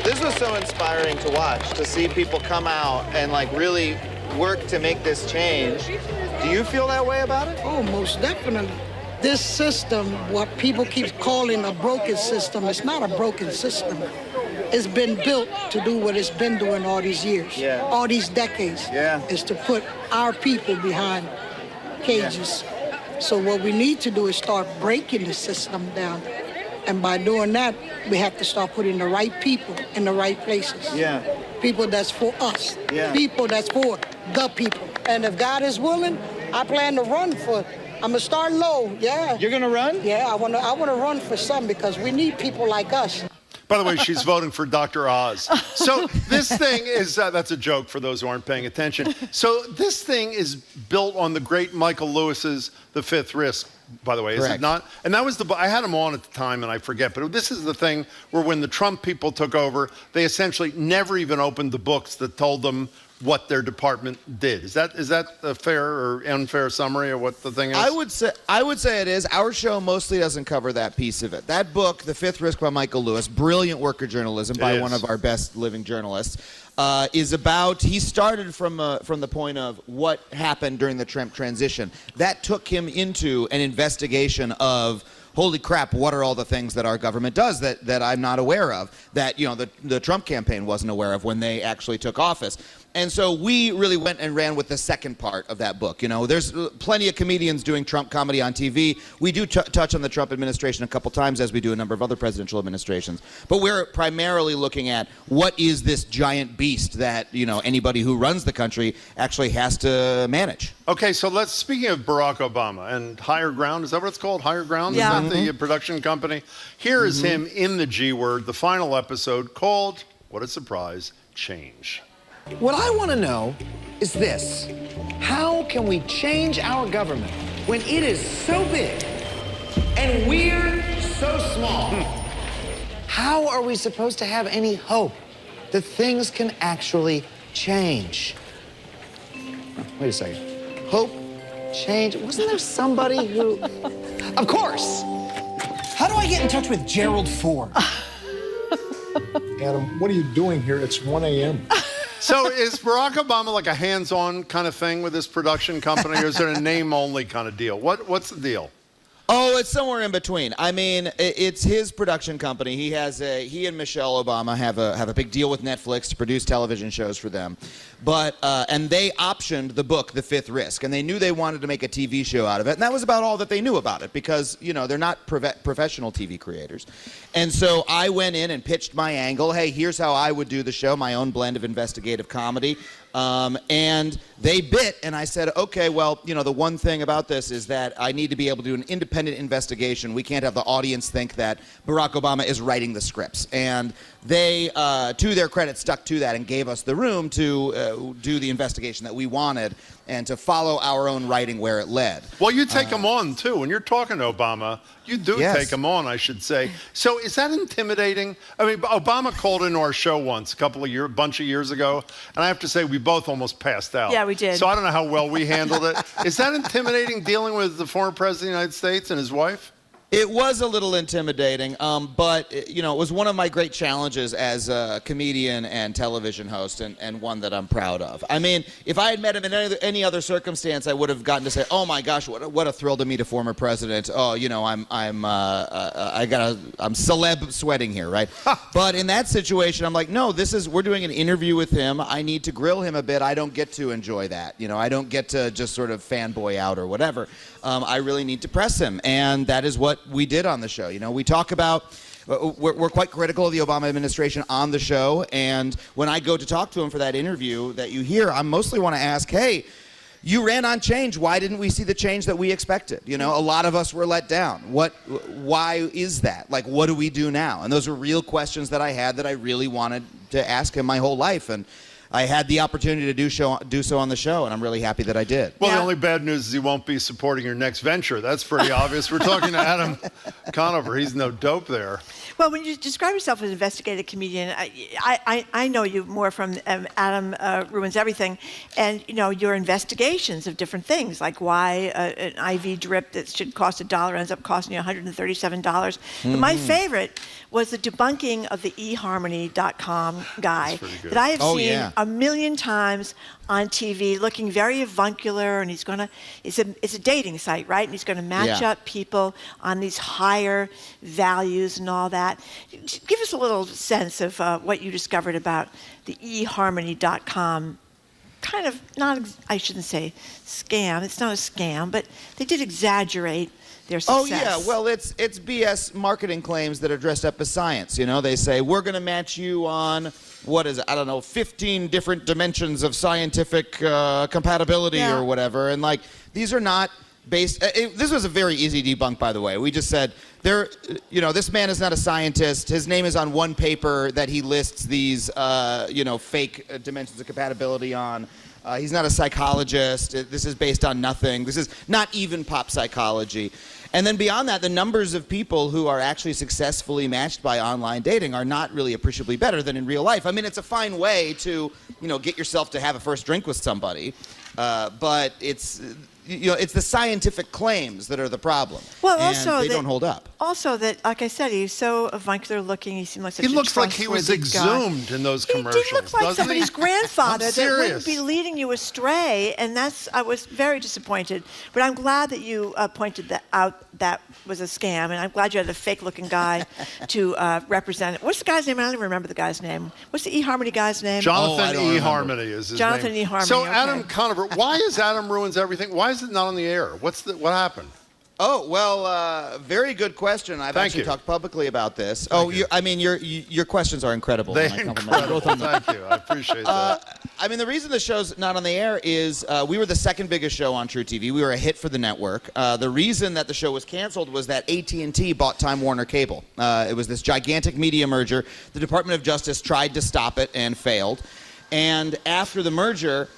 This was so inspiring to watch, to see people come out and really work to make this change. Do you feel that way about it? Oh, most definitely. This system, what people keep calling a broken system, it's not a broken system. It's been built to do what it's been doing all these years, all these decades, is to put our people behind cages. So what we need to do is start breaking the system down. And by doing that, we have to start putting the right people in the right places. People that's for us. People that's for the people. And if God is willing, I plan to run for I'm gonna start low, You're gonna run? Yeah, I wanna run for some because we need people like us. By the way, she's voting for Dr. Oz. So this thing is, that's a joke for those who aren't paying attention. So this thing is built on the great Michael Lewis's The Fifth Risk, by the way, is it not? And that was I had him on at the time and I forget, but this is the thing where when the Trump people took over, they essentially never even opened the books that told them what their department did. Is that a fair or unfair summary of what the thing is? I would say it is. Our show mostly doesn't cover that piece of it. That book, The Fifth Risk by Michael Lewis, brilliant work of journalism by one of our best living journalists, is about, he started from the point of what happened during the Trump transition. That took him into an investigation of, holy crap, what are all the things that our government does that I'm not aware of, that the Trump campaign wasn't aware of when they actually took office. And so we really went and ran with the second part of that book. There's plenty of comedians doing Trump comedy on TV. We do touch on the Trump administration a couple times, as we do a number of other presidential administrations. But we're primarily looking at what is this giant beast that, anybody who runs the country actually has to manage. Okay, so speaking of Barack Obama and Higher Ground, is that what it's called? Higher Ground? Yeah. Is that the production company? Here is him in The G Word, the final episode called, what a surprise, Change. What I want to know is this: how can we change our government when it is so big and we're so small? How are we supposed to have any hope that things can actually change. Wait a second. Hope, change. Wasn't there somebody who... Of course. How do I get in touch with Gerald Ford? Adam, what are you doing here? It's 1 a.m. So is Barack Obama like a hands-on kind of thing with this production company, or is it a name-only kind of deal? What's the deal? Oh, it's somewhere in between. I mean, it's his production company. He and Michelle Obama have a big deal with Netflix to produce television shows for them. But and they optioned the book, The Fifth Risk, and they knew they wanted to make a TV show out of it. And that was about all that they knew about it because, they're not professional TV creators. And so I went in and pitched my angle. Hey, here's how I would do the show, my own blend of investigative comedy. And they bit, and I said, okay, well, the one thing about this is that I need to be able to do an independent investigation. We can't have the audience think that Barack Obama is writing the scripts. And they, to their credit, stuck to that and gave us the room to do the investigation that we wanted and to follow our own writing where it led. Well, you take him on, too. When you're talking to Obama, you do take him on, I should say. So is that intimidating? I mean, Obama called into our show once, a bunch of years ago, and I have to say we both almost passed out. Yeah, we did. So I don't know how well we handled it. Is that intimidating, dealing with the former president of the United States and his wife? It was a little intimidating, but it was one of my great challenges as a comedian and television host, and one that I'm proud of. I mean, if I had met him in any other circumstance, I would have gotten to say, "Oh my gosh, what a thrill to meet a former president." Oh, I'm celeb sweating here, right? But in that situation, I'm like, no, we're doing an interview with him. I need to grill him a bit. I don't get to enjoy that. I don't get to just sort of fanboy out or whatever. I really need to press him, and that is what we did on the show. We talk about, we're quite critical of the Obama administration on the show, and when I go to talk to him for that interview that you hear, I mostly want to ask, hey, you ran on change. Why didn't we see the change that we expected? A lot of us were let down. Why is that? Like, what do we do now? And those are real questions that I had that I really wanted to ask him my whole life, and I had the opportunity to do so on the show, and I'm really happy that I did. Well, the only bad news is he won't be supporting your next venture. That's pretty obvious. We're talking to Adam Conover. He's no dope there. Well, when you describe yourself as an investigative comedian, I know you more from Adam Ruins Everything, and your investigations of different things, like why an IV drip that should cost $1 ends up costing you $137. But my favorite was the debunking of the eHarmony.com guy that I have seen a million times on TV, looking very avuncular, and it's a dating site, right? And he's going to match up people on these higher values and all that. Give us a little sense of what you discovered about the eHarmony.com kind of, I shouldn't say scam. It's not a scam, but they did exaggerate their success. Oh yeah, well it's BS marketing claims that are dressed up as science. They say we're going to match you on 15 different dimensions of scientific compatibility or whatever, and these are not based. This was a very easy debunk, by the way. We just said this man is not a scientist. His name is on one paper that he lists these fake dimensions of compatibility on. He's not a psychologist. This is based on nothing. This is not even pop psychology. And then beyond that, the numbers of people who are actually successfully matched by online dating are not really appreciably better than in real life. I mean, it's a fine way to, get yourself to have a first drink with somebody, but it's the scientific claims that are the problem. Well, and also they don't hold up. Also, that, like I said, he's so avuncular looking. He seemed like such he looks like he was exhumed in those commercials. He did look like somebody's grandfather that wouldn't be leading you astray, and I was very disappointed. But I'm glad that you pointed that out. That was a scam, and I'm glad you had a fake-looking guy to represent it. What's the guy's name? I don't even remember the guy's name. What's the eHarmony guy's name? Jonathan eHarmony is his Jonathan name. eHarmony. So okay. Adam Conover, why is Adam Ruins Everything? Why is it not on the air? What happened? Oh, well, very good question. I've actually talked publicly about this. Your questions are incredible. They're incredible. Thank you. I appreciate that. The reason the show's not on the air is we were the second biggest show on True TV. We were a hit for the network. The reason that the show was canceled was that AT&T bought Time Warner Cable. It was this gigantic media merger. The Department of Justice tried to stop it and failed. And after the merger,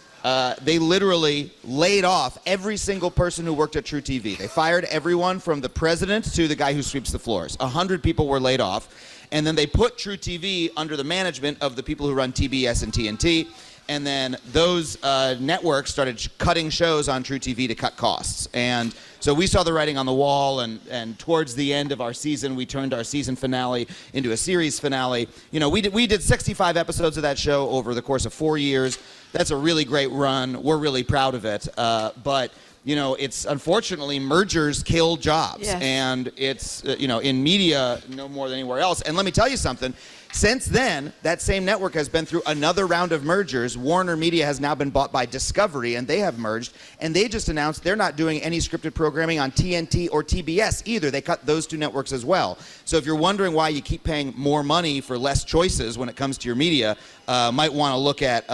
they literally laid off every single person who worked at True TV. They fired everyone from the president to the guy who sweeps the floors. 100 people were laid off. And then they put True TV under the management of the people who run TBS and TNT. And then those networks started cutting shows on True TV to cut costs. And so we saw the writing on the wall, and towards the end of our season, we turned our season finale into a series finale. You know, we did 65 episodes of that show over the course of 4 years. That's a really great run. We're really proud of it. But you know, it's unfortunately mergers kill jobs, Yes. and it's you know, in media no more than anywhere else. And let me tell you something. Since then, that same network has been through another round of mergers. Warner Media has now been bought by Discovery, and they have merged. And they just announced they're not doing any scripted programming on TNT or TBS either. They cut those two networks as well. So if you're wondering why you keep paying more money for less choices when it comes to your media, might want to look at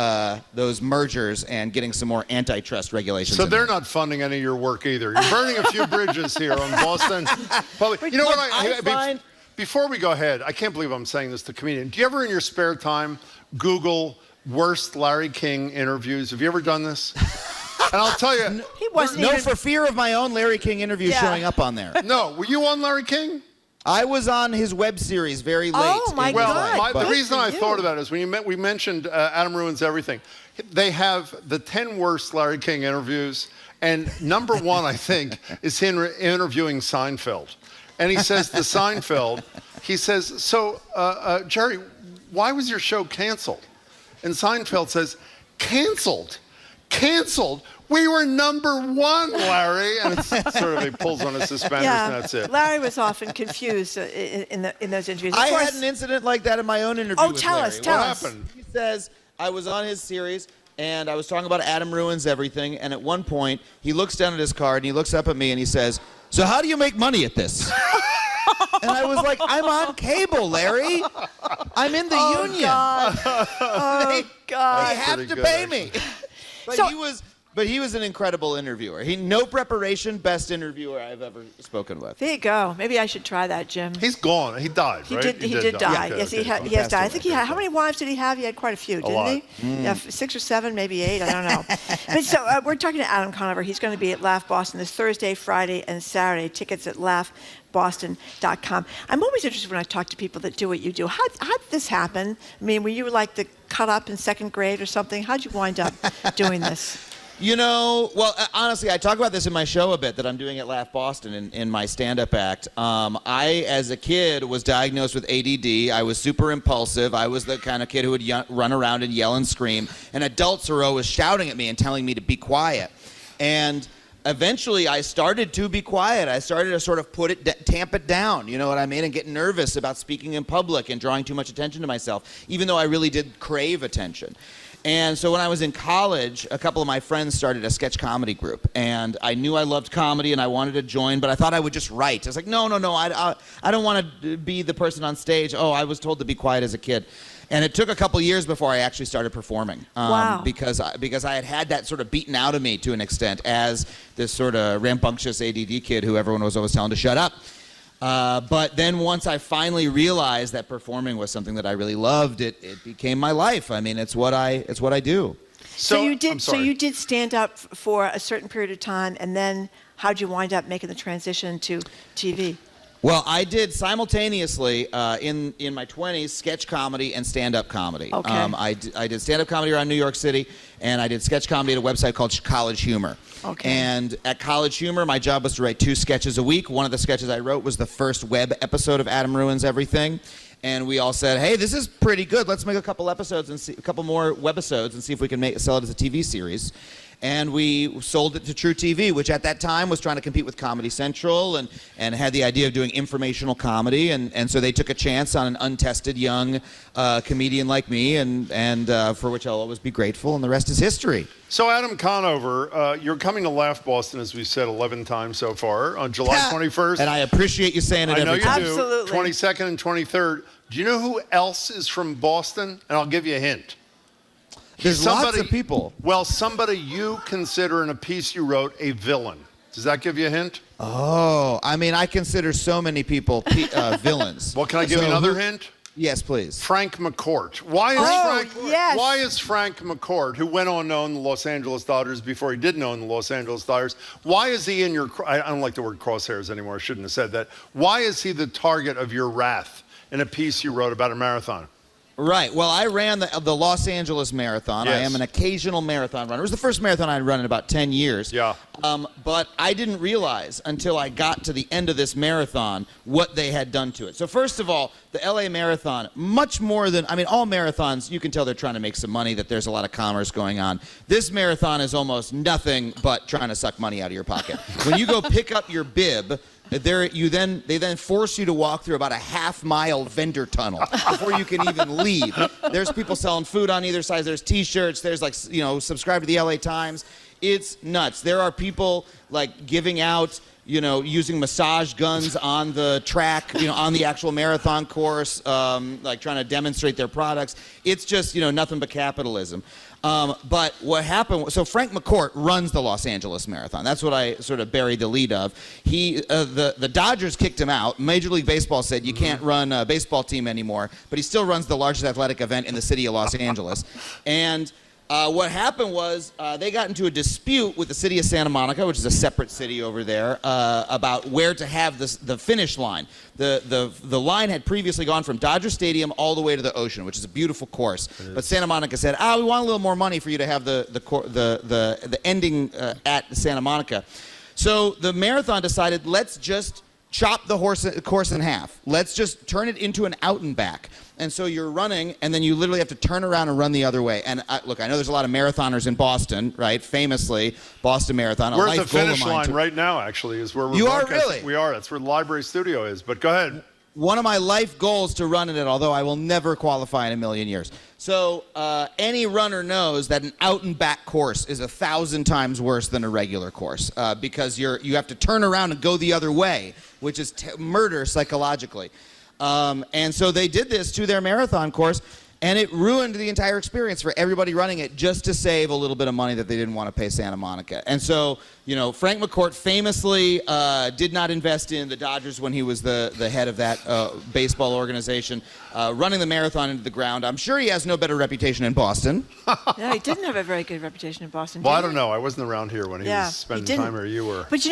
those mergers and getting some more antitrust regulations. So they're not funding any of your work either. You're burning a few bridges here on Boston Public. You know what I find? Before we go ahead, I can't believe I'm saying this to comedian. Do you ever in your spare time Google worst Larry King interviews? Have you ever done this? And I'll tell you. He wasn't No, even... for fear of my own Larry King interview showing up on there. No, were you on Larry King? I was on his web series very late. Oh, my God. The reason I thought of that is when we mentioned Adam Ruins Everything. They have the 10 worst Larry King interviews, and number one, I think, is him interviewing Seinfeld. And he says to Seinfeld, he says, so, Jerry, why was your show canceled? And Seinfeld says, canceled? Canceled? We were number one, Larry. And it's sort of, he pulls on his suspenders, and that's it. Larry was often confused in those interviews. I had an incident like that in my own interview with tell Larry. us, tell us. What happened? He says, I was on his series, and I was talking about Adam Ruins Everything, and at one point, he looks down at his card, and he looks up at me, and he says, so how do you make money at this? And I was like, I'm on cable, Larry. I'm in the union. God. Oh, God. They have to pay me. But he was an incredible interviewer. No preparation, best interviewer I've ever spoken with. There you go. Maybe I should try that, Jim. He's gone. He died, He right? did die. Okay, Yes, okay. he has died. I think he had. How many wives did he have? He had quite a few, didn't he? Yeah, 6 or 7, maybe 8. I don't know. But so we're talking to Adam Conover. He's going to be at Laugh Boston this Thursday, Friday, and Saturday. Tickets at laughboston.com. I'm always interested when I talk to people that do what you do. How did this happen? I mean, were you like the cut up in 2nd grade or something? How'd you wind up doing this? You know, well, honestly, I talk about this in my show a bit that I'm doing at Laugh Boston in my stand-up act. I, as a kid, was diagnosed with ADD. I was super impulsive. I was the kind of kid who would run around and yell and scream. And adults are always shouting at me and telling me to be quiet. And eventually, I started to be quiet. I started to sort of tamp it down, you know what I mean, and get nervous about speaking in public and drawing too much attention to myself, even though I really did crave attention. And so when I was in college, a couple of my friends started a sketch comedy group, and I knew I loved comedy and I wanted to join, but I thought I would just write. I was like, no, I don't want to be the person on stage. Oh, I was told to be quiet as a kid. And it took a couple years before I actually started performing. Wow. Because I had that sort of beaten out of me to an extent as this sort of rambunctious ADD kid who everyone was always telling to shut up. But then once I finally realized that performing was something that I really loved, it became my life. I mean, it's what I do. So you did stand up for a certain period of time, and then how'd you wind up making the transition to TV? Well, I did simultaneously in my 20s sketch comedy and stand-up comedy. Okay. I did stand-up comedy around New York City, and I did sketch comedy at a website called College Humor. Okay. And at College Humor, my job was to write 2 sketches a week. One of the sketches I wrote was the first web episode of Adam Ruins Everything. And we all said, hey, this is pretty good. Let's make a couple episodes and see a couple more webisodes and see if we can sell it as a TV series. And we sold it to True TV, which at that time was trying to compete with Comedy Central and had the idea of doing informational comedy. And so they took a chance on an untested young comedian like me, and for which I'll always be grateful, and the rest is history. So Adam Conover, you're coming to Laugh Boston, as we've said 11 times so far, on July 21st. And I appreciate you saying it every time. I know you do. 22nd and 23rd. Do you know who else is from Boston? And I'll give you a hint. There's lots of people. Well, somebody you consider in a piece you wrote a villain. Does that give you a hint? Oh, I mean, I consider so many people villains. Well, can I give you another hint? Yes, please. Frank McCourt. Why is Frank McCourt, who went on to own the Los Angeles Dodgers before he didn't own the Los Angeles Dodgers, why is he in your, I don't like the word crosshairs anymore, I shouldn't have said that. Why is he the target of your wrath in a piece you wrote about a marathon? Right. Well, I ran the Los Angeles Marathon. Yes. I am an occasional marathon runner. It was the first marathon I'd run in about 10 years. Yeah. But I didn't realize until I got to the end of this marathon what they had done to it. So first of all, the LA Marathon, much more than, I mean, all marathons, you can tell they're trying to make some money, that there's a lot of commerce going on. This marathon is almost nothing but trying to suck money out of your pocket. When you go pick up your bib, they then force you to walk through about a half-mile vendor tunnel before you can even leave. There's people selling food on either side. There's T-shirts. There's subscribe to the LA Times. It's nuts. There are people giving out, using massage guns on the track, on the actual marathon course, trying to demonstrate their products. It's just, nothing but capitalism. But what happened, so Frank McCourt runs the Los Angeles Marathon. That's what I sort of buried the lead of. The Dodgers kicked him out. Major League Baseball said you can't run a baseball team anymore, but he still runs the largest athletic event in the city of Los Angeles. And what happened was they got into a dispute with the city of Santa Monica, which is a separate city over there, about where to have the finish line. The line had previously gone from Dodger Stadium all the way to the ocean, which is a beautiful course. But Santa Monica said, we want a little more money for you to have the ending at Santa Monica. So the marathon decided, let's just chop the course in half. Let's just turn it into an out and back. And so you're running, and then you literally have to turn around and run the other way. And look, I know there's a lot of marathoners in Boston, right? Famously, Boston Marathon. We're at the finish line right now, actually, is where we're You are broadcasting. really? We are. That's where the library studio is. But go ahead. One of my life goals to run in it, although I will never qualify in a million years. So any runner knows that an out and back course is 1,000 times worse than a regular course because you have to turn around and go the other way, which is murder psychologically. And so they did this to their marathon course, and it ruined the entire experience for everybody running it just to save a little bit of money that they didn't want to pay Santa Monica. And so, Frank McCourt famously did not invest in the Dodgers when he was the head of that baseball organization, running the marathon into the ground. I'm sure he has no better reputation in Boston. Yeah, he didn't have a very good reputation in Boston. Well, I don't know. I wasn't around here when he was spending time where you were. But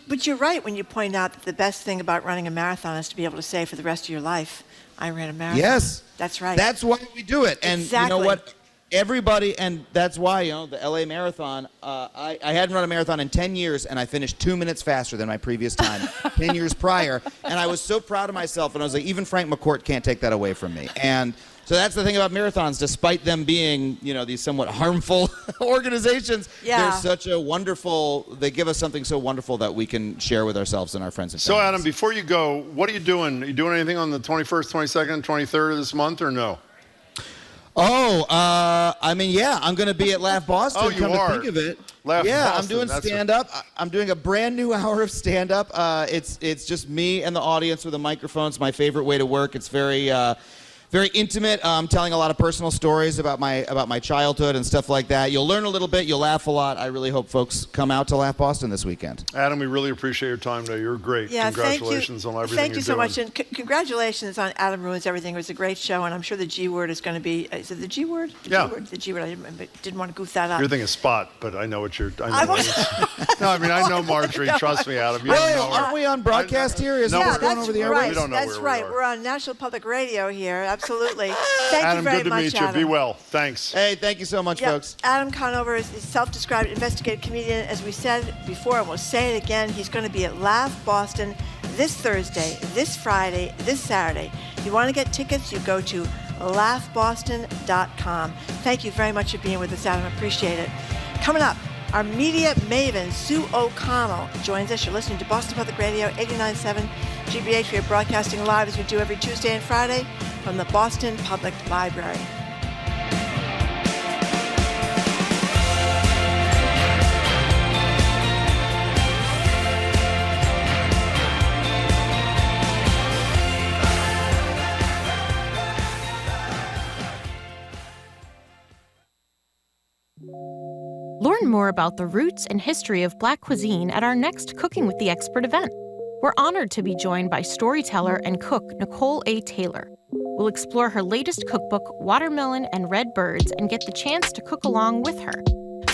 but you're right when you point out that the best thing about running a marathon is to be able to say for the rest of your life, I ran a marathon. Yes. That's right. That's why we do it. And exactly. You know what? Everybody, and that's why, the LA Marathon, I hadn't run a marathon in 10 years, and I finished 2 minutes faster than my previous time 10 years prior. And I was so proud of myself, and I was like, even Frank McCourt can't take that away from me. And so that's the thing about marathons, despite them being, these somewhat harmful organizations, they're such a wonderful, they give us something so wonderful that we can share with ourselves and our friends and family. So, Adam, before you go, what are you doing? Are you doing anything on the 21st, 22nd, 23rd of this month, or no? I'm going to be at Laugh Boston. Oh, you come are? To think of it. Laugh yeah, Boston. I'm doing stand-up. I'm doing a brand new hour of stand-up. It's just me and the audience with a microphone. It's my favorite way to work. It's very intimate. Telling a lot of personal stories about my childhood and stuff like that. You'll learn a little bit. You'll laugh a lot. I really hope folks come out to Laugh Boston this weekend. Adam, we really appreciate your time today. You're great. Yeah, congratulations on everything Thank you so doing. much, and congratulations on Adam Ruins Everything. It was a great show, and I'm sure the G word is going to be. Is it the G word? The G word. I didn't want to goof that up. You're thinking spot, but I know what you're. No, I know Marjorie. Trust me, Adam. You Really? don't know her. Aren't we on broadcast here? Is yeah, what's going over the airwaves? right. We don't know That's where right. we are. We're on National Public Radio here. Absolutely. Thank Adam, you very good to much, meet Adam. you. Be well. Thanks. Hey, thank you so much, folks. Adam Conover is a self-described investigative comedian. As we said before, and we'll say it again, he's going to be at Laugh Boston this Thursday, this Friday, this Saturday. If you want to get tickets, you go to laughboston.com. Thank you very much for being with us, Adam. Appreciate it. Coming up, our media maven, Sue O'Connell, joins us. You're listening to Boston Public Radio, 89.7 GBH. We are broadcasting live as we do every Tuesday and Friday from the Boston Public Library. Learn more about the roots and history of Black cuisine at our next Cooking with the Expert event. We're honored to be joined by storyteller and cook Nicole A. Taylor. We'll explore her latest cookbook, Watermelon and Red Birds, and get the chance to cook along with her.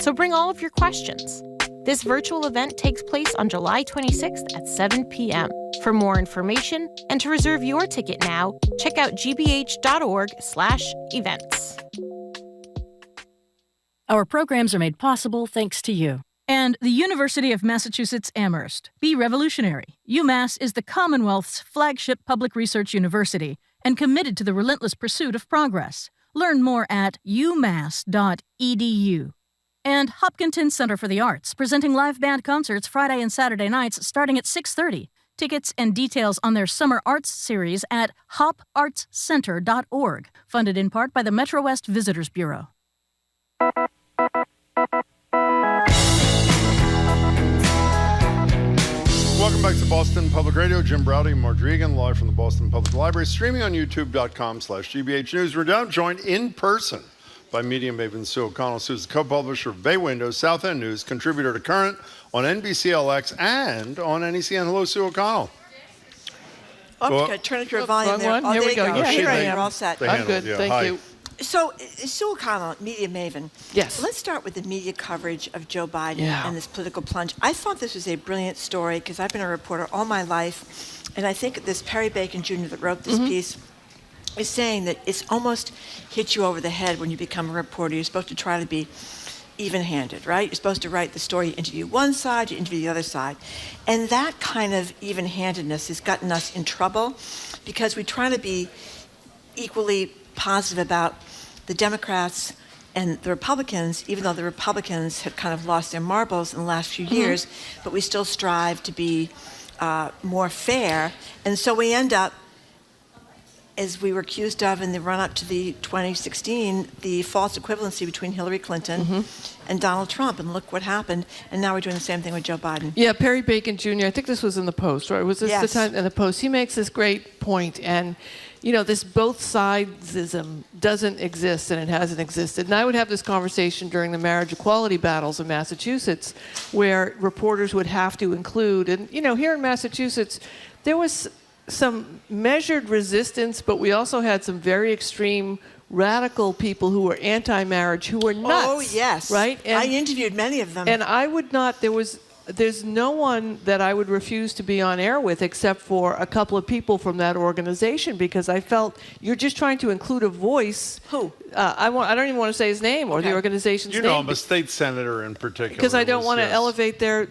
So bring all of your questions. This virtual event takes place on July 26th at 7 p.m. For more information and to reserve your ticket now, check out gbh.org/events. Our programs are made possible thanks to you. And the University of Massachusetts Amherst. Be revolutionary. UMass is the Commonwealth's flagship public research university and committed to the relentless pursuit of progress. Learn more at umass.edu. And Hopkinton Center for the Arts, presenting live band concerts Friday and Saturday nights starting at 6:30. Tickets and details on their summer arts series at hopartscenter.org, funded in part by the Metro West Visitors Bureau. Welcome back to Boston Public Radio. Jim Browdy and Marjorie Egan, live from the Boston Public Library, streaming on youtube.com/GBH News. We're now joined in person by media maven Sue O'Connell. Sue's the co-publisher of Bay Window, South End News, contributor to Current on NBCLX and on NECN. Hello, Sue O'Connell. Oh, you gotta turn up your volume there. One. Oh, Here there we you go. Yeah, here I am. We're all set. I'm good. Yeah, Thank hi. you. So, Sue O'Connell, media maven. Yes. Let's start with the media coverage of Joe Biden Yeah. and this political plunge. I thought this was a brilliant story because I've been a reporter all my life, and I think this Perry Bacon Jr. that wrote this piece is saying that it's almost hit you over the head when you become a reporter. You're supposed to try to be even-handed, right? You're supposed to write the story, you interview one side, you interview the other side. And that kind of even-handedness has gotten us in trouble because we try to be equally positive about the Democrats and the Republicans, even though the Republicans have kind of lost their marbles in the last few years, but we still strive to be more fair. And so we end up, as we were accused of in the run-up to the 2016, the false equivalency between Hillary Clinton and Donald Trump. And look what happened. And now we're doing the same thing with Joe Biden. Yeah, Perry Bacon Jr., I think this was in the Post, right? Was this Yes. the time in the Post? He makes this great point, and this both sidesism doesn't exist, and it hasn't existed. And I would have this conversation during the marriage equality battles in Massachusetts, where reporters would have to include, and here in Massachusetts, there was some measured resistance, but we also had some very extreme radical people who were anti-marriage, who were nuts. Oh, yes. Right? And I interviewed many of them. And I would not, there's no one that I would refuse to be on air with except for a couple of people from that organization, because I felt you're just trying to include a voice. Who? I don't even want to say his name or the organization's name. I'm a state senator in particular. Because I don't want to elevate their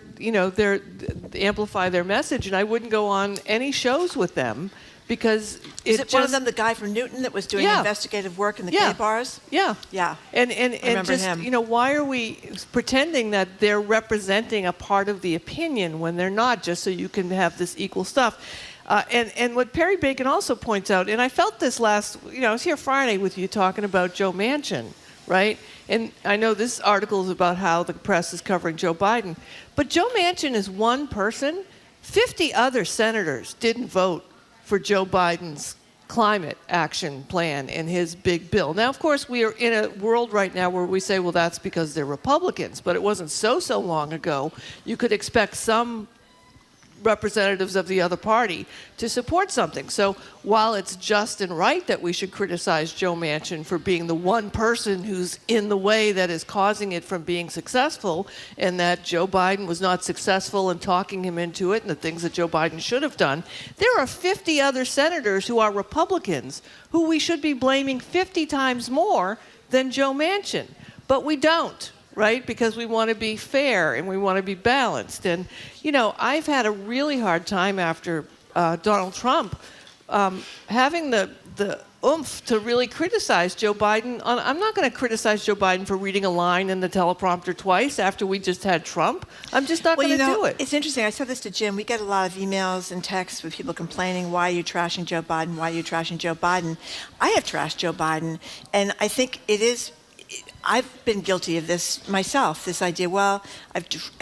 amplify their message, and I wouldn't go on any shows with them because Is it one of them, the guy from Newton that was doing investigative work in the gay bars? Yeah. Yeah. And remember just, him. Why are we pretending that they're representing a part of the opinion when they're not, just so you can have this equal stuff? And what Perry Bacon also points out, and I felt this I was here Friday with you talking about Joe Manchin, right? And I know this article is about how the press is covering Joe Biden, but Joe Manchin is one person. 50 other senators didn't vote for Joe Biden's climate action plan and his big bill. Now, of course, we are in a world right now where we say, well, that's because they're Republicans, but it wasn't so long ago. You could expect some representatives of the other party to support something. So while it's just and right that we should criticize Joe Manchin for being the one person who's in the way that is causing it from being successful, and that Joe Biden was not successful in talking him into it and the things that Joe Biden should have done, there are 50 other senators who are Republicans who we should be blaming 50 times more than Joe Manchin. But we don't. Right? Because we want to be fair and we want to be balanced. And, I've had a really hard time after Donald Trump having the oomph to really criticize Joe Biden. I'm not going to criticize Joe Biden for reading a line in the teleprompter twice after we just had Trump. I'm just not going to do it. It's interesting. I said this to Jim. We get a lot of emails and texts with people complaining, why are you trashing Joe Biden? Why are you trashing Joe Biden? I have trashed Joe Biden. And I think I've been guilty of this myself, this idea, I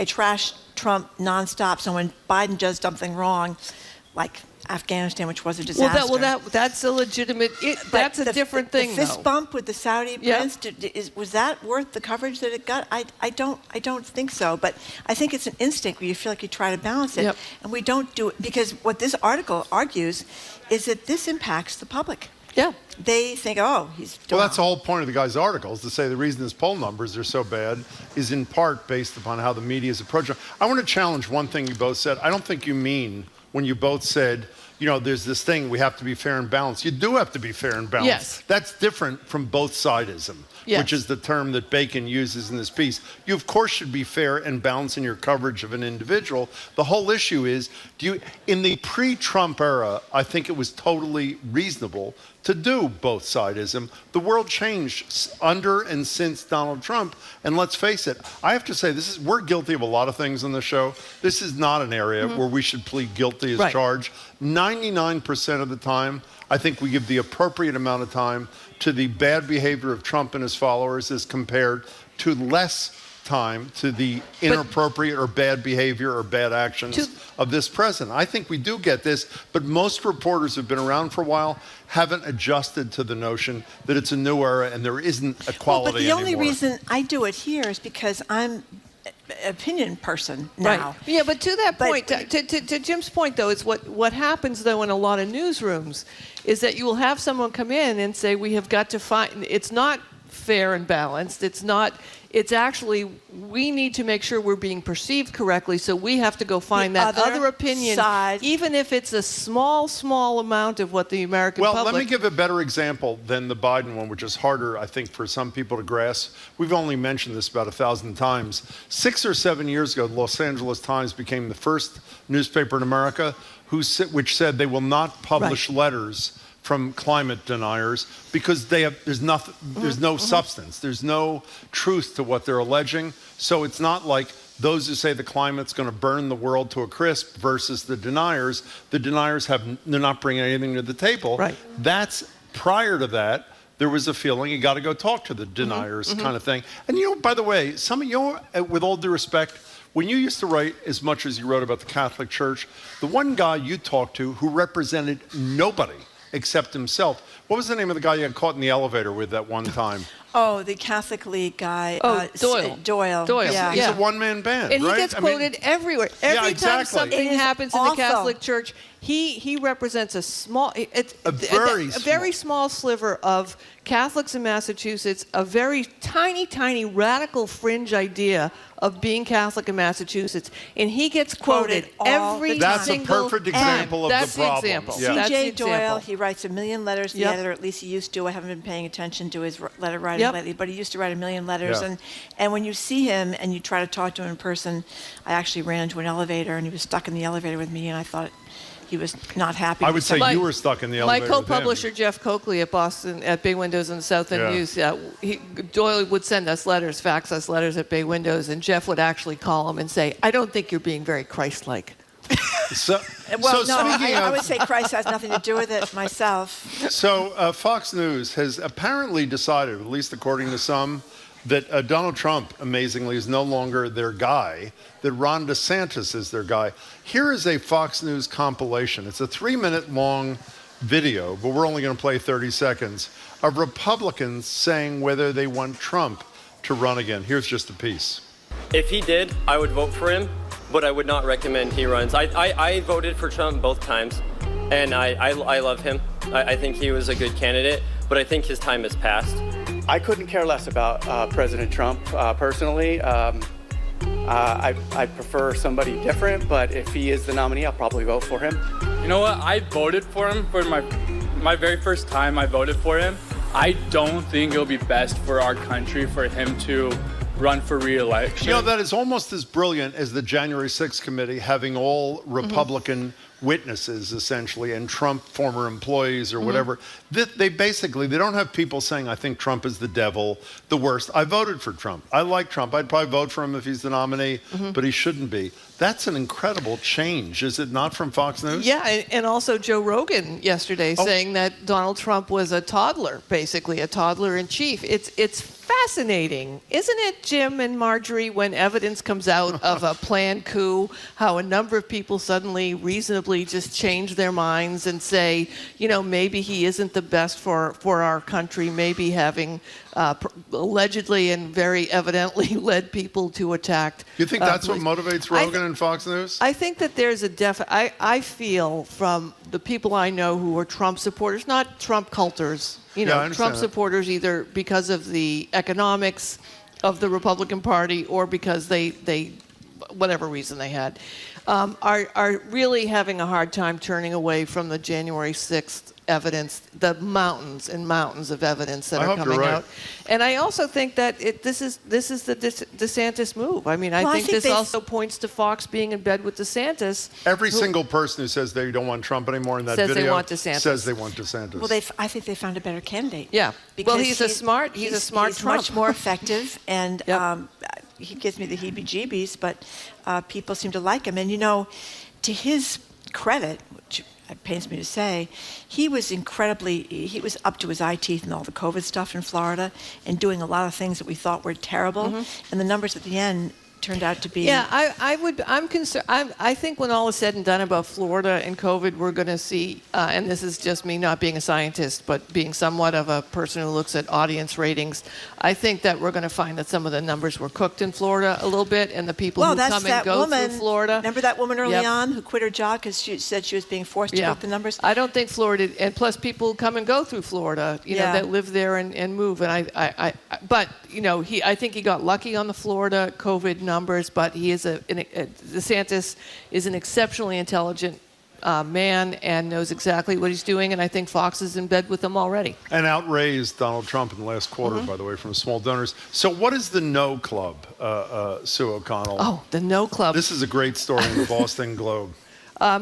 trash Trump nonstop, so when Biden does something wrong, like Afghanistan, which was a disaster. That's a legitimate, that's a different thing, the fist bump with the Saudi prince, was that worth the coverage that it got? I don't think so, but I think it's an instinct where you feel like you try to balance it, and we don't do it, because what this article argues is that this impacts the public. Yeah. They think, oh, he's doing Well, that's the whole point of the guy's article, is to say the reason his poll numbers are so bad is in part based upon how the media is approaching. I want to challenge one thing you both said. I don't think you mean when you both said, you know, there's this thing, we have to be fair and balanced. You do have to be fair and balanced. Yes. That's different from both sidism, Yes. which is the term that Bacon uses in this piece. You, of course, should be fair and balanced in your coverage of an individual. The whole issue is, in the pre-Trump era, I think it was totally reasonable to do both sidism. The world changed under and since Donald Trump, and let's face it, I have to say, we're guilty of a lot of things on the show. This is not an area where we should plead guilty as charged. 99% of the time, I think we give the appropriate amount of time to the bad behavior of Trump and his followers as compared to less time to the inappropriate or bad behavior or bad actions of this president. I think we do get this, but most reporters who've been around for a while haven't adjusted to the notion that it's a new era and there isn't equality But the only anymore. reason I do it here is because I'm an opinion person now. Right. Yeah, but to that point, to Jim's point, though, is what happens, though, in a lot of newsrooms is that you will have someone come in and say, we have got to find, it's not fair and balanced. It's actually, we need to make sure we're being perceived correctly, so we have to go find that other opinion, even if it's a small amount of what the American public... Well, let me give a better example than the Biden one, which is harder, I think, for some people to grasp. We've only mentioned this about 1,000 times. 6 or 7 years ago, the Los Angeles Times became the first newspaper in America which said they will not publish letters from climate deniers because there's no substance, there's no truth to what they're alleging. So it's not like those who say the climate's going to burn the world to a crisp versus the deniers. The deniers they're not bringing anything to the table. Right. That's prior to that. There was a feeling you got to go talk to the deniers kind of thing. And by the way, with all due respect, when you used to write as much as you wrote about the Catholic Church, the one guy you talked to who represented nobody except himself. What was the name of the guy you got caught in the elevator with that one time? Oh, the Catholic League guy. Doyle. Doyle. Yeah. He's a one-man band, and right? he gets quoted everywhere. Every time something happens in the awful. Catholic Church, he represents a very small sliver of Catholics in Massachusetts, a very tiny radical fringe idea of being Catholic in Massachusetts, and he gets quoted every That's single a perfect example of the problem. Example. Yeah. C.J. Doyle, he writes 1 million letters to the editor, at least he used to. I haven't been paying attention to his letter writing lately, but he used to write 1 million letters. Yeah. And when you see him and you try to talk to him in person, I actually ran into an elevator and he was stuck in the elevator with me, and I thought he was not happy. I would say you were stuck in the elevator. My co-publisher Jeff Copley at Boston at Bay Windows and the South End News, Doyle would send us letters, fax us letters at Bay Windows, and Jeff would actually call him and say, "I don't think you're being very Christ-like." I would say Christ has nothing to do with it myself. So Fox News has apparently decided, at least according to some, that Donald Trump, amazingly, is no longer their guy, that Ron DeSantis is their guy. Here is a Fox News compilation. It's a 3-minute long video, but we're only going to play 30 seconds, of Republicans saying whether they want Trump to run again. Here's just a piece. If he did, I would vote for him, but I would not recommend he runs. I voted for Trump both times, and I love him. I think he was a good candidate, but I think his time has passed. I couldn't care less about President Trump personally. I prefer somebody different, but if he is the nominee, I'll probably vote for him. You know what? I voted for him for my very first time I voted for him. I don't think it'll be best for our country for him to run for re-election. You know, that is almost as brilliant as the January 6th committee having all Republican witnesses, essentially, and Trump former employees or whatever. They don't have people saying, I think Trump is the devil, the worst. I voted for Trump. I like Trump. I'd probably vote for him if he's the nominee, but he shouldn't be. That's an incredible change, is it not, from Fox News? Yeah, and also Joe Rogan yesterday saying that Donald Trump was a toddler, basically, a toddler in chief. It's fascinating, isn't it, Jim and Marjorie, when evidence comes out of a planned coup, how a number of people suddenly reasonably just change their minds and say, maybe he isn't the best for our country, maybe having allegedly and very evidently led people to attack. You think that's what motivates Rogan and Fox News? I think that there's I feel from the people I know who are Trump supporters, not Trump culters, I understand Trump that. supporters either because of the economics of the Republican Party or because they whatever reason they had, are really having a hard time turning away from the January 6th evidence, the mountains and mountains of evidence that I are hope you're coming right. out. And I also think that this is the DeSantis move. I mean, I think this also points to Fox being in bed with DeSantis. Every single person who says they don't want Trump anymore in that Says they video want DeSantis. says they want DeSantis. Well, I think they found a better candidate. Yeah. Because Well, he's a smart he's Trump. much more effective, and he gives me the heebie-jeebies, but people seem to like him. And, to his credit, which it pains me to say, he was up to his eye teeth in all the COVID stuff in Florida and doing a lot of things that we thought were terrible. And the numbers at the end turned out to be... Yeah, I'm concerned. I think when all is said and done about Florida and COVID, we're going to see, and this is just me not being a scientist, but being somewhat of a person who looks at audience ratings, I think that we're going to find that some of the numbers were cooked in Florida a little bit, and the people who come and go through Florida... Remember that woman early on who quit her job because she said she was being forced to cook the numbers? I don't think Florida, and plus people who come and go through Florida, that live there and move, and I think he got lucky on the Florida COVID numbers, but he is DeSantis is an exceptionally intelligent man and knows exactly what he's doing, and I think Fox is in bed with him already. And outraised Donald Trump in the last quarter, by the way, from small donors. So what is the No Club, Sue O'Connell? Oh, the No Club. This is a great story in the Boston Globe.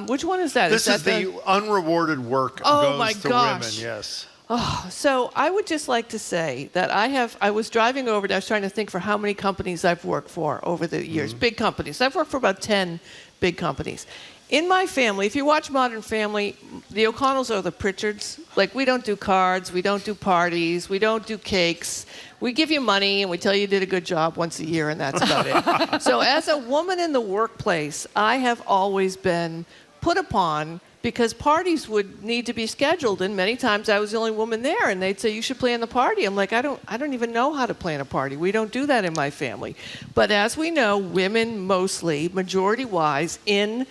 Which one is that? This is the unrewarded work goes to women, yes. Oh, so I would just like to say that I was driving over and I was trying to think for how many companies I've worked for over the years, big companies. I've worked for about 10 big companies. In my family, if you watch Modern Family, the O'Connells are the Pritchards. Like, we don't do cards, we don't do parties, we don't do cakes. We give you money and we tell you did a good job once a year, and that's about it. So as a woman in the workplace, I have always been put upon because parties would need to be scheduled, and many times I was the only woman there, and they'd say, you should plan the party. I'm like, I don't even know how to plan a party. We don't do that in my family. But as we know, women mostly, majority-wise, in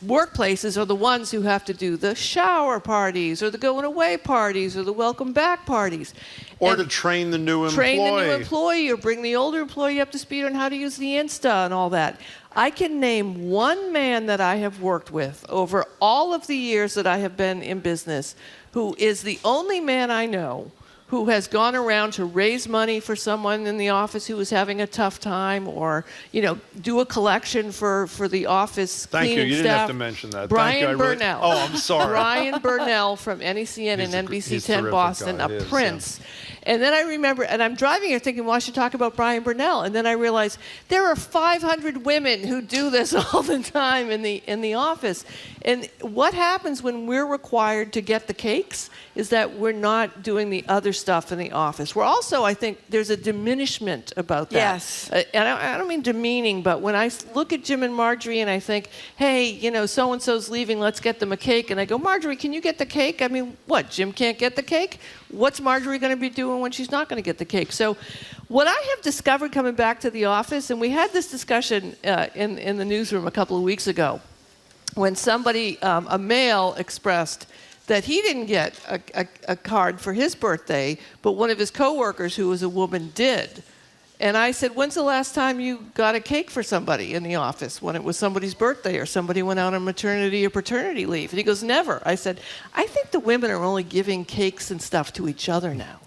workplaces are the ones who have to do the shower parties or the going away parties or the welcome back parties. Or to train the new employee. Train the new employee or bring the older employee up to speed on how to use the Insta and all that. I can name one man that I have worked with over all of the years that I have been in business who is the only man I know who has gone around to raise money for someone in the office who was having a tough time, or do a collection for the office cleaning staff. Thank you. You didn't have to mention that. Brian Burnell. Oh, I'm sorry. Brian Burnell from NECN and NBC 10 Boston, a prince. And then I remember, and I'm driving here thinking, well, I should talk about Brian Burnell. And then I realized there are 500 women who do this all the time in the office. And what happens when we're required to get the cakes is that we're not doing the other stuff in the office. We're also, I think, there's a diminishment about that. Yes. And I don't mean demeaning, but when I look at Jim and Marjorie and I think, hey, so-and-so's leaving, let's get them a cake. And I go, Marjorie, can you get the cake? I mean, what, Jim can't get the cake? What's Marjorie going to be doing when she's not going to get the cake? So what I have discovered coming back to the office, and we had this discussion in the newsroom a couple of weeks ago, when somebody, a male, expressed that he didn't get a card for his birthday, but one of his coworkers who was a woman did. And I said, when's the last time you got a cake for somebody in the office when it was somebody's birthday or somebody went out on maternity or paternity leave? And he goes, never. I said, I think the women are only giving cakes and stuff to each other now.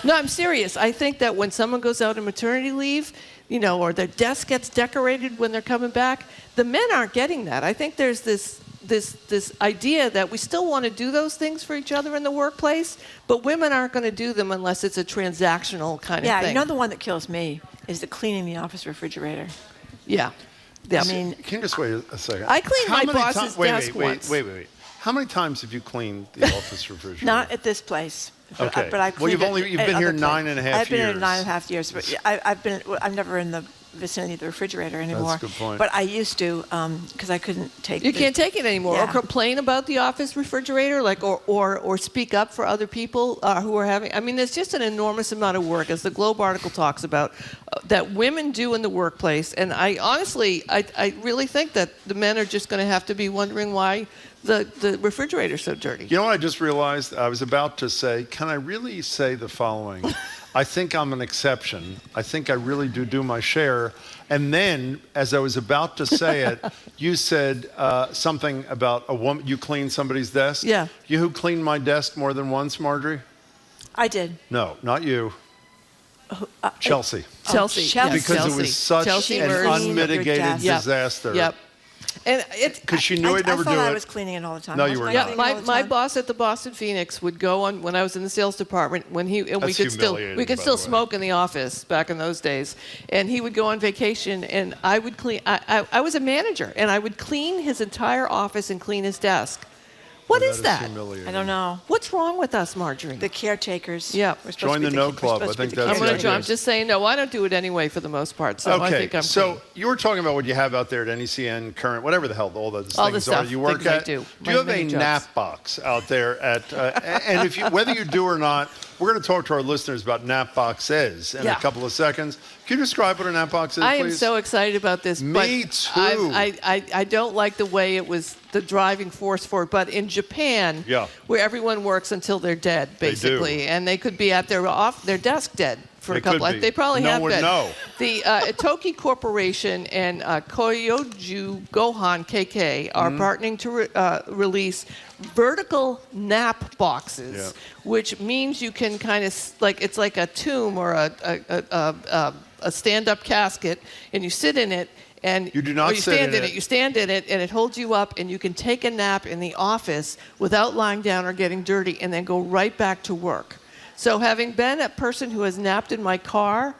No, I'm serious. I think that when someone goes out on maternity leave, or their desk gets decorated when they're coming back, the men aren't getting that. I think there's this idea that we still want to do those things for each other in the workplace, but women aren't going to do them unless it's a transactional kind of thing. Yeah, the one that kills me is the cleaning the office refrigerator. Yeah. I mean, can you just wait a second? I cleaned my boss's desk once. Wait. How many times have you cleaned the office refrigerator? Not at this place. Okay. But I've you've been here I've 9.5 years. I've been here 9.5 years, but I'm never in the vicinity of the refrigerator anymore. That's a good point. But I used to, because I couldn't take. You can't take it anymore, Yeah. or complain about the office refrigerator, like, or speak up for other people who are having. I mean, there's just an enormous amount of work, as the Globe article talks about, that women do in the workplace. And I honestly, I really think that the men are just going to have to be wondering why the refrigerator's so dirty. You know what I just realized? I was about to say, can I really say the following? I think I'm an exception. I think I really do my share. And then, as I was about to say it, you said something about a woman. You cleaned somebody's desk? Yeah. You who cleaned my desk more than once, Marjorie? I did. No, not you. Chelsea. Chelsea. Chelsea. Because Chelsea. it was such Chelsea an Murs. unmitigated Yep. disaster. Yep. And it's Because she knew I'd never I thought do I it. was cleaning it all the time. No, Wasn't you were I not. cleaning it all the my time? boss at the Boston Phoenix would go on when I was in the sales department we That's could still humiliating, by still the way. smoke in the office back in those days, and he would go on vacation and I would clean. I was a manager and I would clean his entire office and clean his desk. What is that? I don't know. What's wrong with us, Marjorie? The caretakers. Yeah. We're supposed Join to be the No we're Club. supposed I to be think the that's I'm the gonna idea. I'm just saying no. I don't do it anyway for the most part. So I think I'm so clean. you were talking about what you have out there at NECN, Current, whatever the hell all those All the things stuff, are. You work things I at. do. You My have a many jobs. nap box out there at? And if you, whether you do or not, we're going to talk to our listeners about nap boxes in Yeah. a couple of seconds. Can you describe what a nap box is, I please? am so excited about this. Me but too. I don't like the way it was the driving force for it. But in Japan, Yeah. where everyone works until they're dead, They do. basically, and they could be at their desk dead for They a couple. could be. They probably No have one been. know. The Itoki Corporation and Koyoju Gohan KK are Mm-hmm. partnering to release vertical nap boxes, Yeah. which means you can kind of it's like a tomb or a stand-up casket, and you sit in it. And You do not or you sit stand in in it. You stand in it, and it holds you up, and you can take a nap in the office without lying down or getting dirty, and then go right back to work. So, having been a person who has napped in my car,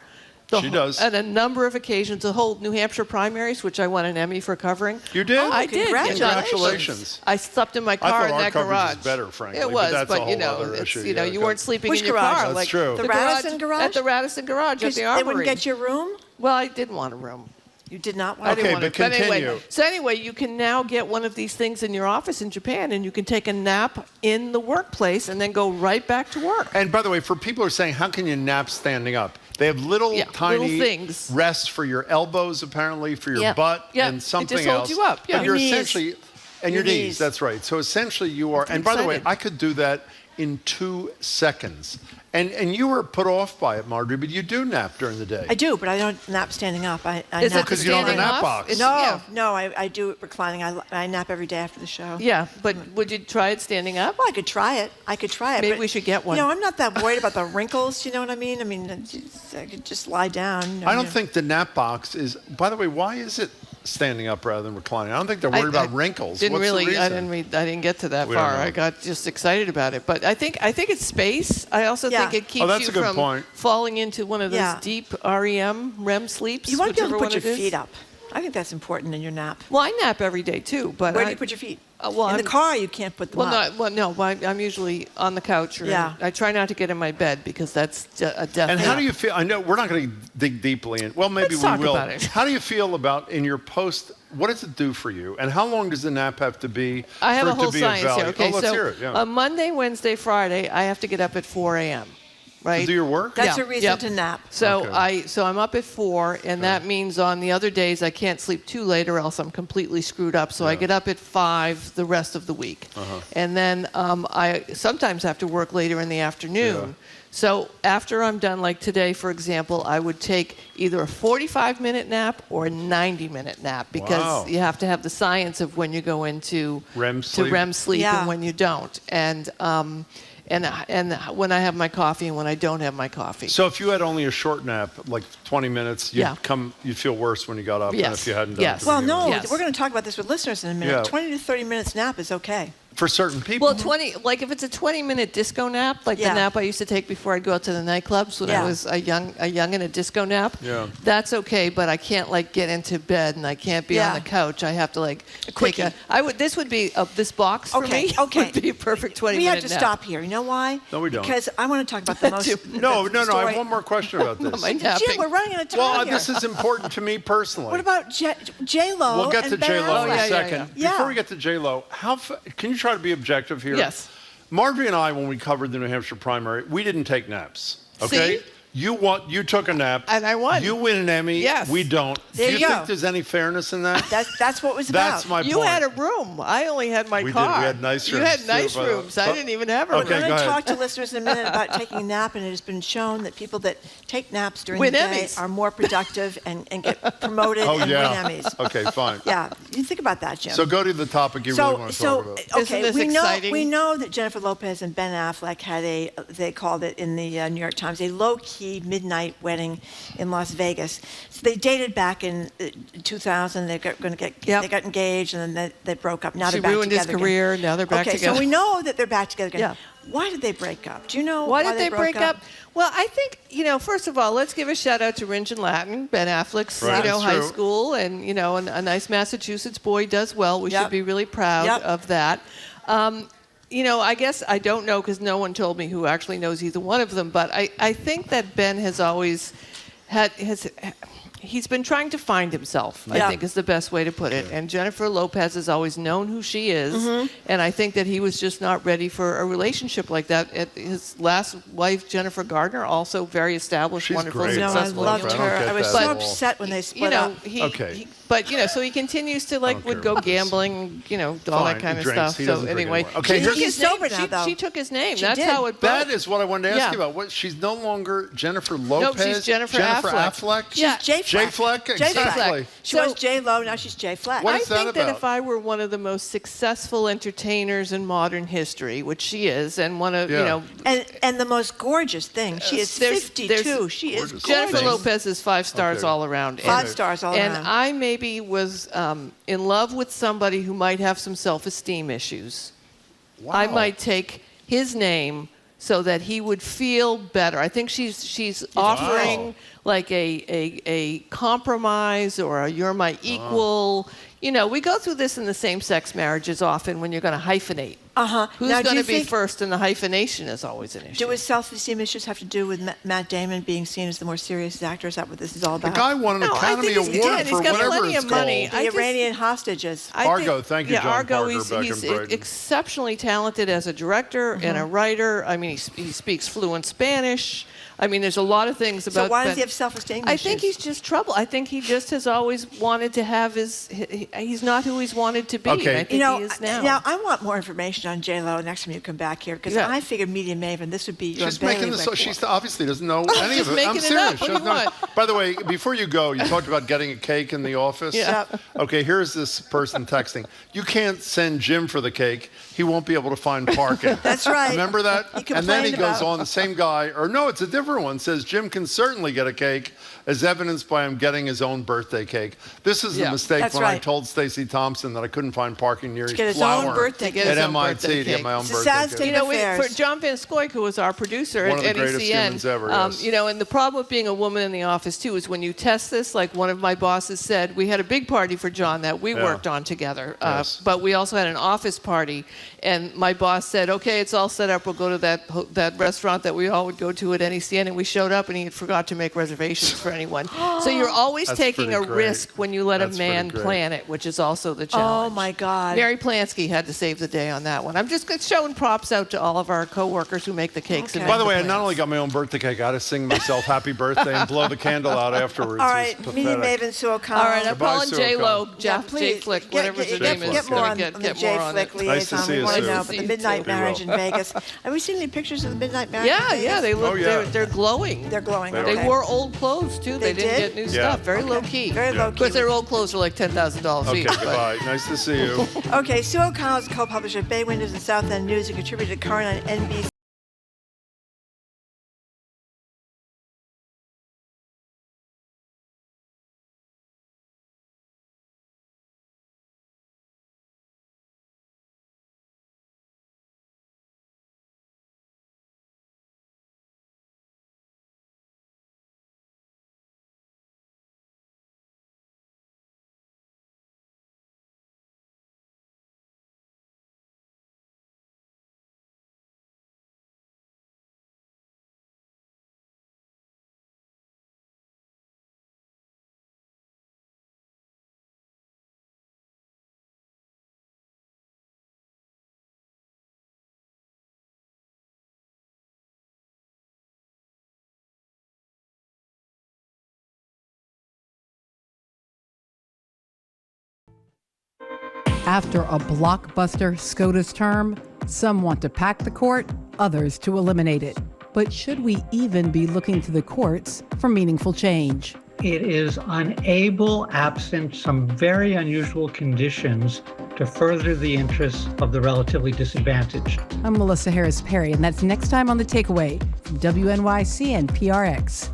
She does. at a number of occasions, the whole New Hampshire primaries, which I won an Emmy for covering. You did? I did. yeah. Congratulations. I slept in my I car thought in our that coverage garage. is better, frankly, It but was, that's a whole you know, other it's, issue. you know, Yeah, you okay. weren't sleeping Which in your garage? car. That's like true. The Radisson garage? At the Radisson garage at the They Armory. wouldn't get your room? Well, I didn't want a room. You did not I want didn't Okay, want but it. Anyway, continue. so anyway, you can now get one of these things in your office in Japan, and you can take a nap in the workplace and then go right back to work. And by the way, for people who are saying, how can you nap standing up? They have little tiny little things. rests for your elbows, apparently, for your Yeah. butt, Yeah. and It something just holds else. you up. Yeah. But you're Your knees. essentially, and your Your knees, knees. that's right. So essentially you are, I'm and by the way, excited. I could do that in 2 seconds. And you were put off by it, Marjorie, but you do nap during the day. I do, but I don't nap standing up. I Is nap it because you don't have a standing nap off? box. It's- No, yeah. no, I do it reclining. I nap every day after the show. Yeah, but would you try it standing up? Well, I could try it. Maybe but, we should get one. You know, I'm not that worried about the wrinkles. You know what I mean? I could just lie down. You know, I don't think the nap box is, by the way, why is it standing up rather than reclining? I don't think they're worried about wrinkles. Didn't What's really. the reason? I didn't get to that We don't far. know. I got just excited about it. But I think it's space. I also Yeah. think it keeps that's you a good from point. falling into one of those Yeah. deep REM sleeps. You want to be able to whichever put your one it is. feet up. I think that's important in your nap. Well, I nap every day too, but Where do you put your feet? well, in the I'm- car, you can't put them Well, up. no. I'm usually on the couch. Or Yeah. I try not to get in my bed because that's a death. And how do you feel? I know we're not going to dig deeply in. Well, maybe Let's we talk will. about it. How do you feel about in your post? What does it do for you? And how long does the nap have to be I have for a it whole to be science of value? here. Okay, oh, let's so hear it. Yeah. Monday, Wednesday, Friday, I have to get up at 4 a.m. Right? To do your work? That's Yeah. a reason Yep. to nap. So Okay. I'm up at 4, and that means on the other days I can't sleep too late, or else I'm completely screwed up. So I get up at 5 the rest of the week, and then I sometimes have to work later in the afternoon. Yeah. So after I'm done, like today, for example, I would take either a 45-minute nap or a 90-minute nap because Wow. you have to have the science of when you go into REM to sleep? REM sleep Yeah. and when you don't, and when I have my coffee and when I don't have my coffee. So if you had only a short nap, like 20 minutes, Yeah. you'd feel worse when you got up than Yes. if you hadn't done Yes. it. to Well, begin no, with. Yes. we're going to talk about this with listeners in a minute. Yeah. 20 to 30 minutes nap is okay. for certain people. Well, like if it's a 20-minute disco nap, like the nap I used to take before I'd go out to the nightclubs when I was a young in a disco nap. Yeah. That's okay, but I can't like get into bed and I can't be on the couch. I have to like take this would be this box for me. Okay. Would be a perfect 20-minute We nap. have to stop here. You know why? No, we don't. Because I want to talk about the most. No. I have one more question about this. Jim, we're running out of time Well, here. this is important to me personally. What about J-Lo? We'll get to and Ben J-Lo in a Affleck? second. Yeah. Before we get to J-Lo, can you try to be objective here? Yes. Marjorie and I, when we covered the New Hampshire primary, we didn't take naps. Okay? See? You took a nap. And I won. You win an Emmy. Yes. We don't. There Do you you go. think there's any fairness in that? That's what it was about. That's my You point. had a room. I only had my We car. did. We had nice You rooms, had too, nice but- rooms. I didn't even have a We're room. going go to ahead. talk to listeners in a minute about taking a nap, and it has been shown that people that take naps during Win the day Emmys. are more productive and get promoted Oh, and yeah. win Emmys. Okay, fine. Yeah, you think about that, Jim. So go to the topic you really want to talk about. Isn't Okay, this we exciting? know that Jennifer Lopez and Ben Affleck had they called it in the New York Times, a low-key midnight wedding in Las Vegas. So they dated back in 2000. They got engaged, and then they broke up. Now She they're back ruined his together career. Again. Now they're back okay, together. so we know that they're back together again. Yeah. Why did they break up? Do you know Why did they broke break up? Well, I think, first of all, let's give a shout out to Ringe and Latin, Ben Affleck's, Right. That's high true. school, and, a nice Massachusetts boy does well. We Yep. should be really proud Yep. of that. I guess I don't know because no one told me who actually knows either one of them, but I think that Ben has always he's been trying to find himself, I think is the best way to put it. And Jennifer Lopez has always known who she is. And I think that he was just not ready for a relationship like that. His last wife, Jennifer Gardner, also very established, She's wonderful, great. No, I successful. loved I don't her. get I was that so at all. upset when they split up. So he continues to would care go about this. gambling, all Fine, that kind he of drinks. stuff. He So doesn't drink anyway, anymore. Okay, she took here's- his He's sober name. now, though. She took his name. She That's did. how it broke. That is what I wanted to ask Yeah. you about. What, she's no longer Jennifer Lopez. No, she's Jennifer Affleck. She's J. J. Fleck. Fleck, J. exactly. She was J. Lo, now she's J. Fleck. What I is that think that about? if I were one of the most successful entertainers in modern history, which she is, and one of And the most gorgeous thing, she is there's- 52. She is gorgeous. Jennifer Lopez is 5 stars Okay. all around. Five stars all and around. I maybe was in love with somebody who might have some self-esteem issues. I might take his name so that he would feel better. I think she's offering like a compromise or a you're my equal. We go through this in the same-sex marriages often when you're going to hyphenate. Who's Now, do going you to be think- first? And the hyphenation is always an issue. Do his self-esteem issues have to do with Matt Damon being seen as the more serious actor? Is that what this is all The about? guy won an No, I Academy think he's Award good. for He's got whatever plenty it's of money. called. The Iranian hostages. Argo, thank you, John Argo, Parker, he's back in Brighton. exceptionally talented as a director and a writer. I mean, he speaks fluent Spanish. I mean, there's a lot of things about. So why does Ben. he have self-esteem I issues? think he's just trouble. I think he just has always wanted to have he's not who he's wanted to be. Okay. I think he is now. Now I want more information on J-Lo next time you come back here, because I figured Media Maven, this would be your She's making bailiwick. this. She obviously doesn't know any She's of it. making I'm it serious. up. She What do doesn't you know. want? By the way, before you go, you talked about getting a cake in the office. Yeah. Okay, here's this person texting. You can't send Jim for the cake. He won't be able to find parking. That's right. Remember that? He And then he complained goes about- on, the same guy, or no, it's a different one, says Jim can certainly get a cake as evidenced by him getting his own birthday cake. This is the mistake That's when I right. told Stacey Thompson that I couldn't find parking near his get his own flower birthday cake. at His own MIT birthday to get cake. my own It's a birthday sad cake. state of affairs. For John Van Scoik, who was our producer One at of the greatest NECN, humans ever, yes. and the problem with being a woman in the office too is when you test this. Like one of my bosses said, we had a big party for John that we worked on together, Yes. but we also had an office party, and my boss said, "Okay, it's all set up. We'll go to that restaurant that we all would go to at NECN." And we showed up, and he had forgot to make reservations for anyone. So you're always That's taking a pretty great. risk when you let That's a man pretty great. plan it, which is also the challenge. Oh my God. Mary Plansky had to save the day on that one. I'm just showing props out to all of our coworkers who make the cakes. Okay. And By the make way, I plans. not only got my own birthday cake, I had to sing myself happy birthday and blow the candle out afterwards. All It right, was Media pathetic. Maven Sue O'Connell. All right, I'm Goodbye, calling Sue J-Lo, O'Connell. Yeah, J Flick, whatever his name is. Get more on Gonna the get J more on Flick it. Nice to liaison. see We you, want to Sue. know Nice about to the see you, midnight too. marriage in Vegas. Have we seen any pictures of the midnight marriage? Yeah, in yeah, Vegas? they're glowing. They're glowing. They They okay. wore old clothes too. They didn't did? get new Yeah. stuff. Very low key. Very low Of course, key. their old clothes are like $10,000 Okay, each. but- goodbye. Nice to see you. Okay, Sue O'Connell is co-publisher of Bay Windows and South End News and contributor to Current on NBC. After a blockbuster SCOTUS term, some want to pack the court, others to eliminate it. But should we even be looking to the courts for meaningful change? It is unable, absent some very unusual conditions, to further the interests of the relatively disadvantaged. I'm Melissa Harris Perry, and that's next time on The Takeaway from WNYC and PRX.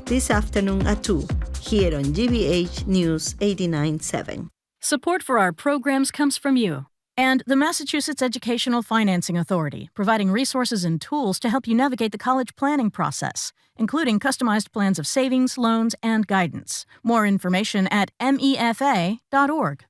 This afternoon at 2, here on GBH News 89.7. Support for our programs comes from you and the Massachusetts Educational Financing Authority, providing resources and tools to help you navigate the college planning process, including customized plans of savings, loans, and guidance. More information at mefa.org.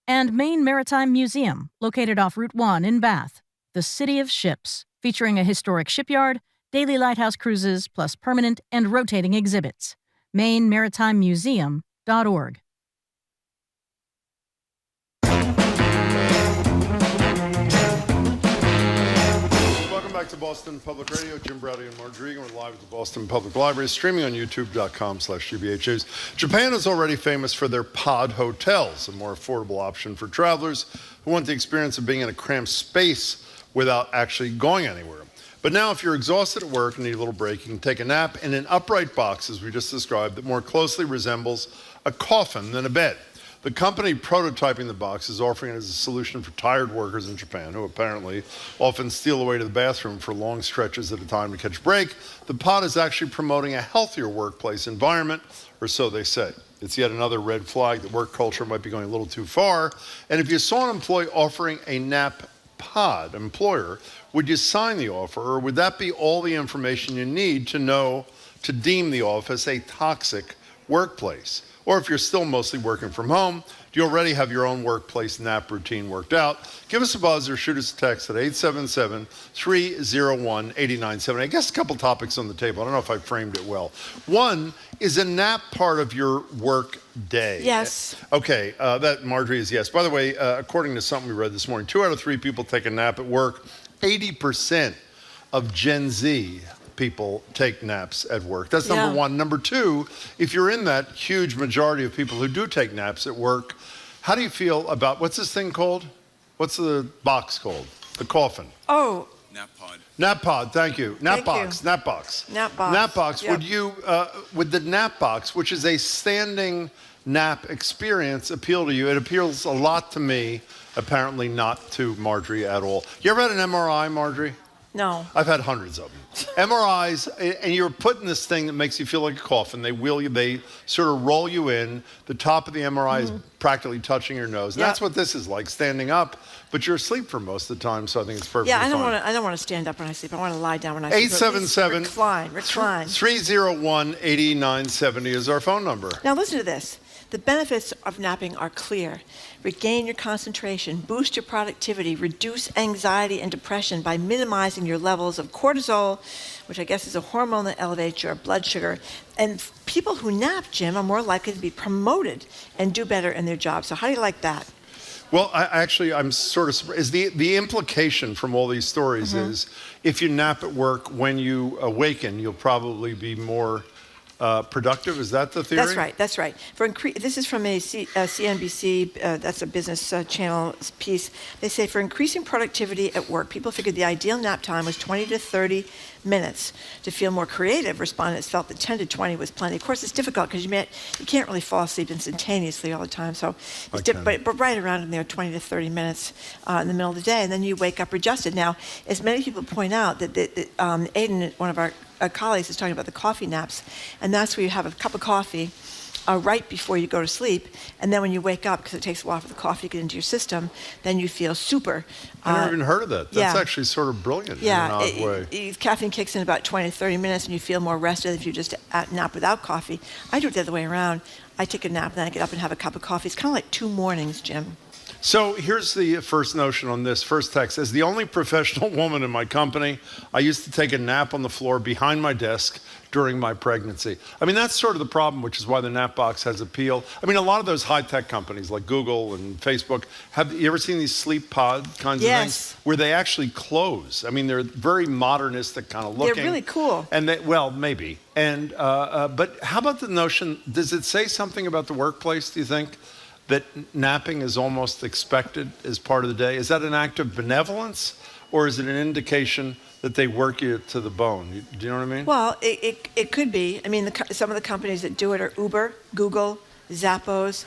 And Maine Maritime Museum, located off Route 1 in Bath, the City of Ships, featuring a historic shipyard, daily lighthouse cruises, plus permanent and rotating exhibits. MaineMaritimeMuseum.org. Welcome back to Boston Public Radio. Jim Browdy and Marjorie. We're live at the Boston Public Library, streaming on youtube.com/GBHnews. Japan is already famous for their pod hotels, a more affordable option for travelers who want the experience of being in a cramped space without actually going anywhere. But now, if you're exhausted at work and need a little break, you can take a nap in an upright box, as we just described, that more closely resembles a coffin than a bed. The company prototyping the box is offering it as a solution for tired workers in Japan, who apparently often steal away to the bathroom for long stretches at a time to catch a break. The pod is actually promoting a healthier workplace environment, or so they say. It's yet another red flag that work culture might be going a little too far. And if you saw an employee offering a nap pod, employer, would you sign the offer, or would that be all the information you need to know to deem the office a toxic workplace? Or if you're still mostly working from home, do you already have your own workplace nap routine worked out? Give us a buzz or shoot us a text at 877-301-8970. I guess a couple topics on the table. I don't know if I framed it well. One, is a nap part of your work day? Yes. Okay, that Marjorie is yes. By the way, according to something we read this morning, 2 out of 3 people take a nap at work. 80% of Gen Z people take naps at work. That's number one. Number two, if you're in that huge majority of people who do take naps at work, how do you feel about, what's this thing called? What's the box called? The coffin. Oh. Nap pod. Nap pod, thank you. Nap box. Nap box. Nap box. Yep. Would you, would the nap box, which is a standing nap experience, appeal to you? It appeals a lot to me, apparently not to Marjorie at all. You ever had an MRI, Marjorie? No. I've had hundreds of them. MRIs, and you're put in this thing that makes you feel like a coffin. They wheel you, they sort of roll you in. The top of the MRI is practically touching your nose. And that's what this is like, standing up. But you're asleep for most of the time, so I think it's perfectly fine. I don't want to stand up when I sleep. I want to lie down when I sleep. 877 recline. 301-8970 is our phone number. Now listen to this. The benefits of napping are clear. Regain your concentration, boost your productivity, reduce anxiety and depression by minimizing your levels of cortisol, which I guess is a hormone that elevates your blood sugar. And people who nap, Jim, are more likely to be promoted and do better in their jobs. So how do you like that? Well, I'm sort of surprised. The implication from all these stories is if you nap at work, when you awaken, you'll probably be more productive. Is that the theory? That's right. This is from a CNBC, that's a business channel piece. They say for increasing productivity at work, people figured the ideal nap time was 20 to 30 minutes. To feel more creative, respondents felt that 10 to 20 was plenty. Of course, it's difficult because you can't really fall asleep instantaneously all the time. So, but right around in there, 20 to 30 minutes in the middle of the day, and then you wake up adjusted. Now, as many people point out, that Aiden, one of our colleagues, is talking about the coffee naps, and that's where you have a cup of coffee right before you go to sleep, and then when you wake up, because it takes a while for the coffee to get into your system, then you feel super. I never even heard of that. That's actually sort of brilliant in an odd way. Caffeine kicks in about 20 to 30 minutes, and you feel more rested if you just nap without coffee. I do it the other way around. I take a nap, then I get up and have a cup of coffee. It's kind of like 2 mornings, Jim. So here's the first notion on this. First text. As the only professional woman in my company, I used to take a nap on the floor behind my desk during my pregnancy. I mean, that's sort of the problem, which is why the nap box has appeal. I mean, a lot of those high-tech companies like Google and Facebook, have you ever seen these sleep pod kinds of things? Where they actually close. I mean, they're very modernistic kind of looking. They're really cool. And maybe. And but how about the notion, does it say something about the workplace, do you think? that napping is almost expected as part of the day? Is that an act of benevolence, or is it an indication that they work you to the bone? Do you know what I mean? Well, it could be. I mean, some of the companies that do it are Uber, Google, Zappos,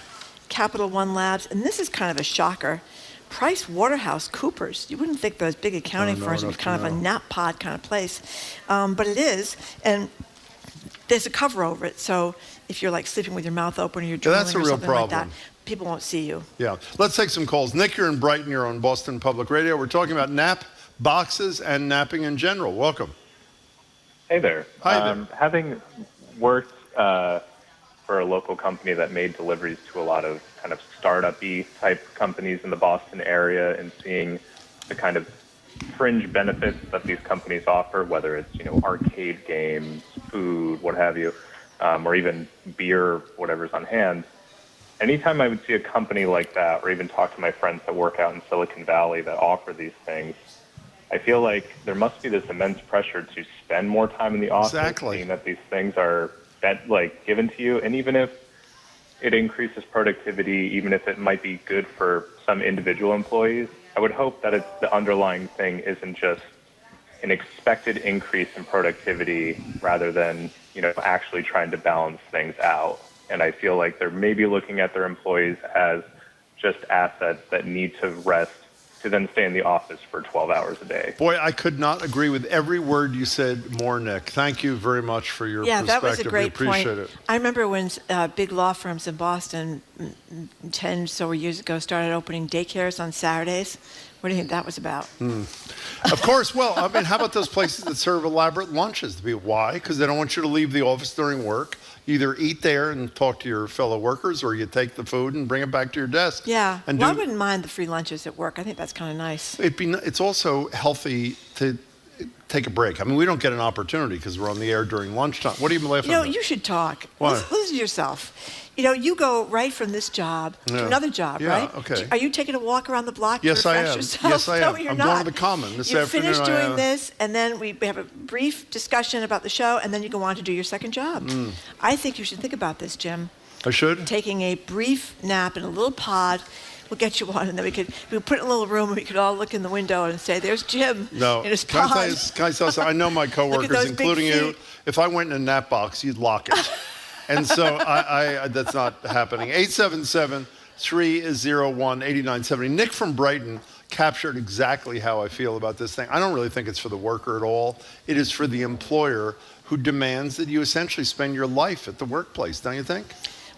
Capital One Labs, and this is kind of a shocker. Price Waterhouse Coopers. You wouldn't think those big accounting firms would be kind of a nap pod kind of place, but it is, and there's a cover over it. So if you're like sleeping with your mouth open or you're drooling that's a or real something like problem. that, people won't see you. Yeah. Let's take some calls. Nick, you're in Brighton. You're on Boston Public Radio. We're talking about nap boxes and napping in general. Welcome. Hey there. Hi there. Having worked for a local company that made deliveries to a lot of kind of startup-y type companies in the Boston area, and seeing the kind of fringe benefits that these companies offer, whether it's, arcade games, food, what have you, or even beer, whatever's on hand. Anytime I would see a company like that, or even talk to my friends that work out in Silicon Valley that offer these things, I feel like there must be this immense pressure to spend more time in the office, seeing that these things are given to you. And even if it increases productivity, even if it might be good for some individual employees, I would hope that the underlying thing isn't just an expected increase in productivity rather than, actually trying to balance things out. And I feel like they're maybe looking at their employees as just assets that need to rest to then stay in the office for 12 hours a day. Boy, I could not agree with every word you said more, Nick. Thank you very much for your perspective. Yeah, that was a great we appreciate point. it. I remember when big law firms in Boston 10 so years ago started opening daycares on Saturdays. What do you think that was about? Of course. Well, I mean, how about those places that serve elaborate lunches? Why? Because they don't want you to leave the office during work. Either eat there and talk to your fellow workers, or you take the food and bring it back to your desk. Yeah. And I wouldn't mind the free lunches at work. I think that's kind of nice. It's also healthy to take a break. I mean, we don't get an opportunity because we're on the air during lunchtime. What are you laughing at? You should talk. Why? Listen to yourself. You go right from this job to another job, right? Okay. Are you taking a walk around the block to Yes, I refresh am. yourself? Yes, I am. No, you're I'm not. going to the Common this you afternoon. finish doing this, and then we have a brief discussion about the show, and then you go on to do your second job. I think you should think about this, Jim. I should? Taking a brief nap in a little pod. We'll get you one, and then we'll put it in a little room, and we could all look in the window and say, "There's Jim in his pod." Can I tell you something? I know my coworkers, including you. If I went in a nap box, you'd lock it. And so I that's not happening. 877-301-8970. Nick from Brighton captured exactly how I feel about this thing. I don't really think it's for the worker at all. It is for the employer who demands that you essentially spend your life at the workplace, don't you think?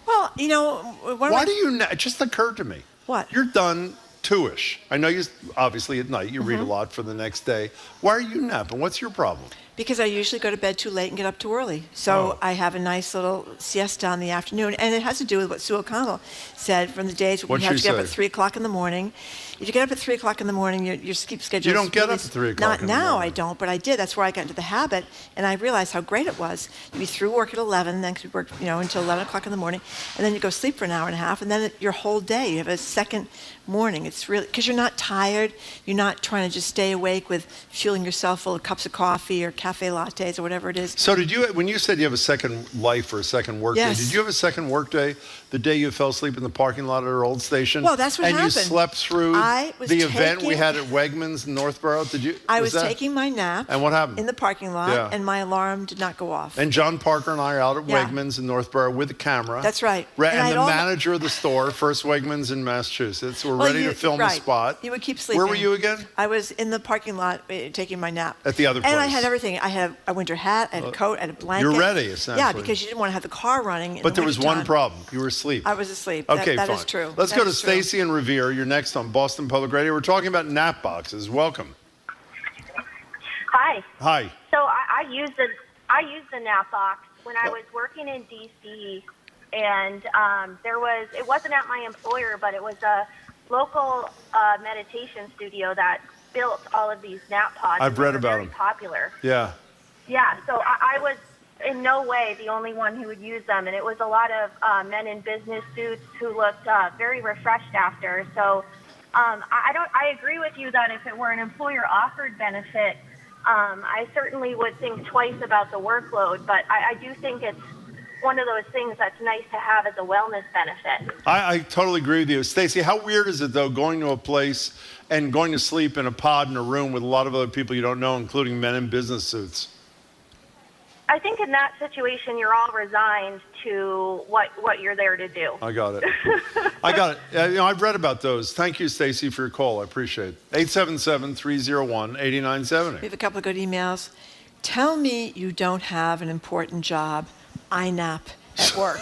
Well, why do you it just occurred to me. What? You're done 2-ish. I know you obviously at night you read a lot for the next day. Why are you napping? What's your problem? Because I usually go to bed too late and get up too early. So I have a nice little siesta in the afternoon. And it has to do with what Sue O'Connell said from the days when we have to get up at 3 o'clock in the morning. If you get up at 3 o'clock in the morning, your sleep schedule You don't get up at 3 o'clock in the morning. Not now, I don't, but I did. That's where I got into the habit. And I realized how great it was. You'd be through work at 11, then you work until 11 o'clock in the morning. And then you go sleep for an hour and a half. And then your whole day, you have a second morning. It's really, because you're not tired. You're not trying to just stay awake with fueling yourself full of cups of coffee or cafe lattes or whatever it is. So when you said you have a second life or a second work day, did you have a second work day the day you fell asleep in the parking lot at our old station? Well, that's what happened. And you slept through the event we had at Wegmans in Northborough? I was taking my nap. And what happened? In the parking lot, and my alarm did not go off. And John Parker and I are out at Wegmans in Northborough with a camera. That's right. And the manager of the store, first Wegmans in Massachusetts, we're ready to film a spot. You would keep sleeping. Where were you again? I was in the parking lot taking my nap. At the other place. And I had everything. I had a winter hat, I had a coat, I had a blanket. You're ready, essentially. Yeah, because you didn't want to have the car running. But there was one problem. You were asleep. I was asleep. Okay, that fine. is true. Let's go to Stacy and Revere. You're next on Boston Public Radio. We're talking about nap boxes. Welcome. Hi. Hi. So I used the nap box when I was working in D.C. and it wasn't at my employer, but it was a local meditation studio that built all of these nap pods. I've read about them. Popular. Yeah. Yeah. So I was in no way the only one who would use them, and it was a lot of men in business suits who looked very refreshed after. So I agree with you that if it were an employer-offered benefit, I certainly would think twice about the workload. But I do think it's one of those things that's nice to have as a wellness benefit. I totally agree with you. Stacey, how weird is it, though, going to a place and going to sleep in a pod in a room with a lot of other people you don't know, including men in business suits? I think in that situation, you're all resigned to what you're there to do. I got it. I got it. I've read about those. Thank you, Stacey, for your call. I appreciate it. 877-301-8970. We have a couple of good emails. Tell me you don't have an important job. I nap at work.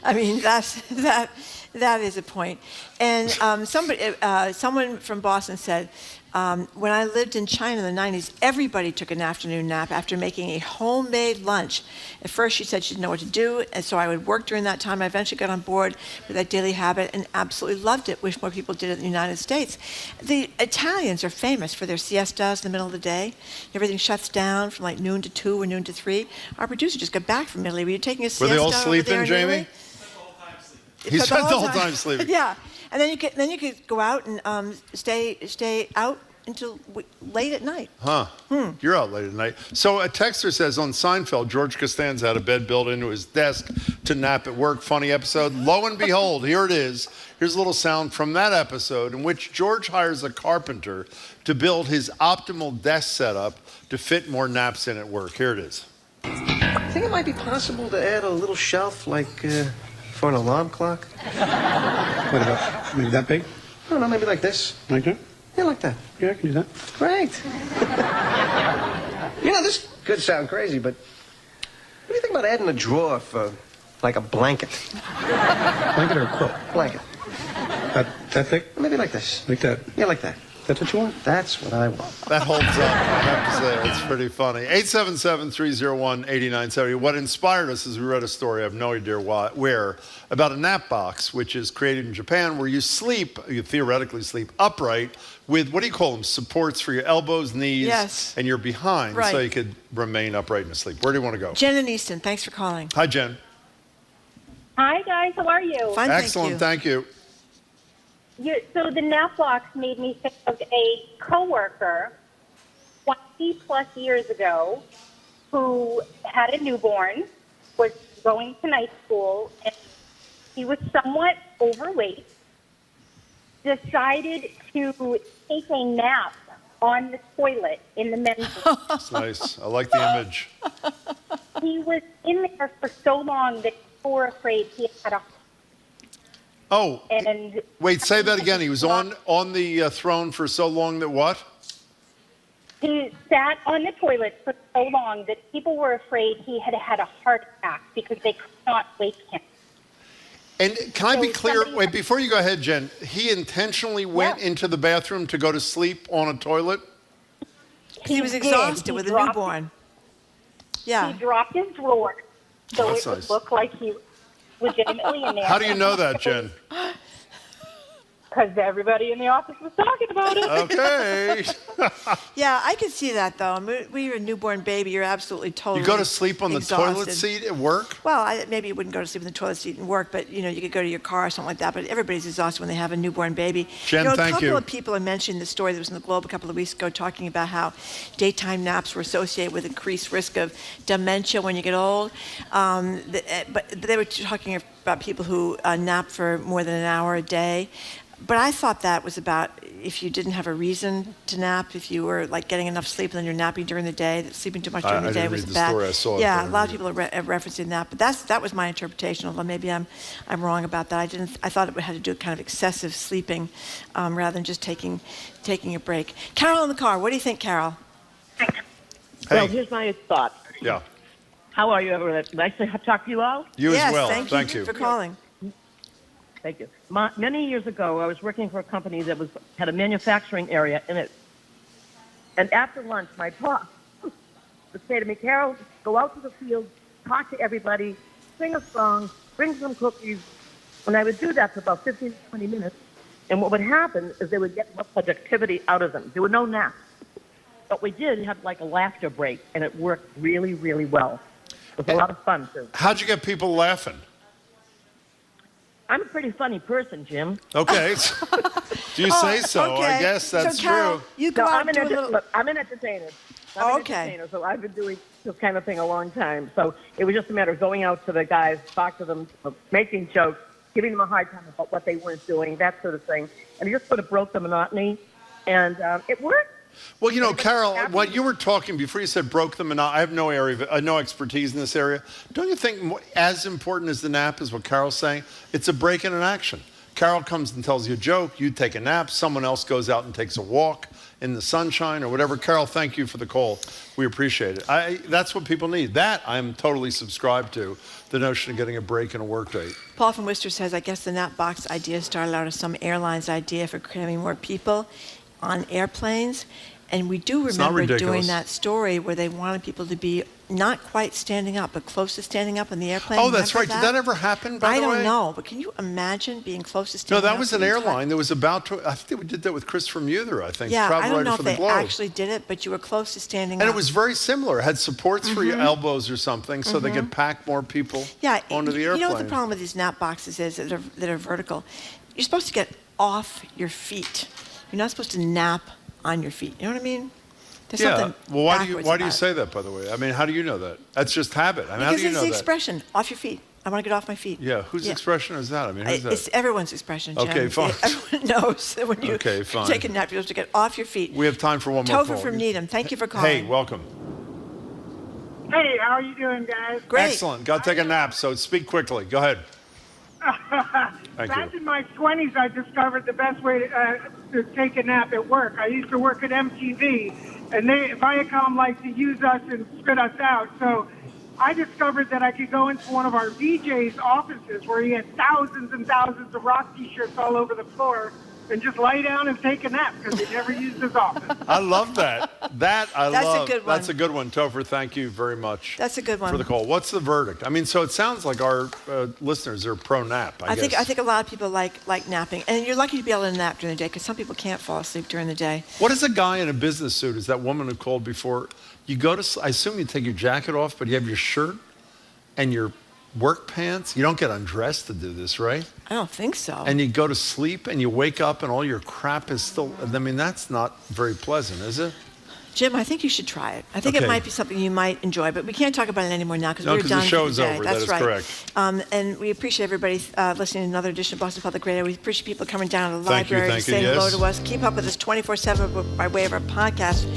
I mean, that is a point. And someone from Boston said, when I lived in China in the 90s, everybody took an afternoon nap after making a homemade lunch. At first, she said she didn't know what to do, and so I would work during that time. I eventually got on board with that daily habit and absolutely loved it. Wish more people did it in the United States. The Italians are famous for their siestas in the middle of the day. Everything shuts down from like noon to 2 or noon to 3. Our producer just got back from Italy. Were you taking a siesta? Were they all over sleeping, there in Jamie? Italy? He spent the whole time sleeping. Yeah, and then you could go out and stay out until late at night. Huh. You're out late at night. So a texter says on Seinfeld, George Costanza had a bed built into his desk to nap at work. Funny episode. Lo and behold, here it is. Here's a little sound from that episode in which George hires a carpenter to build his optimal desk setup to fit more naps in at work. Here it is. I think it might be possible to add a little shelf, like for an alarm clock. What about, maybe that big? I don't know, maybe like this. Like that? Yeah, like that. Yeah, I can do that. Great. This could sound crazy, but what do you think about adding a drawer for, like, a blanket? Blanket or a quilt? Blanket. That thick? Maybe like this. Like that? Yeah, like that. That's what you want? That's what I want. That holds up, I have to say. It's pretty funny. 877-301-8970. What inspired us is we read a story, I have no idea where, about a nap box, which is created in Japan, where you theoretically sleep upright with, what do you call them, supports for your elbows, knees, and your behind, so you could remain upright and asleep. Where do you want to go? Jen in Easton, thanks for calling. Hi, Jen. Hi, guys. How are you? Fine, excellent, thank you. So the nap box made me think of a coworker 20 plus years ago who had a newborn, was going to night school, and he was somewhat overweight, decided to take a nap on the toilet in the men's room. That's nice. I like the image. He was in there for so long that people were afraid he had a and wait, say that again. He was on the throne for so long that what? He sat on the toilet for so long that people were afraid he had had a heart attack because they could not wake him. And can I be clear? Wait, before you go ahead, Jen, he intentionally went into the bathroom to go to sleep on a toilet? He was exhausted with a newborn. Yeah. He dropped his drawer so That's it would nice. look like he was legitimately in there. How do you know that, Jen? Because everybody in the office was talking about it. Okay. Yeah, I could see that, though. When you're a newborn baby, you're absolutely totally You go to sleep on the toilet exhausted. seat at work? Well, maybe you wouldn't go to sleep in the toilet seat and work, but, you could go to your car or something like that. But everybody's exhausted when they have a newborn baby. Jen, a thank couple you. of people are mentioning the story that was in the Globe a couple of weeks ago talking about how daytime naps were associated with increased risk of dementia when you get old. But they were talking about people who nap for more than an hour a day. But I thought that was about if you didn't have a reason to nap, if you were like getting enough sleep and then you're napping during the day, that sleeping too much during the day was bad. Story. I saw yeah, it, a lot of people are referencing that, but that was my interpretation. Although maybe I'm wrong about that. I thought it had to do with kind of excessive sleeping rather than just taking a break. Carol in the car. What do you think, Carol? Well, here's my thought. Yeah. How are you, everyone? Nice to talk to you all. You as well. Thank you for calling. Thank you. Many years ago, I was working for a company that had a manufacturing area in it. And after lunch, my boss would say to me, Carol, go out to the field, talk to everybody, sing a song, bring some cookies. And I would do that for about 15 to 20 minutes. And what would happen is they would get more productivity out of them. There were no naps. But we did have like a laughter break, and it worked really, really well. It was a lot of fun, too. How'd you get people laughing? I'm a pretty funny person, Jim. Okay. Do you say so? okay. I guess that's so, Carol, true. You go out I'm and do a little... Look, I'm an entertainer. I'm an Okay. entertainer, so I've been doing this kind of thing a long time. So it was just a matter of going out to the guys, talk to them, making jokes, giving them a hard time about what they weren't doing, that sort of thing. And it just sort of broke the monotony, and it worked. Well, you know, Carol, what you were talking before you said broke them, and I have no expertise in this area. Don't you think as important as the nap is what Carol's saying? It's a break in an action. Carol comes and tells you a joke, you take a nap, someone else goes out and takes a walk in the sunshine or whatever. Carol, thank you for the call. We appreciate it. That's what people need. That I'm totally subscribed to, the notion of getting a break in a work day. Paul from Worcester says, I guess the nap box idea started out as some airline's idea for cramming more people on airplanes. And we do remember doing that story where they wanted people to be not quite standing up, but close to standing up in the airplane. Oh, that's right. Did that ever happen, by the way? I don't know, but can you imagine being close to standing up? No, that was an airline that was about to, I think we did that with Christopher Muther, I think. Yeah, I don't know if they Globe. actually did it, but you were close to standing up. And it was very similar. It had supports for your elbows or something so they could pack more people onto the airplane. You know what the problem with these nap boxes is that are vertical? You're supposed to get off your feet. You're not supposed to nap on your feet. You know what I mean? There's something well, why do you about say that, by the way? I mean, how do you know that? That's just habit. I mean, how do you know it's that? the expression, off your feet. I want to get off my feet. Yeah, whose expression is that? I mean, who's that? It's everyone's expression, Jim. Okay, fine. Everyone knows that when you take a nap, you're supposed to get off your feet. We have time for one more call. Topher from Needham, thank you for calling. Hey, welcome. Hey, how are you doing, guys? Great. Excellent. Got to take a nap, so speak quickly. Go ahead. Back in my 20s, I discovered the best way to take a nap at work. I used to work at MTV, and Viacom liked to use us and spit us out. So I discovered that I could go into one of our VJ's offices where he had thousands and thousands of rock T-shirts all over the floor and just lay down and take a nap because he never used his office. I love that. That's a good one. That's a good one, Topher. Thank you very much. That's a good one for the call. What's the verdict? I mean, so it sounds like our listeners are pro nap. I guess. I think a lot of people like napping, and you're lucky to be able to nap during the day because some people can't fall asleep during the day. What is a guy in a business suit? Is that woman who called before? You go to. I assume you take your jacket off, but you have your shirt and your work pants. You don't get undressed to do this, right? I don't think so. And you go to sleep and you wake up and all your crap is still. I mean, that's not very pleasant, is it? Jim, I think you should try it. I think it might be something you might enjoy, but we can't talk about it anymore now because we're done the show's for the day. over. That's that is right. correct. And we appreciate everybody listening to another edition of Boston Public Radio. We appreciate people coming down to the Thank you, library to say hello to us. Keep up with us 24/7 by way of our podcast.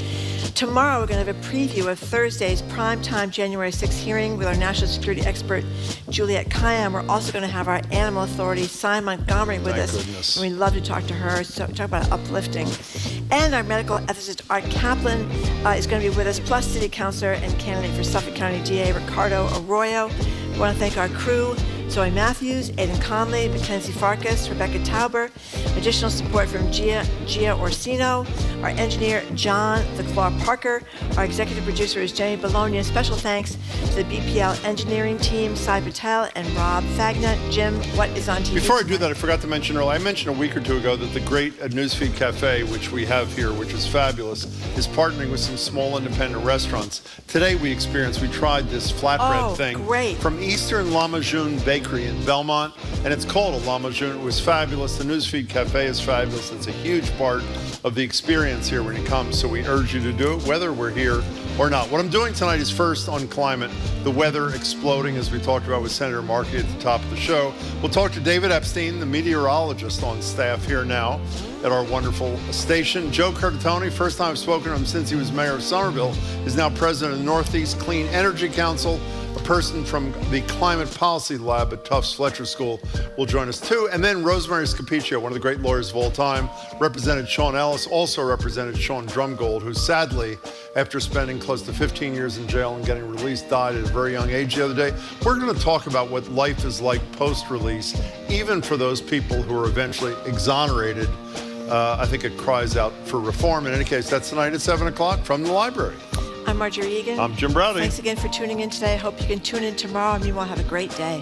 Tomorrow, we're going to have a preview of Thursday's primetime January 6th hearing with our national security expert, Juliette Kayyem. We're also going to have our animal authority, Cy Montgomery, with us. Goodness. And we'd love to talk to her, so talk about uplifting. And our medical ethicist, Art Kaplan, is going to be with us, plus City Councilor and candidate for Suffolk County DA, Ricardo Arroyo. We want to thank our crew, Zoe Matthews, Aidan Conley, Mackenzie Farkas, Rebecca Tauber. Additional support from Gia Orsino, our engineer, John the Claw Parker. Our executive producer is Jenny Bologna. Special thanks to the BPL engineering team, Sai Patel and Rob Fagna. Jim, what is on TV? Before I do that, I forgot to mention earlier, I mentioned a week or two ago that the great Newsfeed Cafe, which we have here, which is fabulous, is partnering with some small independent restaurants. Today we tried this flatbread thing from Eastern La Majun Bakery in Belmont, and it's called a La Majun. It was fabulous. The Newsfeed Cafe is fabulous. It's a huge part of the experience here when you come, so we urge you to do it, whether we're here or not. What I'm doing tonight is first on climate, the weather exploding, as we talked about with Senator Markey at the top of the show. We'll talk to David Epstein, the meteorologist on staff here now at our wonderful station. Joe Curtatone, first time I've spoken to him since he was mayor of Somerville, is now president of the Northeast Clean Energy Council. A person from the Climate Policy Lab at Tufts Fletcher School will join us too. And then Rosemary Scapiccio, one of the great lawyers of all time, represented Sean Ellis, also represented Sean Drumgold, who sadly, after spending close to 15 years in jail and getting released, died at a very young age the other day. We're going to talk about what life is like post-release, even for those people who are eventually exonerated. I think it cries out for reform. In any case, that's tonight at 7 o'clock from the library. I'm Marjorie Egan. I'm Jim Browdy. Thanks again for tuning in today. I hope you can tune in tomorrow, and you will have a great day.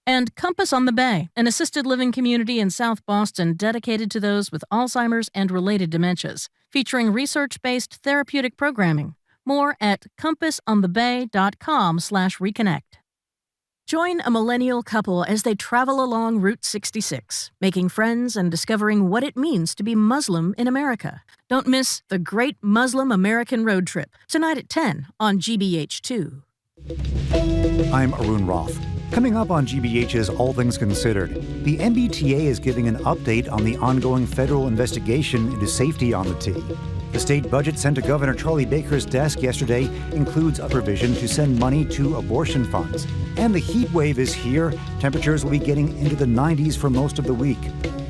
And Compass on the Bay, an assisted living community in South Boston dedicated to those with Alzheimer's and related dementias, featuring research-based therapeutic programming. More at compassonthebay.com/reconnect. Join a millennial couple as they travel along Route 66, making friends and discovering what it means to be Muslim in America. Don't miss The Great Muslim American Road Trip, tonight at 10 on GBH2. I'm Arun Roth. Coming up on GBH's All Things Considered, the MBTA is giving an update on the ongoing federal investigation into safety on the T. The state budget sent to Governor Charlie Baker's desk yesterday includes a provision to send money to abortion funds. And the heat wave is here. Temperatures will be getting into the 90s for most of the week.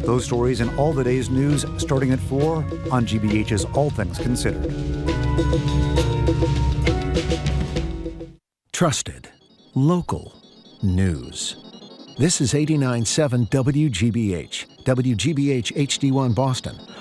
Those stories and all the day's news starting at 4 on GBH's All Things Considered. Trusted, local news. This is 89.7 WGBH, WGBH HD1 Boston,